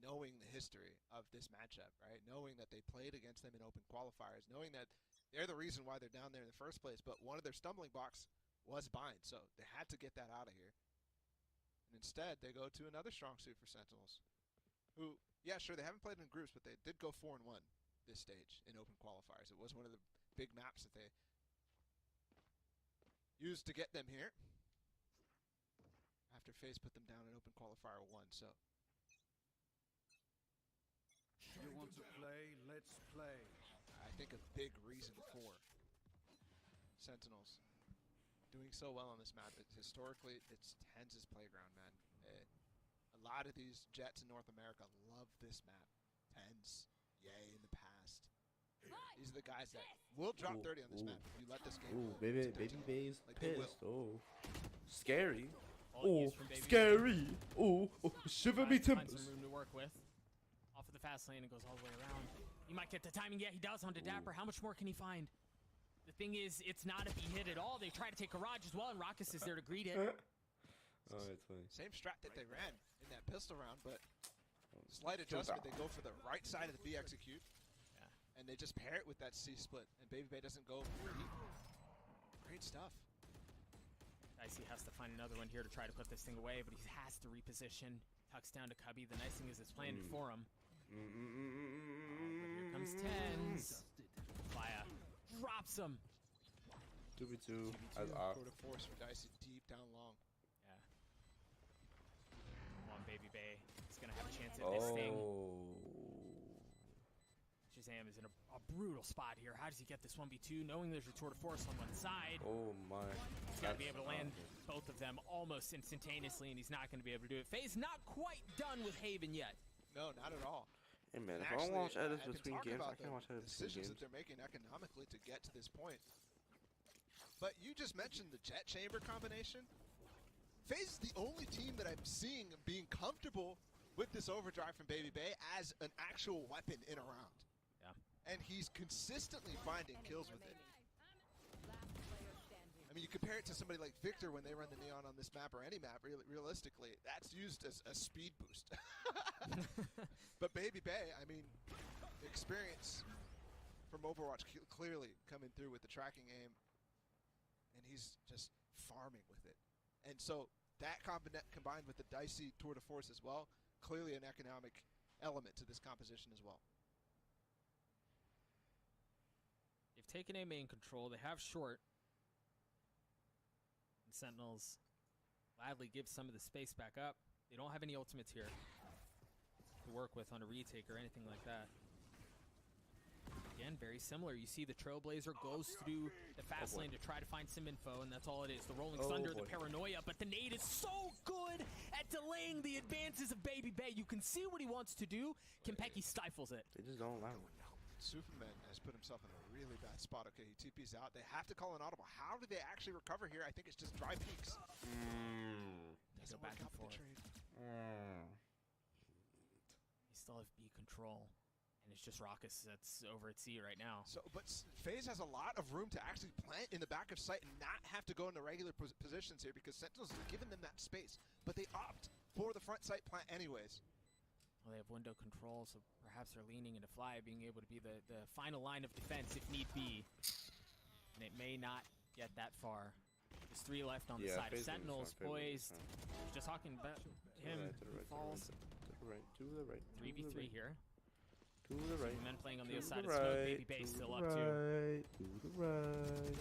knowing the history of this matchup, right? Knowing that they played against them in open qualifiers, knowing that they're the reason why they're down there in the first place, but one of their stumbling blocks was bind, so they had to get that out of here. And instead, they go to another strong suit for Sentinels, who, yeah, sure, they haven't played in groups, but they did go 4-1 this stage in open qualifiers. It was one of the big maps that they used to get them here after Faze put them down in open qualifier 1. So You want to play? Let's play. I think a big reason for Sentinels doing so well on this map is historically it's Tens' playground, man. A lot of these Jets in North America love this map. Tens, yay in the past. These are the guys that will drop 30 on this map if you let this game go. Baby to 13. Bay's Like, they will. pissed. Oh, scary. All Oh, used from Baby scary. Oh, shiver me Find timbers. some room to work with. Off of the fast lane and goes all the way around. He might get the timing. Yeah, he does onto Dapper. How much more can he find? The thing is, it's not a hit at all. They try to take Garage as well, and Raucus is there to greet it. Oh, that's funny. Same strat that they ran in that pistol round, but slight adjustment. They go for the right side of the B execute. And they just pair it with that C split, and Baby Bay doesn't go for heat. Great stuff. Dicey has to find another one here to try to put this thing away, but he has to reposition. Tucks down to Cubby. The nice thing is it's planted for him. But here comes Tens. Fire drops him. 2v2 as off. Tour de force for Dicey deep down long. Yeah. Come on, Baby Bay. He's gonna have a chance at this thing. Shazam is in a brutal spot here. How does he get this 1v2 knowing there's a tour de force on one side? Oh my. He's got to be able to land both of them almost instantaneously, and he's not going to be able to do it. Faze not quite done with Haven yet. No, not at all. Hey man, if Actually, I watch edits I've been between talking games, I about can't watch the edits between decisions games. that they're making economically to get to this point. But you just mentioned the Jet Chamber combination. FaZe is the only team that I'm seeing being comfortable with this overdrive from Baby Bay as an actual weapon in a round. Yeah. And he's consistently finding kills with it. I mean, you compare it to somebody like Victor when they run the Neon on this map or any map, realistically, that's used as a speed boost. But Baby Bay, I mean, the experience from Overwatch clearly coming through with the tracking aim, and he's just farming with it. And so that combined with the Dicey tour de force as well, clearly an economic element to this composition as well. They've taken A main control. They have short. And Sentinels gladly give some of the space back up. They don't have any ultimates here to work with on a retake or anything like that. Again, very similar. You see the Trailblazer goes through the fast lane to try to find some info, and that's all it is. The Rolling Thunder, the Paranoia, but the nade is so good at delaying the advances of Baby Bay. You can see what he wants to do. Kempeki stifles it. They just don't allow it. Superman has put himself in a really bad spot. Okay, he TP's out. They have to call an audible. How do they actually recover here? I think it's just dry peaks. They go back and forth. They still have B control. And it's just Raucus that's over at C right now. So, but FaZe has a lot of room to actually plant in the back of sight and not have to go into regular positions here because Sentinels is giving them that space. But they opt for the front sight plant anyways. Well, they have window control, so perhaps they're leaning into Fly, being able to be the final line of defense if need be. And it may not get that far. There's 3 left on the side of Sentinels, poised. Just talking about him, falls. To the right. 3v3 here. To the right. Men playing on the other side of smoke. Baby Bay still up too. To the right.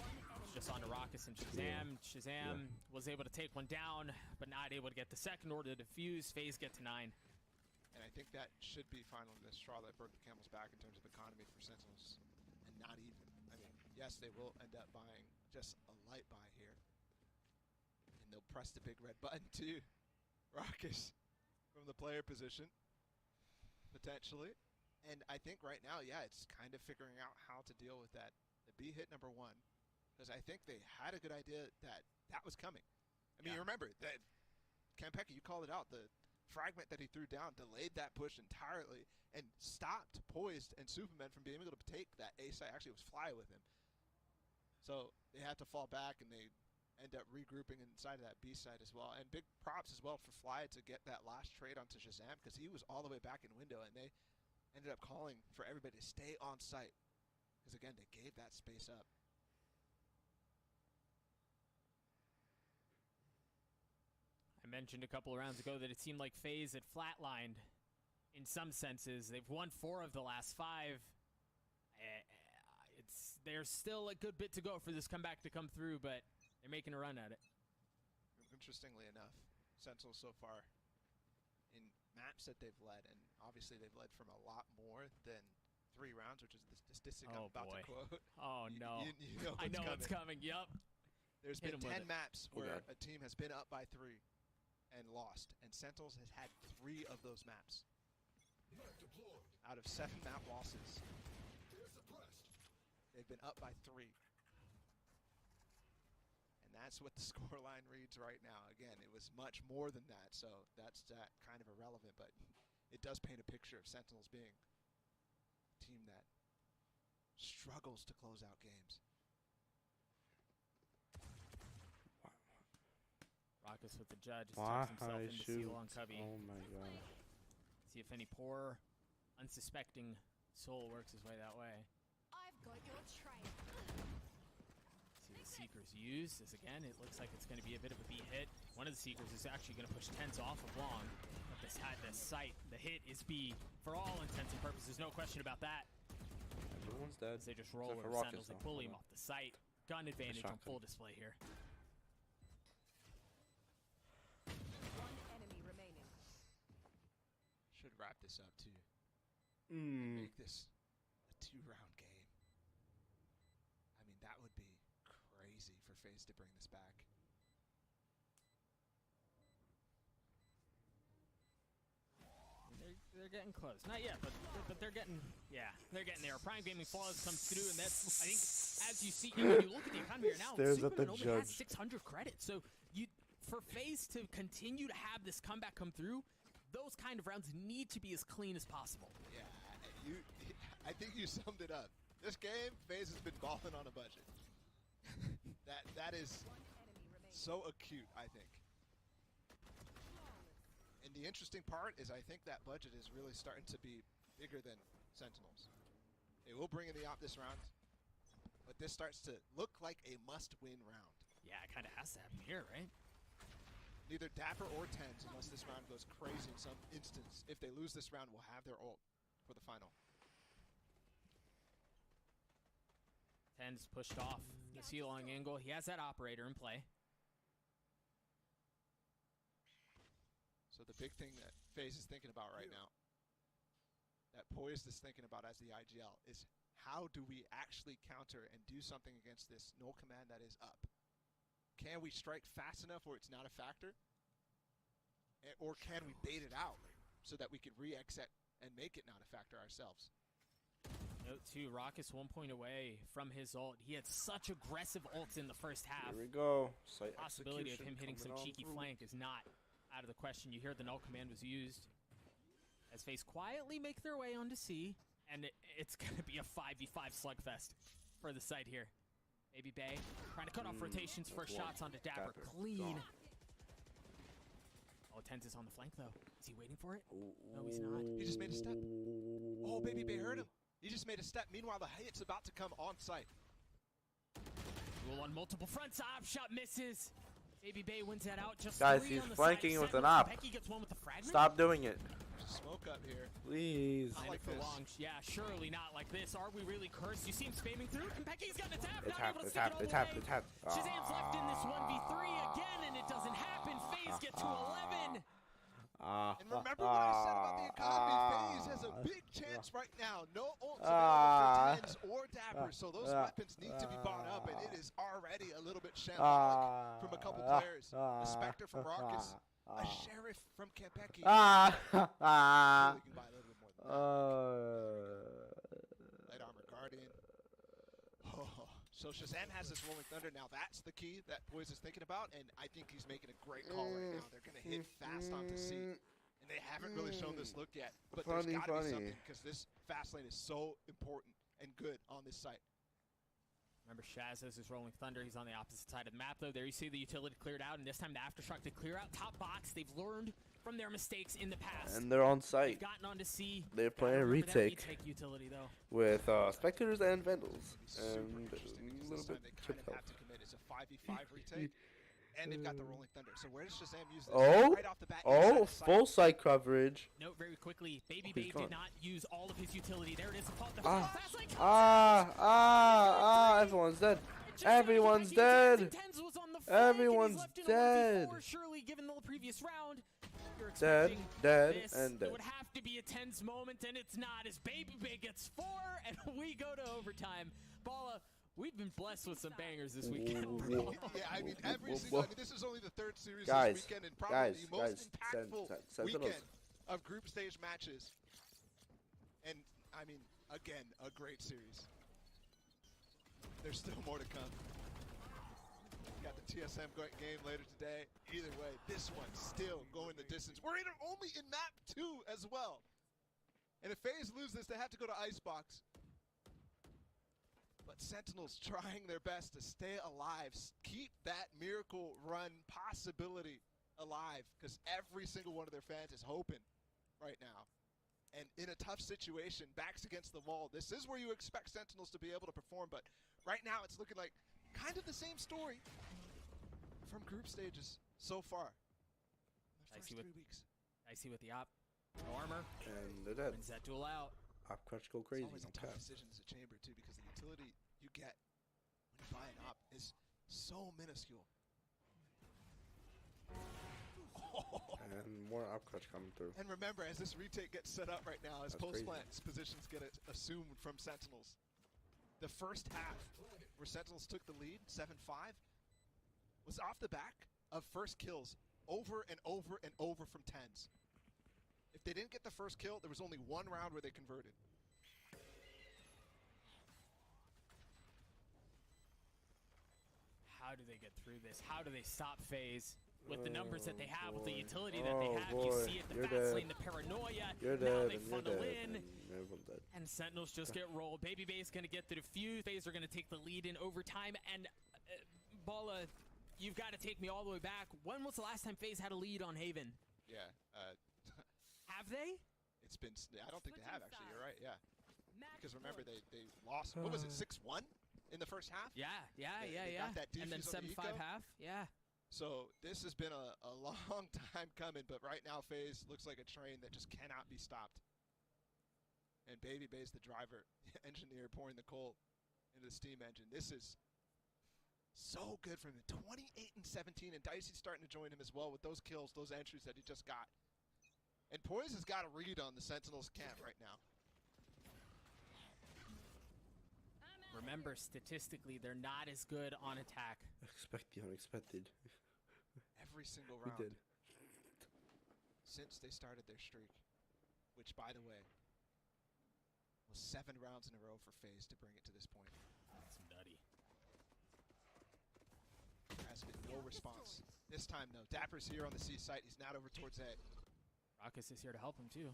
Just on to Raucus and Shazam. Shazam was able to take one down, but not able to get the second or to defuse. FaZe get to 9. And I think that should be finally the straw that broke the camel's back in terms of economy for Sentinels. And not even. I mean, yes, they will end up buying just a light buy here. And they'll press the big red button to Raucus from the player position. Potentially. And I think right now, yeah, it's kind of figuring out how to deal with that. The B hit number 1. Because I think they had a good idea that that was coming. I mean, you remember, that Kempeki, you called it out. The fragment that he threw down delayed that push entirely and stopped Poised and Superman from being able to take that A side. Actually, it was Fly with him. So they had to fall back, and they end up regrouping inside of that B side as well. And big props as well for Fly to get that last trade onto Shazam, because he was all the way back in window, and they ended up calling for everybody to stay on site. Because, again, they gave that space up. I mentioned a couple of rounds ago that it seemed like FaZe had flatlined in some senses. They've won 4 of the last 5. There's still a good bit to go for this comeback to come through, but they're making a run at it. Interestingly enough, Sentinels so far in maps that they've led, and obviously they've led from a lot more than 3 rounds, which is the statistic I'm about to quote. Oh no! You know I know what's coming. Yup. There's Hit been 10 him with it. maps where a team has been up by 3 and lost, and Sentinels has had 3 of those maps. Out of 7 map losses, they've been up by 3. And that's what the scoreline reads right now. Again, it was much more than that, so that's kind of irrelevant, but it does paint a picture of Sentinels being a team that struggles to close out games. Raucous with the judge. Tucks himself into seal on Cubby. Oh my god. See if any poor, unsuspecting soul works his way that way. I've got your trail. See the Seekers used. As again, it looks like it's going to be a bit of a beat hit. One of the Seekers is actually going to push Tens off of Long. But this sight, the hit is B for all intents and purposes. No question about that. Everyone's dead. They just roll with Sentinels. They pull him off the site. Gun advantage on full display here. Should wrap this up too. And make this a 2-round game. I mean, that would be crazy for FaZe to bring this back. They're getting close. Not yet, but they're getting there. Prime Gaming Flawless comes through, and that's, I think, as you see, when you look at the economy right now, Superman only has 600 credits. So for FaZe to continue to have this comeback come through, those kind of rounds need to be as clean as possible. Yeah, I think you summed it up. This game, FaZe has been balling on a budget. that is so acute, I think. And the interesting part is I think that budget is really starting to be bigger than Sentinels. They will bring in the op this round, but this starts to look like a must-win round. Yeah, it kind of has to happen here, right? Neither Dapper or Tens, unless this round goes crazy in some instance. If they lose this round, will have their ult for the final. Tens pushed off the C-long angle. He has that operator in play. So the big thing that FaZe is thinking about right now, that Poised is thinking about as the IGL, is how do we actually counter and do something against this null command that is up? Can we strike fast enough where it's not a factor? Or can we bait it out so that we can re-exit and make it not a factor ourselves? Note 2, Raucous 1 point away from his ult. He had such aggressive ults in the first half. Here we go. The possibility of him hitting some cheeky flank is not out of the question. You hear the null command was used as FaZe quietly make their way onto C, and it's going to be a 5v5 slugfest for the site here. Baby Bay trying to cut off rotations, first shots onto Dapper. Clean. Oh, Tens is on the flank, though. Is he waiting for it? No, he's not. He just made a step. Oh, Baby Bay heard him. He just made a step. Meanwhile, the hit's about to come on site. Duel on multiple fronts. Op shot misses. Baby Bay wins that out. Just guys, he's flanking with an op. Gets one with the fragment. Stop doing it. Smoke up here. Please. Not like for long. Yeah, surely not like this. Are we really cursed? You see him spamming through. And Pecky's got a tap. Not able to stick it all the way. Shazam's left in this 1v3 again, and it doesn't happen. FaZe get to 11. And remember what I said about the economy. FaZe has a big chance right now. No ults available for Tens or Dapper, so those weapons need to be bought up, and it is already a little bit shambolic from a couple players. A Spectre from Raucous, a Sheriff from Campeki. You can buy a little bit more than that. Light Armor Guardian. So Shazam has this Rolling Thunder. Now that's the key that Poise is thinking about, and I think he's making a great call right now. They're going to hit fast onto C, and they haven't really shown this look yet. But there's got to be something, because this fast lane is so important and good on this site. Remember, Shaz has his Rolling Thunder. He's on the opposite side of the map, though. There you see the utility cleared out, and this time the Aftershock did clear out top box. They've learned from their mistakes in the past. And they're on site. They've gotten onto C. They're playing retake utility, though. With Spectators and Vandals. And a little bit they kind of have to commit. It's a 5v5 retake, and they've got the Rolling Thunder. So where does Shazam use this? Right off the bat. Full site coverage. Note very quickly, Baby Bay did not use all of his utility. There it is. Everyone's dead. Everyone's dead. Everyone's dead. Surely, given the previous round, you're Dead, expecting dead, this. and dead. It would have to be a tense moment, and it's not. As Baby Bay gets 4, and we go to overtime. Balla, we've been blessed with some bangers this weekend. Bro. Yeah, I mean, every single. I mean, this is only the 3rd series Guys, this weekend, and probably the most impactful Sentinels. weekend of group stage matches. And I mean, again, a great series. There's still more to come. Got the TSM game later today. Either way, this one's still going the distance. We're only in map 2 as well. And if FaZe lose this, they have to go to Icebox. But Sentinels trying their best to stay alive, keep that miracle run possibility alive, because every single one of their fans is hoping right now. And in a tough situation, backs against the wall, this is where you expect Sentinels to be able to perform, but right now it's looking like kind of the same story from group stages so far. The first 3 weeks. I see with the op. No armor. And they're dead. Wins that duel out. Op crunch go crazy. It's always a tough decision as a chamber too, because the utility you get when you buy an op is so minuscule. And more op crunch coming through. And remember, as this retake gets set up right now, as post-plant positions get assumed from Sentinels, the first half where Sentinels took the lead, 7-5, was off the back of first kills over and over and over from tens. If they didn't get the first kill, there was only one round where they converted. How do they get through this? How do they stop FaZe? With the numbers that they have, with the utility that they have, you see it, the fast lane, the paranoia, now they funnel in, and Sentinels just get rolled. Baby Bay is going to get the defuse, FaZe are going to take the lead in overtime, and Balla, you've got to take me all the way back. When was the last time FaZe had a lead on Haven? Yeah. Have they? It's been, I don't think they have, actually, you're right, yeah. Because remember, they lost, what was it, 6-1 in the first half? Yeah. Got that And then defuse on the 7-5 eco. half, yeah. So this has been a long time coming, but right now FaZe looks like a train that just cannot be stopped. And Baby Bay's the driver, engineer pouring the coal into the steam engine. This is so good from him. 28-17, and Dicey's starting to join him as well with those kills, those entries that he just got. And Poise has got a read on the Sentinels camp right now. Remember, statistically, they're not as good on attack. Expect the unexpected. Every single We round did. since they started their streak, which, by the way, was 7 rounds in a row for FaZe to bring it to this point. That's nutty. There has been no response. This time, though, Dapper's here on the C site. He's not over towards A. Raucus is here to help him, too.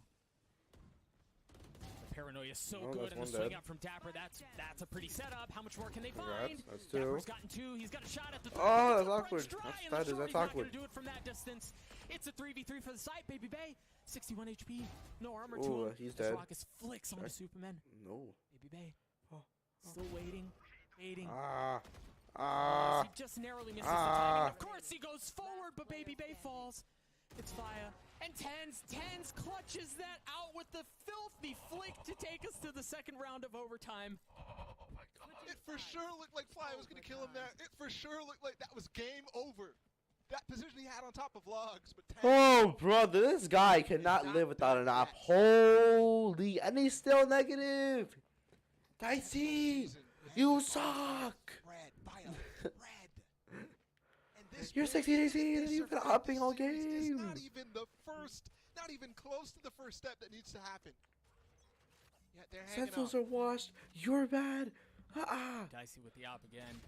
The paranoia is so Oh, good, that's and the one swing dead. out from Dapper, that's a pretty setup. How much more can they Congrats, find? that's 2. Dapper's gotten 2. He's got a shot at the 3. Oh, that's It's a awkward. French dry, That's and the that is- shorty's that's not awkward. gonna do it from that distance. It's a 3v3 for the site, Baby Bay. 61 HP. No armor to Ooh, him. he's As dead. Raucus flicks onto Superman. No. Baby Bay. Oh. Still waiting. Waiting. Ah. He just narrowly misses the timing. Of course he goes forward, but Baby Bay falls. It's Fire. And Tens clutches that out with the filthy flick to take us to the second round of overtime. It for sure looked like Fly was going to kill him there. It for sure looked like that was game over. That position he had on top of logs, but Oh, brother, this guy cannot live without an op. Holy, and he's still negative. Dicey, you suck. You're 16 AC and you've been upping all game. It's not even the first, not even close to the first step that needs to happen. Yeah, they're hanging Sentinels on. are washed. You're bad. Dicey with the op again.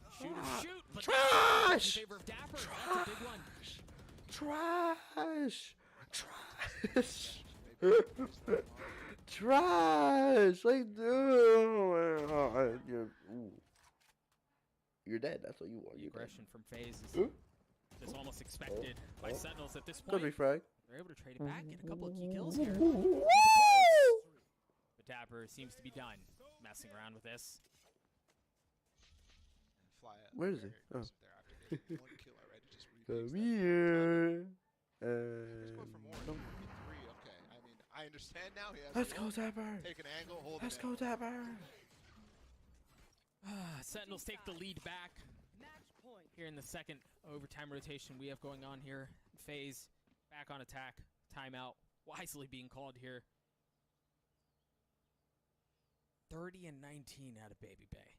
Shoot, but Trash! in favor of Dapper. That's a big one. Trash. Trash. Like, dude. You're dead. That's what you are. The You're aggression dead. from FaZe is just almost expected by Sentinels at this point. Could be frag. They're able to trade it back, get a couple of key kills here. But Dapper seems to be done messing around with this. Fly Where is he? Oh. There after getting 1 kill already. Just Come here. He's going for more. 3. Okay. I mean, I understand now. He has Let's a go, look, Dapper. Take an angle, hold Let's it go, in. Dapper. Sentinels take the lead back. here in the second overtime rotation we have going on here. Faze back on attack. Timeout wisely being called here. 30 and 19 out of Baby Bay.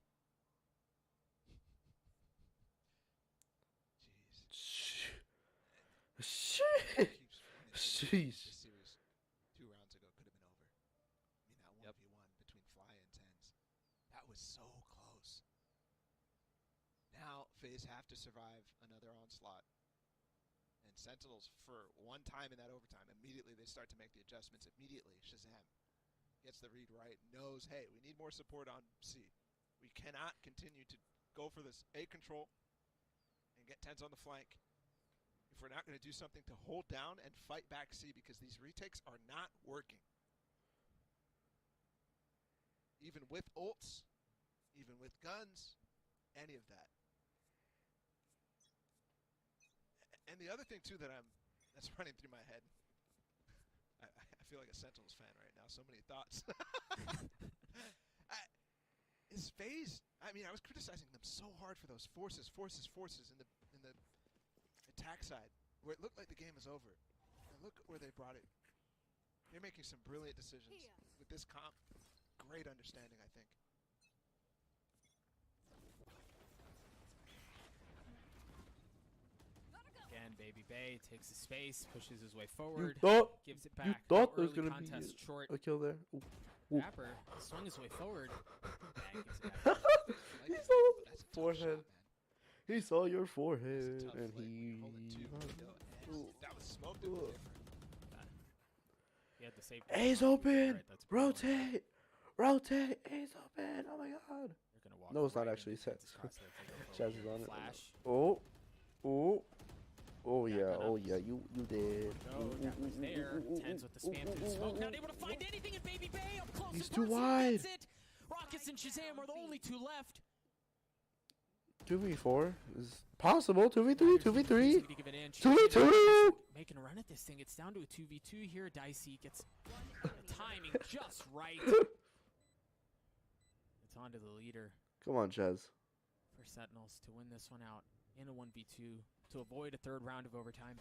Jeez. This series 2 rounds ago could have been over. I mean, that 1v1 between Fly and Tens. That was so close. Now, FaZe have to survive another onslaught. And Sentinels, for one time in that overtime, immediately they start to make the adjustments. Immediately, Shazam gets the read right, knows, hey, we need more support on C. We cannot continue to go for this A control and get Tens on the flank if we're not going to do something to hold down and fight back C, because these retakes are not working. Even with ults, even with guns, any of that. And the other thing too that's running through my head, I feel like a Sentinels fan right now, so many thoughts. Is FaZe, I mean, I was criticizing them so hard for those forces in the attack side, where it looked like the game is over. And look where they brought it. They're making some brilliant decisions with this comp. Great understanding, I think. Again, Baby Bay takes the space, pushes his way forward, gives it back. You thought there was Early gonna be contest short. a kill there. Ooh. Ooh. Dapper swung his way forward. He saw his forehead. He saw your forehead, and he. That was smoked. He had the save. A's open. Rotate. Rotate. A's open. Oh my god. No, it's not actually set. Chaz is on it. Flash. Oh. Oh. Oh yeah. Oh yeah. You did. Dapper's there. Tens with the spam through the smoke. Not able to find anything in Baby Bay. Up close. He's too wide. Rockets and Shazam are the only two left. 2v4 is possible. 2v3. 2v3. 2v2. Making a run at this thing. It's down to a 2v2 here. Dicey gets timing just right. It's on to the leader. Come on, Chaz. For Sentinels to win this one out in a 1v2 to avoid a third round of overtime.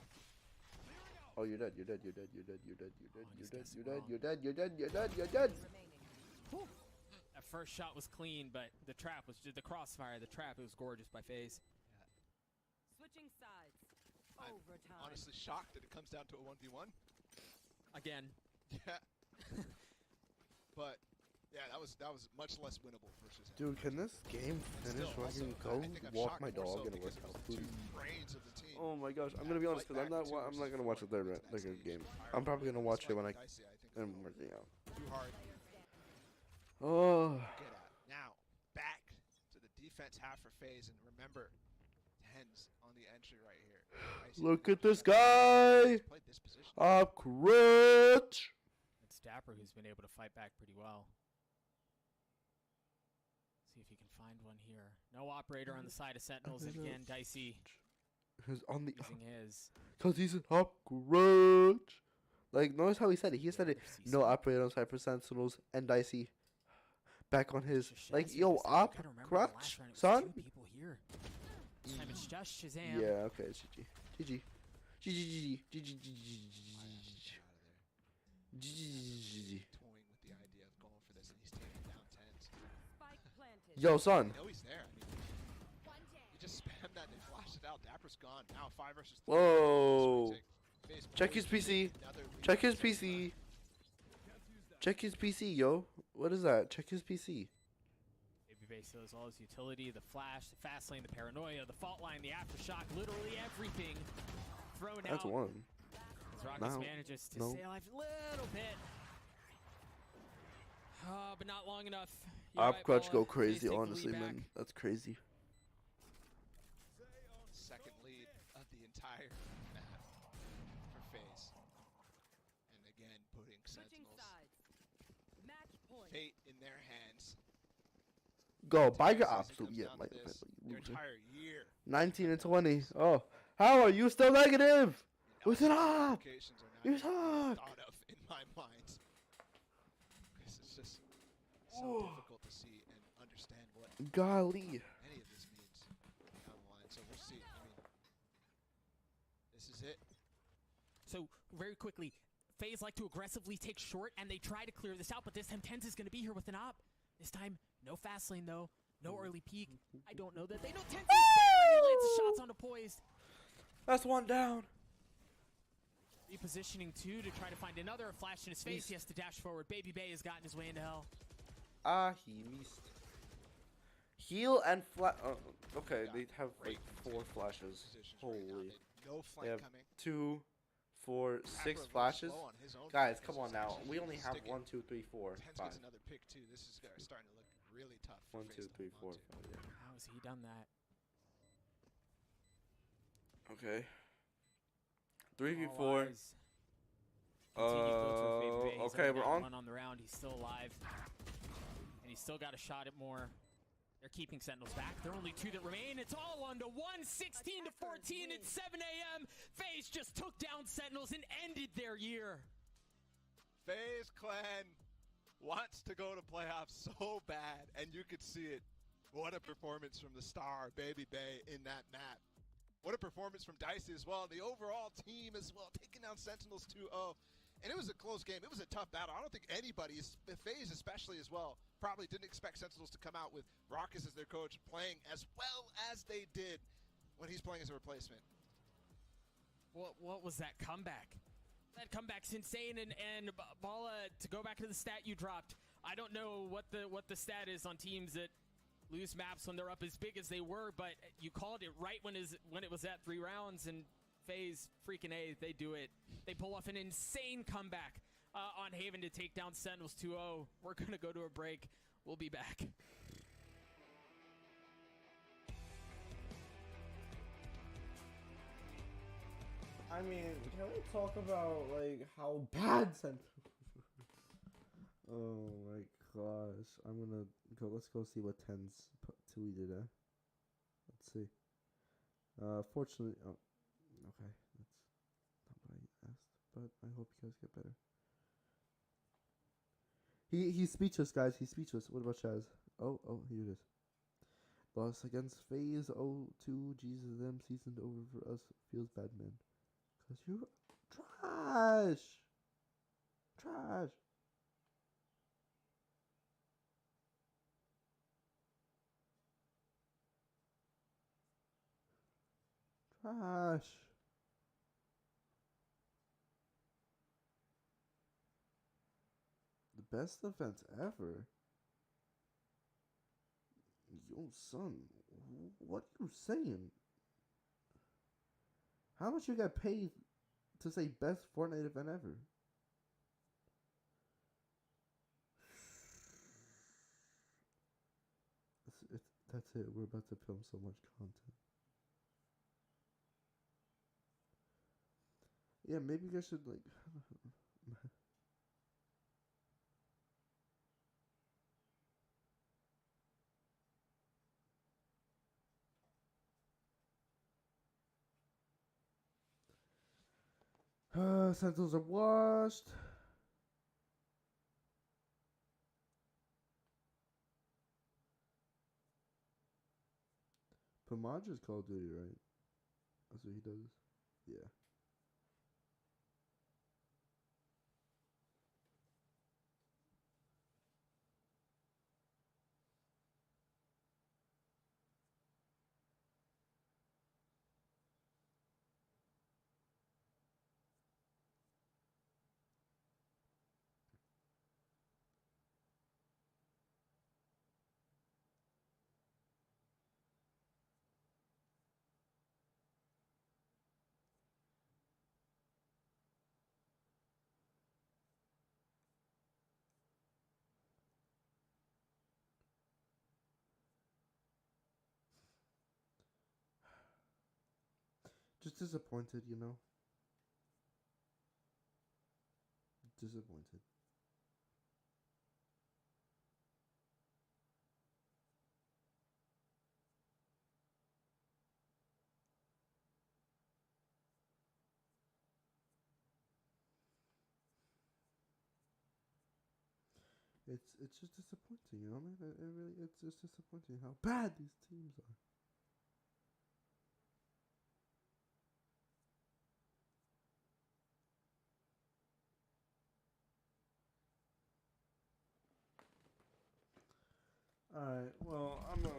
Oh, you're dead. You're dead. You're dead. You're dead. You're dead. You're dead. You're dead. You're dead. You're dead. You're dead. You're dead. You're dead. That first shot was clean, but the trap was just the crossfire. The trap, it was gorgeous by FaZe. Switching sides. I'm Overtime. honestly shocked that it comes down to a 1v1. Again. Yeah. But yeah, that was much less winnable versus him. Dude, can this game finish so I can go walk my dog and work out, please? Oh my gosh, I'm gonna be honest, because I'm not gonna watch the third game. I'm probably gonna watch it when I'm working out. Too hard. Oh. Get out. Now, back to the defense half for FaZe, and remember, Tens on the entry right here. Look at this guy! Up crutch! It's Dapper who's been able to fight back pretty well. See if he can find one here. No operator on the side of Sentinels, and again, Dicey on the using his. Because he's an up crutch! Like, notice how he said it. He said it. No operator on side for Sentinels, and Dicey back on his. Like, yo, up crutch, son? People here. This time it's just Shazam. Yeah, okay, it's GG. GG. GG. GG. GG. Toying with the idea of going for this, and he's taking down Tens. Yo, son. I know he's there. I mean, you just spam that and flash it out. Dapper's gone. Now 5 versus 3. Whoa. Check his PC. Check his PC. Check his PC, yo. What is that? Check his PC. Baby Bay still has all his utility, the flash, the fast lane, the paranoia, the fault line, the aftershock, literally everything thrown out. That's one. As Rockets manages to stay alive a little bit. But not long enough. Op crutch go crazy, honestly, man. That's crazy. Second lead of the entire map for FaZe. And again, putting Sentinels fate in their hands. Go, buy your ops. Yeah, their entire year. 19 and 20. Oh, how are you still negative? With an op. You suck. Thought of in my mind. This is just so difficult to see and understand what golly any of this means down the line. So we'll see very quickly. Faze like to aggressively take short, and they try to clear this out, but this time Tenz is going to be here with an op. This time, no fast lane, though. No early peek. I don't know that they know Tenz is there, and he lands the shots onto Poised. That's one down. Repositioning two to try to find another flash in his face. He has to dash forward. Baby Bay has gotten his way into hell. He missed. Heal and flash. Okay, they have like 4 flashes. Holy. No They flank have coming. 2, 4, 6 Akra flashes. slow on his own Guys, flank. come This on is now. actually We only have sticking. 1, 2, 3, 4, Tenz 5. gets another pick too. This is starting to look really tough. 1, 2, 3, 4, 5. Yeah. How has he done that? Okay. 3v4. All eyes. Continue filter with Baby Bay. He's Okay, only we're got on. 1 on the round. He's still alive. And he's still got a shot at more. They're keeping Sentinels back. There are only 2 that remain. It's all on to 1, 16 to 14. It's 7 a.m. FaZe just took down Sentinels and ended their year. FaZe Clan wants to go to playoffs so bad, and you could see it. What a performance from the star, Baby Bay, in that map. What a performance from Dicey as well. The overall team as well, taking down Sentinels 2-0. And it was a close game. It was a tough battle. I don't think anybody, FaZe especially as well, probably didn't expect Sentinels to come out with Raucus as their coach, playing as well as they did when he's playing as a replacement. What was that comeback? That comeback's insane. And Bala, to go back to the stat you dropped, I don't know what the stat is on teams that lose maps when they're up as big as they were, but you called it right when it was at 3 rounds, and FaZe, freaking A, they do it. They pull off an insane comeback on Haven to take down Sentinels 2-0. We're going to go to a break. We'll be back. I mean, can we talk about like how bad Sentinels? Oh my gosh! I'm gonna go. Let's go see what Tenz tweeted. Let's see. Fortunately, oh, okay, that's not what I asked, but I hope you guys get better. He's speechless, guys. He's speechless. What about Chaz? Oh, here it is. Loss against FaZe 0-2. Jesus, them seasoned over for us. Feels bad, man. Cause you're trash. Trash. Trash. The best event ever. Yo, son, what are you saying? How much you got paid to say best Fortnite event ever? That's it. We're about to film so much content. Yeah, maybe you guys should like. Sentinels are washed. Pamaj is Call of Duty, right? That's what he does. Yeah. Just disappointed, you know? Disappointed. It's just disappointing, you know, man. It's just disappointing how bad these teams are. Alright, well, I'm gonna